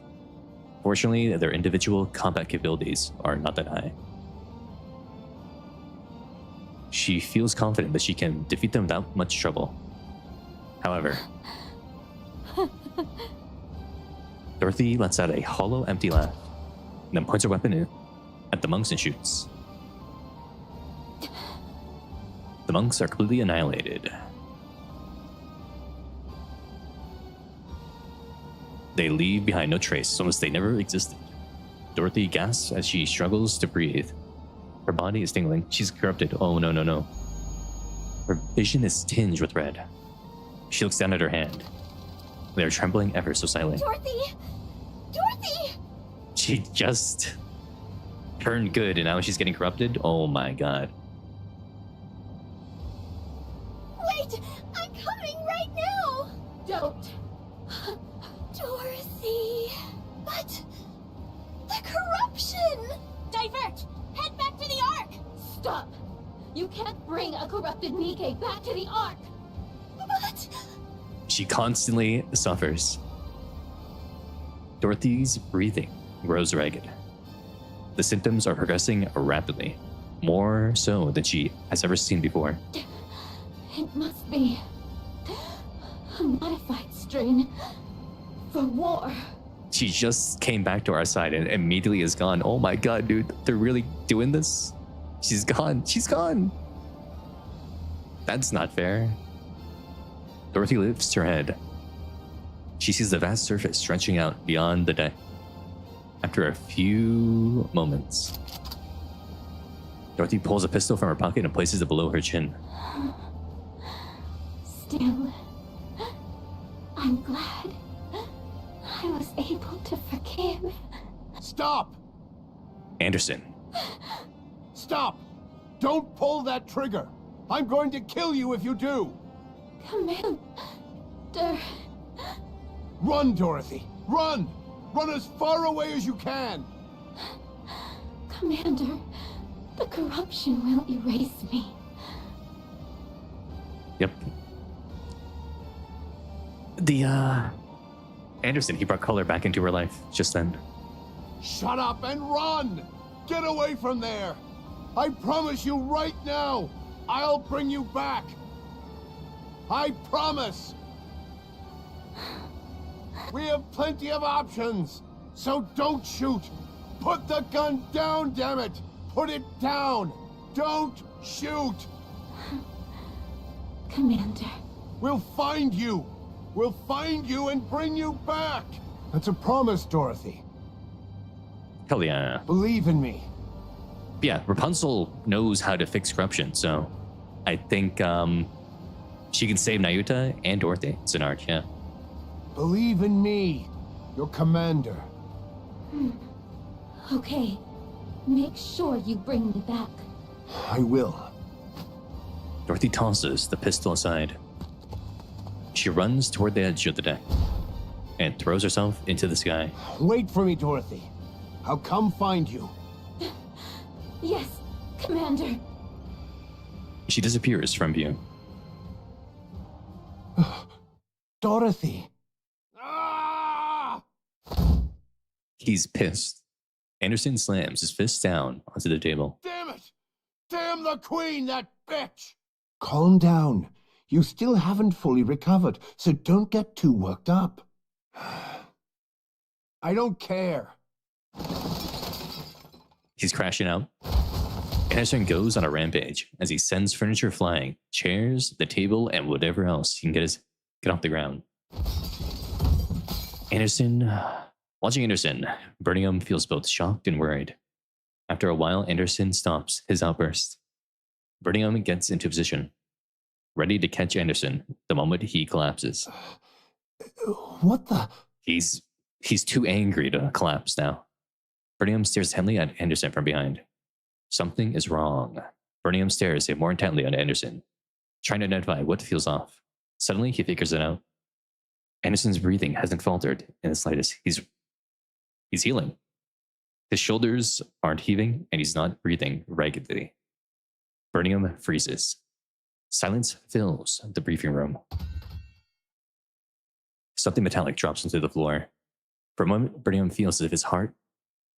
Fortunately, their individual combat capabilities are not that high. She feels confident that she can defeat them without much trouble. However, Dorothy lets out a hollow, empty laugh, and then points her weapon at the monks and shoots. The monks are completely annihilated. They leave behind no trace, almost they never existed. Dorothy gasps as she struggles to breathe. Her body is tingling. She's corrupted. Oh, no, no, no. Her vision is tinged with red. She looks down at her hand. They are trembling ever so slightly. Dorothy! Dorothy! She just turned good and now she's getting corrupted? Oh my god. Wait! I'm coming right now! Don't. Dorothy... But... the corruption! Divert! Head back to the Ark! Stop! You can't bring a corrupted Nikke back to the Ark! But... She constantly suffers. Dorothy's breathing grows ragged. The symptoms are progressing rapidly, more so than she has ever seen before. It must be a modified strain for war. She just came back to our side and immediately is gone. Oh my god, dude, they're really doing this? She's gone. She's gone. That's not fair. Dorothy lifts her head. She sees the vast surface stretching out beyond the deck. After a few moments, Dorothy pulls a pistol from her pocket and places it below her chin. Still, I'm glad I was able to forgive. Stop! Anderson. Stop! Don't pull that trigger! I'm going to kill you if you do! Commander... Run, Dorothy! Run! Run as far away as you can! Commander, the corruption will erase me. Yep. Anderson, he brought color back into her life just then. Shut up and run! Get away from there! I promise you right now, I'll bring you back! I promise! We have plenty of options, so don't shoot! Put the gun down, damn it! Put it down! Don't shoot! Commander. We'll find you! We'll find you and bring you back! That's a promise, Dorothy. Hell yeah. Believe in me. Yeah, Rapunzel knows how to fix corruption, so I think she can save Nayuta and Dorothy. It's an art, yeah. Believe in me, your commander. Okay. Make sure you bring me back. I will. Dorothy tosses the pistol aside. She runs toward the edge of the deck and throws herself into the sky. Wait for me, Dorothy. I'll come find you. Yes, Commander. She disappears from view. Dorothy. He's pissed. Anderson slams his fist down onto the table. Damn it! Damn the Queen, that bitch! Calm down. You still haven't fully recovered, so don't get too worked up. I don't care. He's crashing out. Anderson goes on a rampage as he sends furniture flying, chairs, the table, and whatever else he can get off the ground. Watching Anderson, Birmingham feels both shocked and worried. After a while, Anderson stops his outburst. Birmingham gets into position, ready to catch Anderson the moment he collapses. What the? He's too angry to collapse now. Birmingham stares intently at Anderson from behind. Something is wrong. Birmingham stares more intently at Anderson, trying to identify what feels off. Suddenly, he figures it out. Anderson's breathing hasn't faltered in the slightest. He's healing. His shoulders aren't heaving, and he's not breathing raggedly. Birmingham freezes. Silence fills the briefing room. Something metallic drops into the floor. For a moment, Birmingham feels as if his heart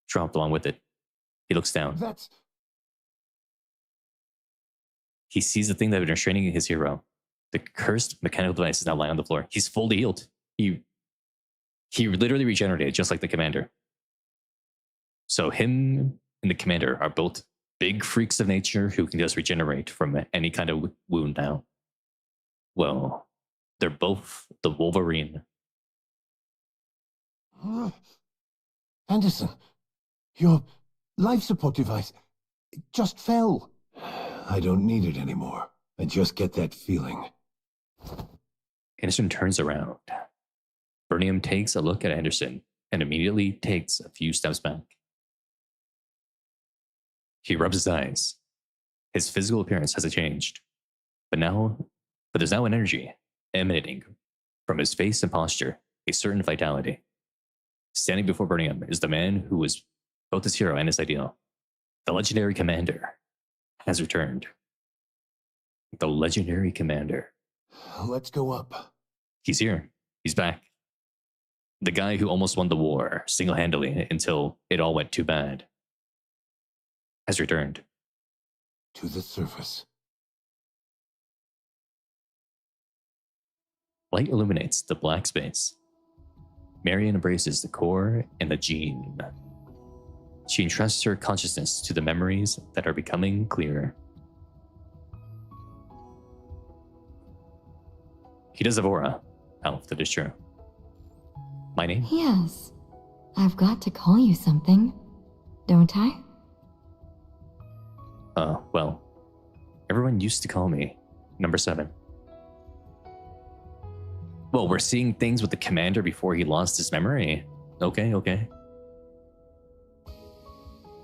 dropped along with it. He looks down. He sees the thing that had been restraining his hero. The cursed mechanical device is now lying on the floor. He's fully healed. He literally regenerated, just like the commander. So him and the commander are both big freaks of nature who can just regenerate from any kind of wound now. Well, they're both the Wolverine. Anderson, your life support device just fell. I don't need it anymore. I just get that feeling. Anderson turns around. Birmingham takes a look at Anderson and immediately takes a few steps back. He rubs his eyes. His physical appearance hasn't changed. But there's now an energy emanating from his face and posture, a certain vitality. Standing before Birmingham is the man who was both his hero and his ideal. The legendary commander has returned. The legendary commander. Let's go up. He's here. He's back. The guy who almost won the war single-handedly until it all went too bad has returned. To the surface. Light illuminates the black space. Marion embraces the core and the gene. She entrusts her consciousness to the memories that are becoming clearer. He does have aura. Alf, that is true. My name? Yes. I've got to call you something, don't I? Well, everyone used to call me number 7. Well, we're seeing things with the commander before he lost his memory. Okay, okay.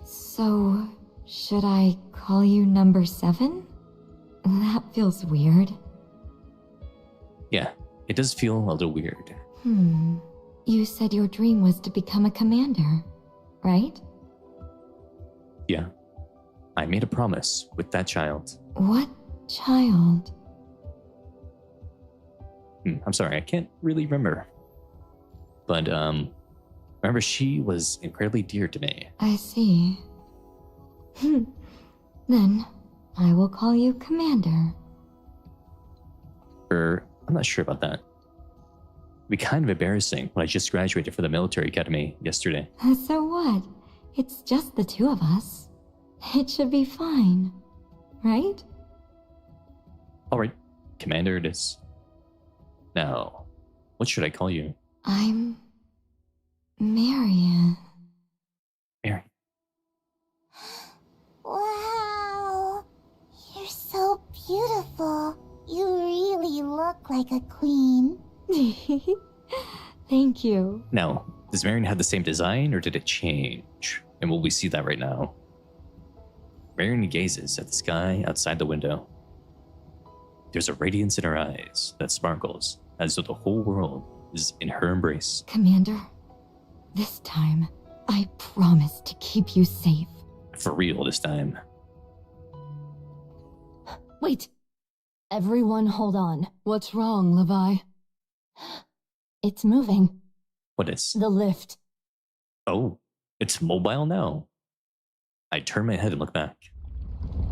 So, should I call you number 7? That feels weird. Yeah, it does feel a little weird. You said your dream was to become a commander, right? Yeah. I made a promise with that child. What child? I'm sorry, I can't really remember. But, remember, she was incredibly dear to me. I see. Then, I will call you Commander. I'm not sure about that. It'd be kind of embarrassing when I just graduated from the military academy yesterday. So what? It's just the two of us. It should be fine, right? Alright, Commander it is. Now, what should I call you? I'm... Marion. Marion. Wow! You're so beautiful. You really look like a queen. Thank you. Now, does Marion have the same design or did it change? And will we see that right now? Marion gazes at the sky outside the window. There's a radiance in her eyes that sparkles as though the whole world is in her embrace. Commander, this time, I promise to keep you safe. For real this time. Wait. Everyone hold on. What's wrong, Levi? It's moving. What is? The lift. Oh, it's mobile now. I turn my head and look back.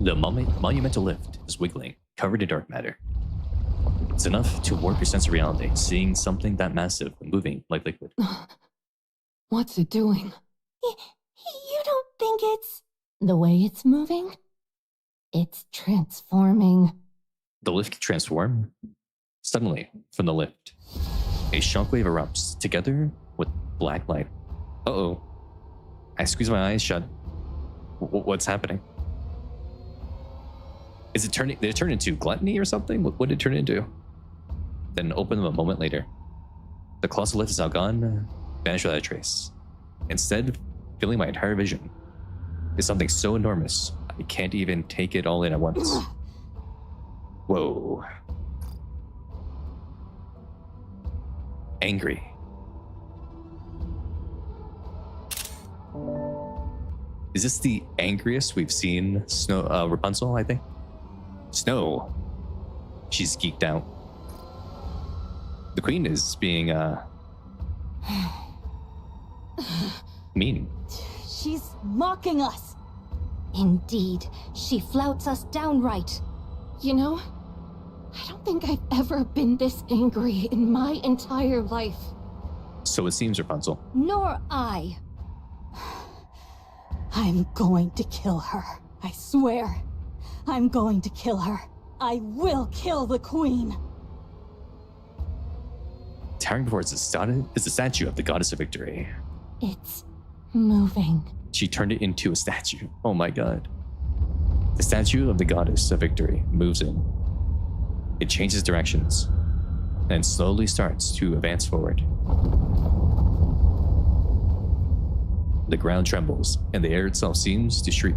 The monumental lift is wiggling, covered in dark matter. It's enough to warp your sense of reality, seeing something that massive moving like liquid. What's it doing? You don't think it's... The way it's moving? It's transforming. The lift can transform? Suddenly, from the lift, a shockwave erupts, together with black light. Uh-oh. I squeeze my eyes shut. What's happening? Is it turning? Did it turn into gluttony or something? What did it turn into? Then open them a moment later. The colossal lift is now gone, vanished without a trace. Instead, filling my entire vision is something so enormous, I can't even take it all in at once. Whoa. Angry. Is this the angriest we've seen Rapunzel, I think? Snow. She's geeked out. The queen is being, mean. She's mocking us. Indeed, she flouts us downright. You know, I don't think I've ever been this angry in my entire life. So it seems, Rapunzel. Nor I. I'm going to kill her. I swear. I'm going to kill her. I will kill the queen. Towering before it's a statue of the goddess of victory. It's moving. She turned it into a statue. Oh my god. The statue of the goddess of victory moves in. It changes directions and slowly starts to advance forward. The ground trembles and the air itself seems to shriek.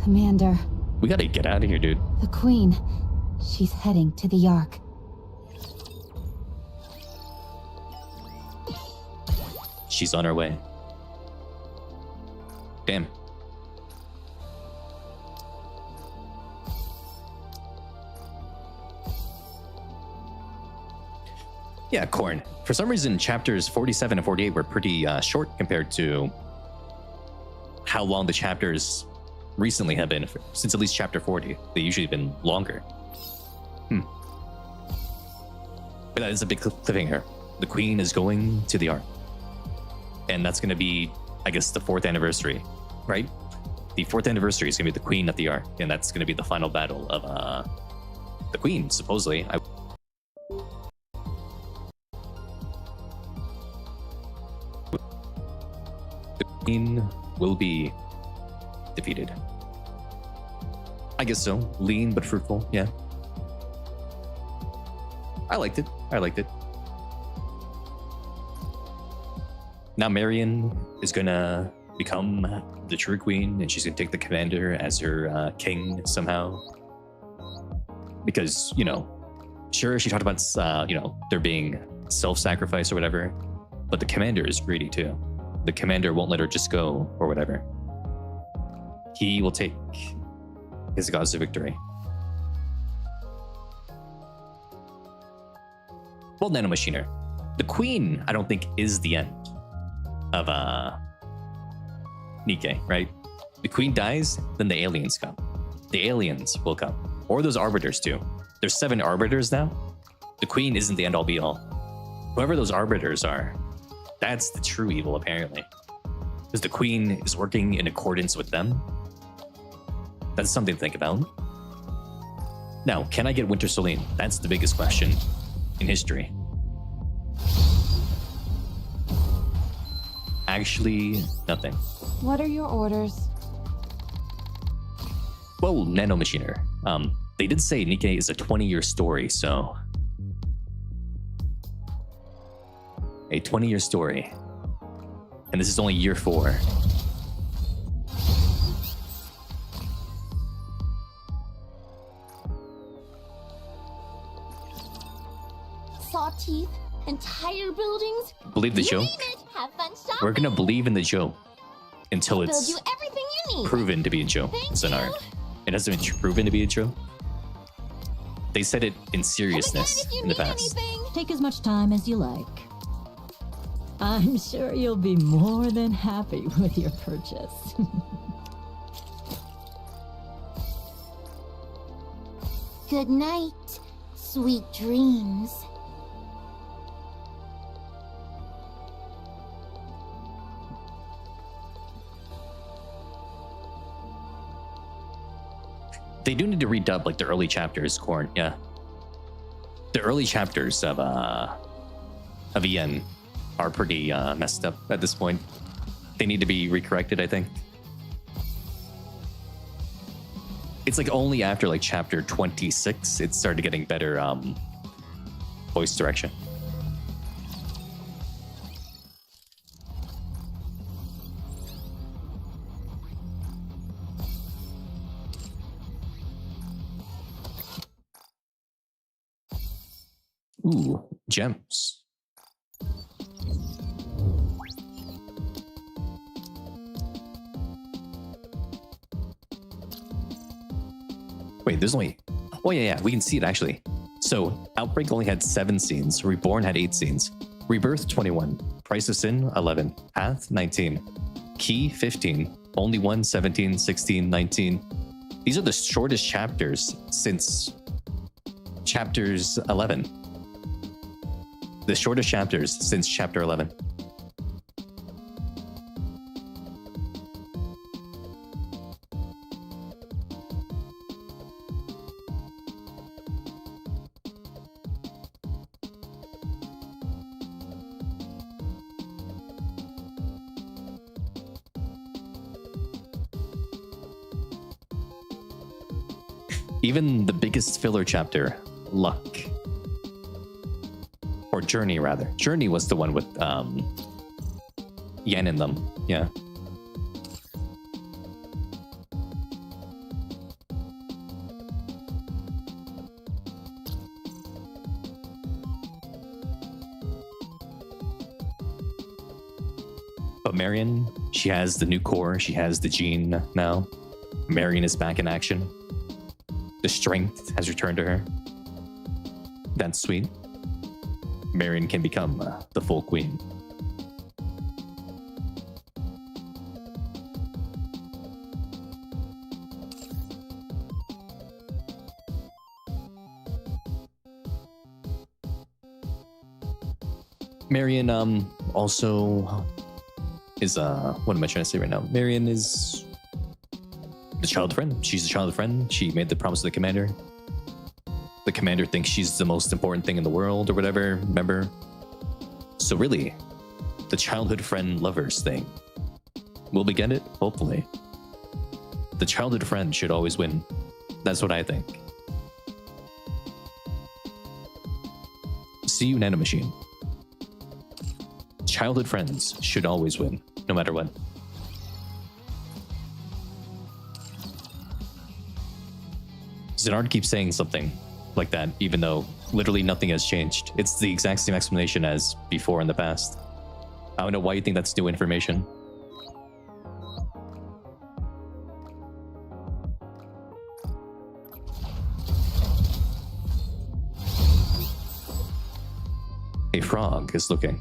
Commander. We gotta get out of here, dude. The queen. She's heading to the Ark. She's on her way. Damn. Yeah, Corn. For some reason, chapters 47 and 48 were pretty short compared to how long the chapters recently have been. Since at least chapter 40, they usually have been longer. But that is a big cliffhanger. The queen is going to the Ark. And that's going to be, I guess, the 4th anniversary, right? The 4th anniversary is going to be the queen at the Ark. And that's going to be the final battle of the queen, supposedly. The queen will be defeated. I guess so. Lean but fruitful, yeah. I liked it. I liked it. Now Marion is gonna become the true queen, and she's gonna take the commander as her king somehow. Because, you know, sure, she talked about, you know, there being self-sacrifice or whatever, but the commander is greedy too. The commander won't let her just go or whatever. He will take his gods to victory. Well, Nanomachiner. The queen, I don't think, is the end of Nikke, right? The queen dies, then the aliens come. The aliens will come. Or those arbiters too. There's 7 arbiters now. The queen isn't the end all be all. Whoever those arbiters are, that's the true evil apparently. Because the queen is working in accordance with them. That's something to think about. Now, can I get Winter Solene? That's the biggest question in history. Actually, nothing. What are your orders? Whoa, Nanomachiner. They did say Nikke is a 20-year story, so... A 20-year story. And this is only year 4. Saw teeth, entire buildings. Believe the joke? Have fun shopping. We're gonna believe in the joke until Build it's you everything you need. proven to be a joke, Zanar. It hasn't been proven to be a joke. They said it in seriousness in the past. Take as much time as you like. I'm sure you'll be more than happy with your purchase. Good night, sweet dreams. They do need to redub like the early chapters, Korn, yeah. The early chapters of EN are pretty messed up at this point. They need to be recorrected, I think. It's like only after like chapter 26 it started getting better voice direction. Ooh, gems. Wait, there's only... Oh, yeah, we can see it, actually. So, Outbreak only had 7 scenes. Reborn had 8 scenes. Rebirth, 21. Price of Sin, 11. Path, 19. Key, 15. Only One, 17, 16, 19. These are the shortest chapters since chapters 11. The shortest chapters since chapter 11. Even the biggest filler chapter, Luck. Or Journey, rather. Journey was the one with Yen in them, yeah. But Marion, she has the new core, she has the gene now. Marion is back in action. The strength has returned to her. That's sweet. Marion can become the full queen. Marion also is what am I trying to say right now? Marion is the child friend. She's a child friend. She made the promise to the commander. The commander thinks she's the most important thing in the world or whatever, remember? So really, the childhood friend lovers thing. Will we get it? Hopefully. The childhood friend should always win. That's what I think. See you, Nanomachine. Childhood friends should always win, no matter what. Zenard keeps saying something like that, even though literally nothing has changed. It's the exact same explanation as before in the past. I don't know why you think that's new information. A frog is looking.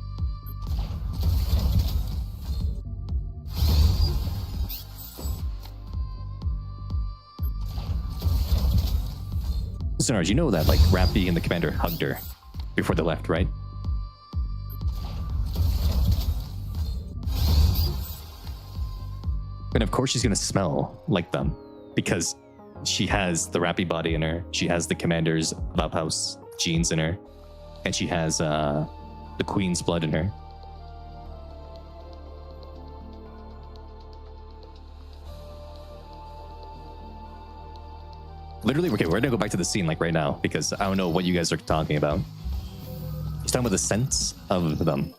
Zenard, you know that like Rappy and the commander hugged her before they left, right? And of course she's gonna smell like them because she has the Rappy body in her, she has the commander's Clubhouse genes in her, and she has the queen's blood in her. Literally, okay, we're gonna go back to the scene like right now because I don't know what you guys are talking about. He's talking about the sense of them.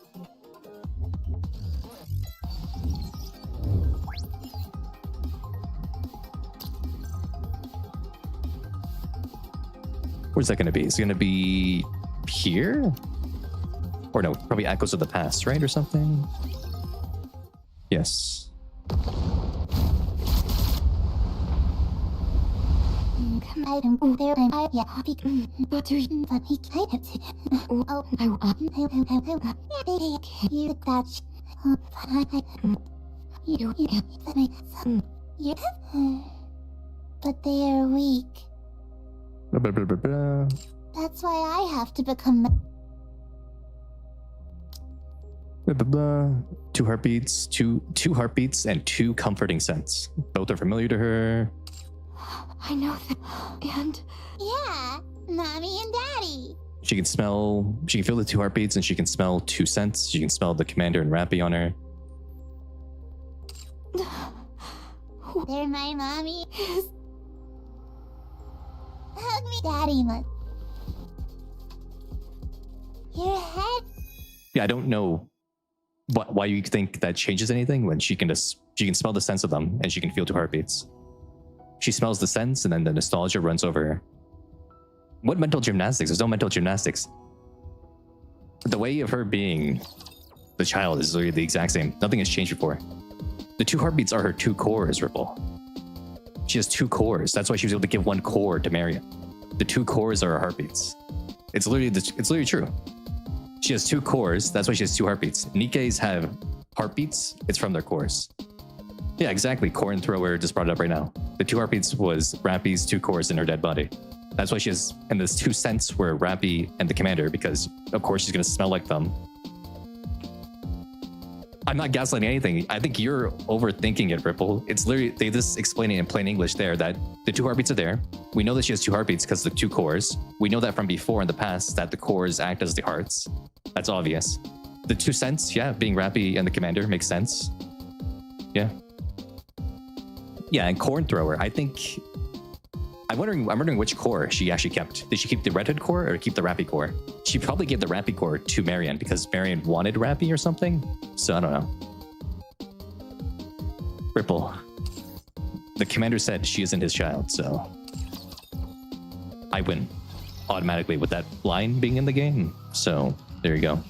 Where's that gonna be? Is it gonna be here? Or no, probably Echoes of the Past, right? Or something? Yes. But they are weak. Blah, blah, blah, blah. That's why I have to become. Blah, blah, blah. Two heartbeats, two heartbeats, and two comforting scents. Both are familiar to her. I know that. And Yeah, Mommy and Daddy. She can feel the two heartbeats, and she can smell two scents. She can smell the commander and Rappy on her. They're my mommy. Hug me, Daddy. Your head. Yeah, I don't know why you think that changes anything when she can smell the sense of them and she can feel two heartbeats. She smells the sense and then the nostalgia runs over her. What mental gymnastics? There's no mental gymnastics. The way of her being the child is literally the exact same. Nothing has changed before. The two heartbeats are her two cores, Ripple. She has two cores. That's why she was able to give one core to Marion. The two cores are her heartbeats. It's literally true. She has two cores. That's why she has two heartbeats. Nikke's have heartbeats. It's from their cores. Yeah, exactly. Corn Thrower just brought it up right now. The two heartbeats was Rappy's two cores in her dead body. That's why she has, and there's two scents were Rappy and the commander, because of course she's gonna smell like them. I'm not gaslighting anything. I think you're overthinking it, Ripple. It's literally, they just explain it in plain English there that the two heartbeats are there. We know that she has two heartbeats because of the two cores. We know that from before in the past that the cores act as the hearts. That's obvious. The two scents, yeah, being Rappy and the commander makes sense. Yeah. Yeah, and Corn Thrower, I think... I'm wondering which core she actually kept. Did she keep the Red Hood core or keep the Rappy core? She probably gave the Rappy core to Marion because Marion wanted Rappy or something. So I don't know. Ripple. The commander said she isn't his child, so I win automatically with that line being in the game. So there you go.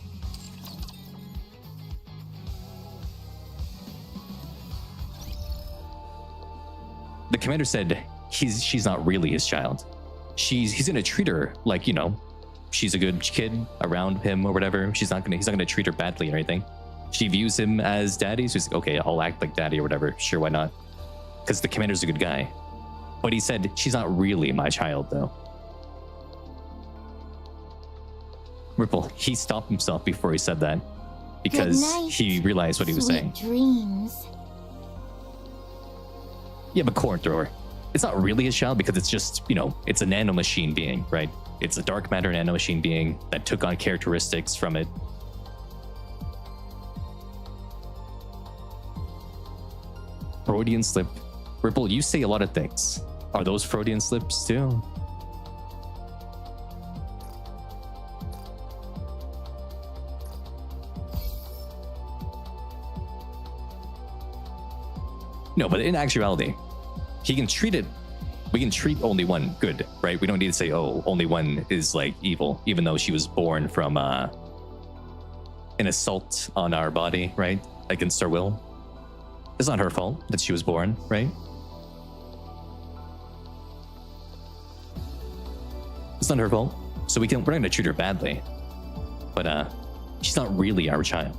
The commander said she's not really his child. He's gonna treat her like, you know, she's a good kid around him or whatever. He's not gonna treat her badly or anything. She views him as daddy, so he's like, okay, I'll act like daddy or whatever. Sure, why not? Because the commander's a good guy. But he said she's not really my child though. Ripple, he stopped himself before he said that because he realized what he was saying. Dreams. Yeah, but Corn Thrower, it's not really his child because it's just, you know, it's a nanomachine being, right? It's a dark matter nanomachine being that took on characteristics from it. Freudian slip. Ripple, you say a lot of things. Are those Freudian slips too? No, but in actuality, he can treat it. We can treat only one good, right? We don't need to say, oh, only one is like evil, even though she was born from an assault on our body, right? Against our will. It's not her fault that she was born, right? It's not her fault. So we're not gonna treat her badly. But she's not really our child.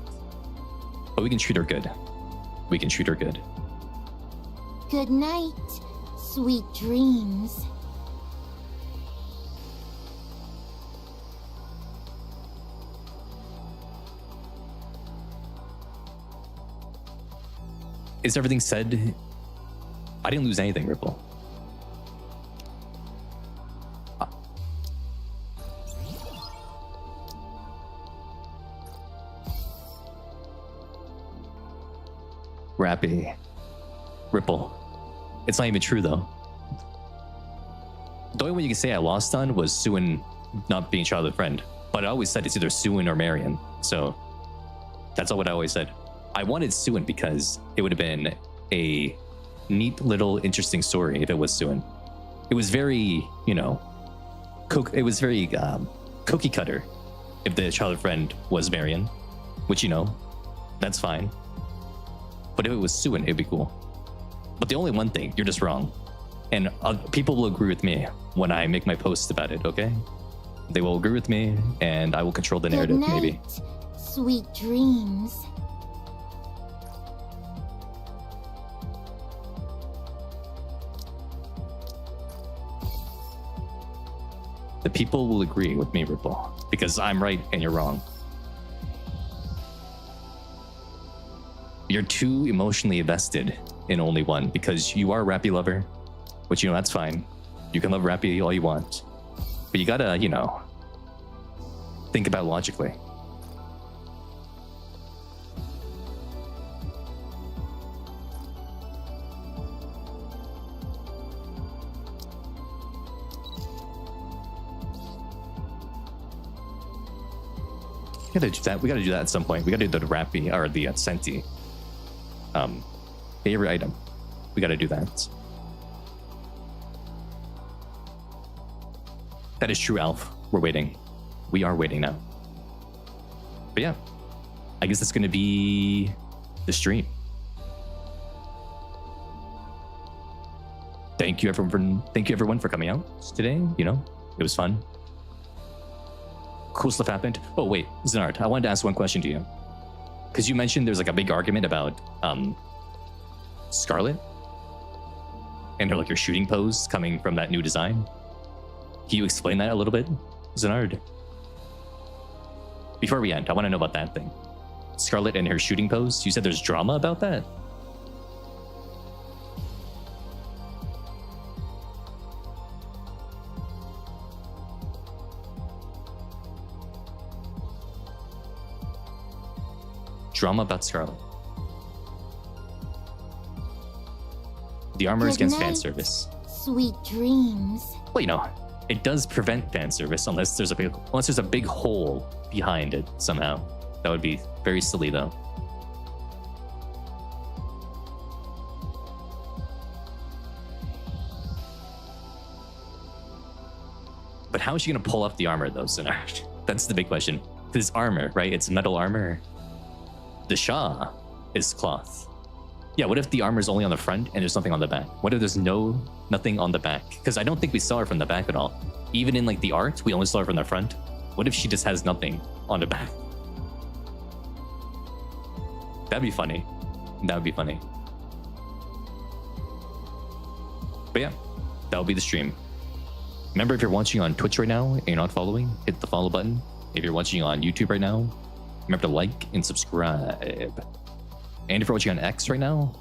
But we can treat her good. We can treat her good. Good night, sweet dreams. Is everything said? I didn't lose anything, Ripple. Rappy. Ripple. It's not even true, though. The only one you can say I lost on was Suin not being childhood friend. But I always said it's either Suin or Marion. So that's all what I always said. I wanted Suin because it would have been a neat little interesting story if it was Suin. It was very, you know, it was very cookie cutter if the childhood friend was Marion, which, you know, that's fine. But if it was Suin, it'd be cool. But the only one thing, you're just wrong. And people will agree with me when I make my posts about it, okay? They will agree with me, and I will control the narrative, Good night, maybe. sweet dreams. The people will agree with me, Ripple, because I'm right and you're wrong. You're too emotionally invested in only one because you are a Rappy lover, which, you know, that's fine. You can love Rappy all you want, but you gotta, you know, think about it logically. We gotta do that. We gotta do that at some point. We gotta do the Rappy or the Senti. Favorite item. We gotta do that. That is true, Alf. We're waiting. We are waiting now. But yeah, I guess that's gonna be the stream. Thank you everyone for coming out today. You know, it was fun. Cool stuff happened. Oh wait, Zenard, I wanted to ask one question to you. Because you mentioned there's like a big argument about Scarlet and her shooting pose coming from that new design. Can you explain that a little bit, Zenard? Before we end, I want to know about that thing. Scarlet and her shooting pose. You said there's drama about that? Drama about Scarlet. The armor is Good against fan night, service. Sweet dreams. Well, you know, it does prevent fan service unless there's a big hole behind it somehow. That would be very silly, though. But how is she gonna pull off the armor, though, Zenard? That's the big question. This armor, right? It's metal armor. The Shah is cloth. Yeah, what if the armor is only on the front and there's nothing on the back? What if there's nothing on the back? Because I don't think we saw her from the back at all. Even in like the art, we only saw her from the front. What if she just has nothing on the back? That'd be funny. That would be funny. But yeah, that will be the stream. Remember, if you're watching on Twitch right now and you're not following, hit the follow button. If you're watching on YouTube right now, remember to like and subscribe. And if you're watching on X right now,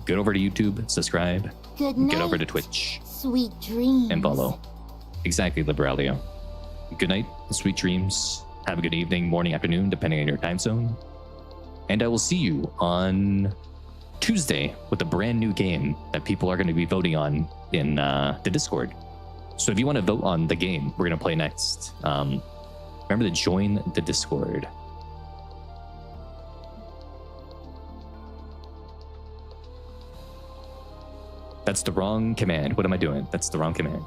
get over to YouTube, subscribe, Good night, get over to Twitch, sweet dreams. and follow. Exactly, Liberalio. Good night, sweet dreams. Have a good evening, morning, afternoon, depending on your time zone. And I will see you on Tuesday with a brand new game that people are going to be voting on in the Discord. So if you want to vote on the game we're going to play next, remember to join the Discord. That's the wrong command. What am I doing? That's the wrong command.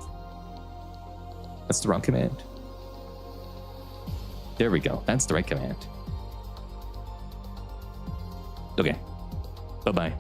That's the wrong command. There we go. That's the right command. Okay. Bye-bye.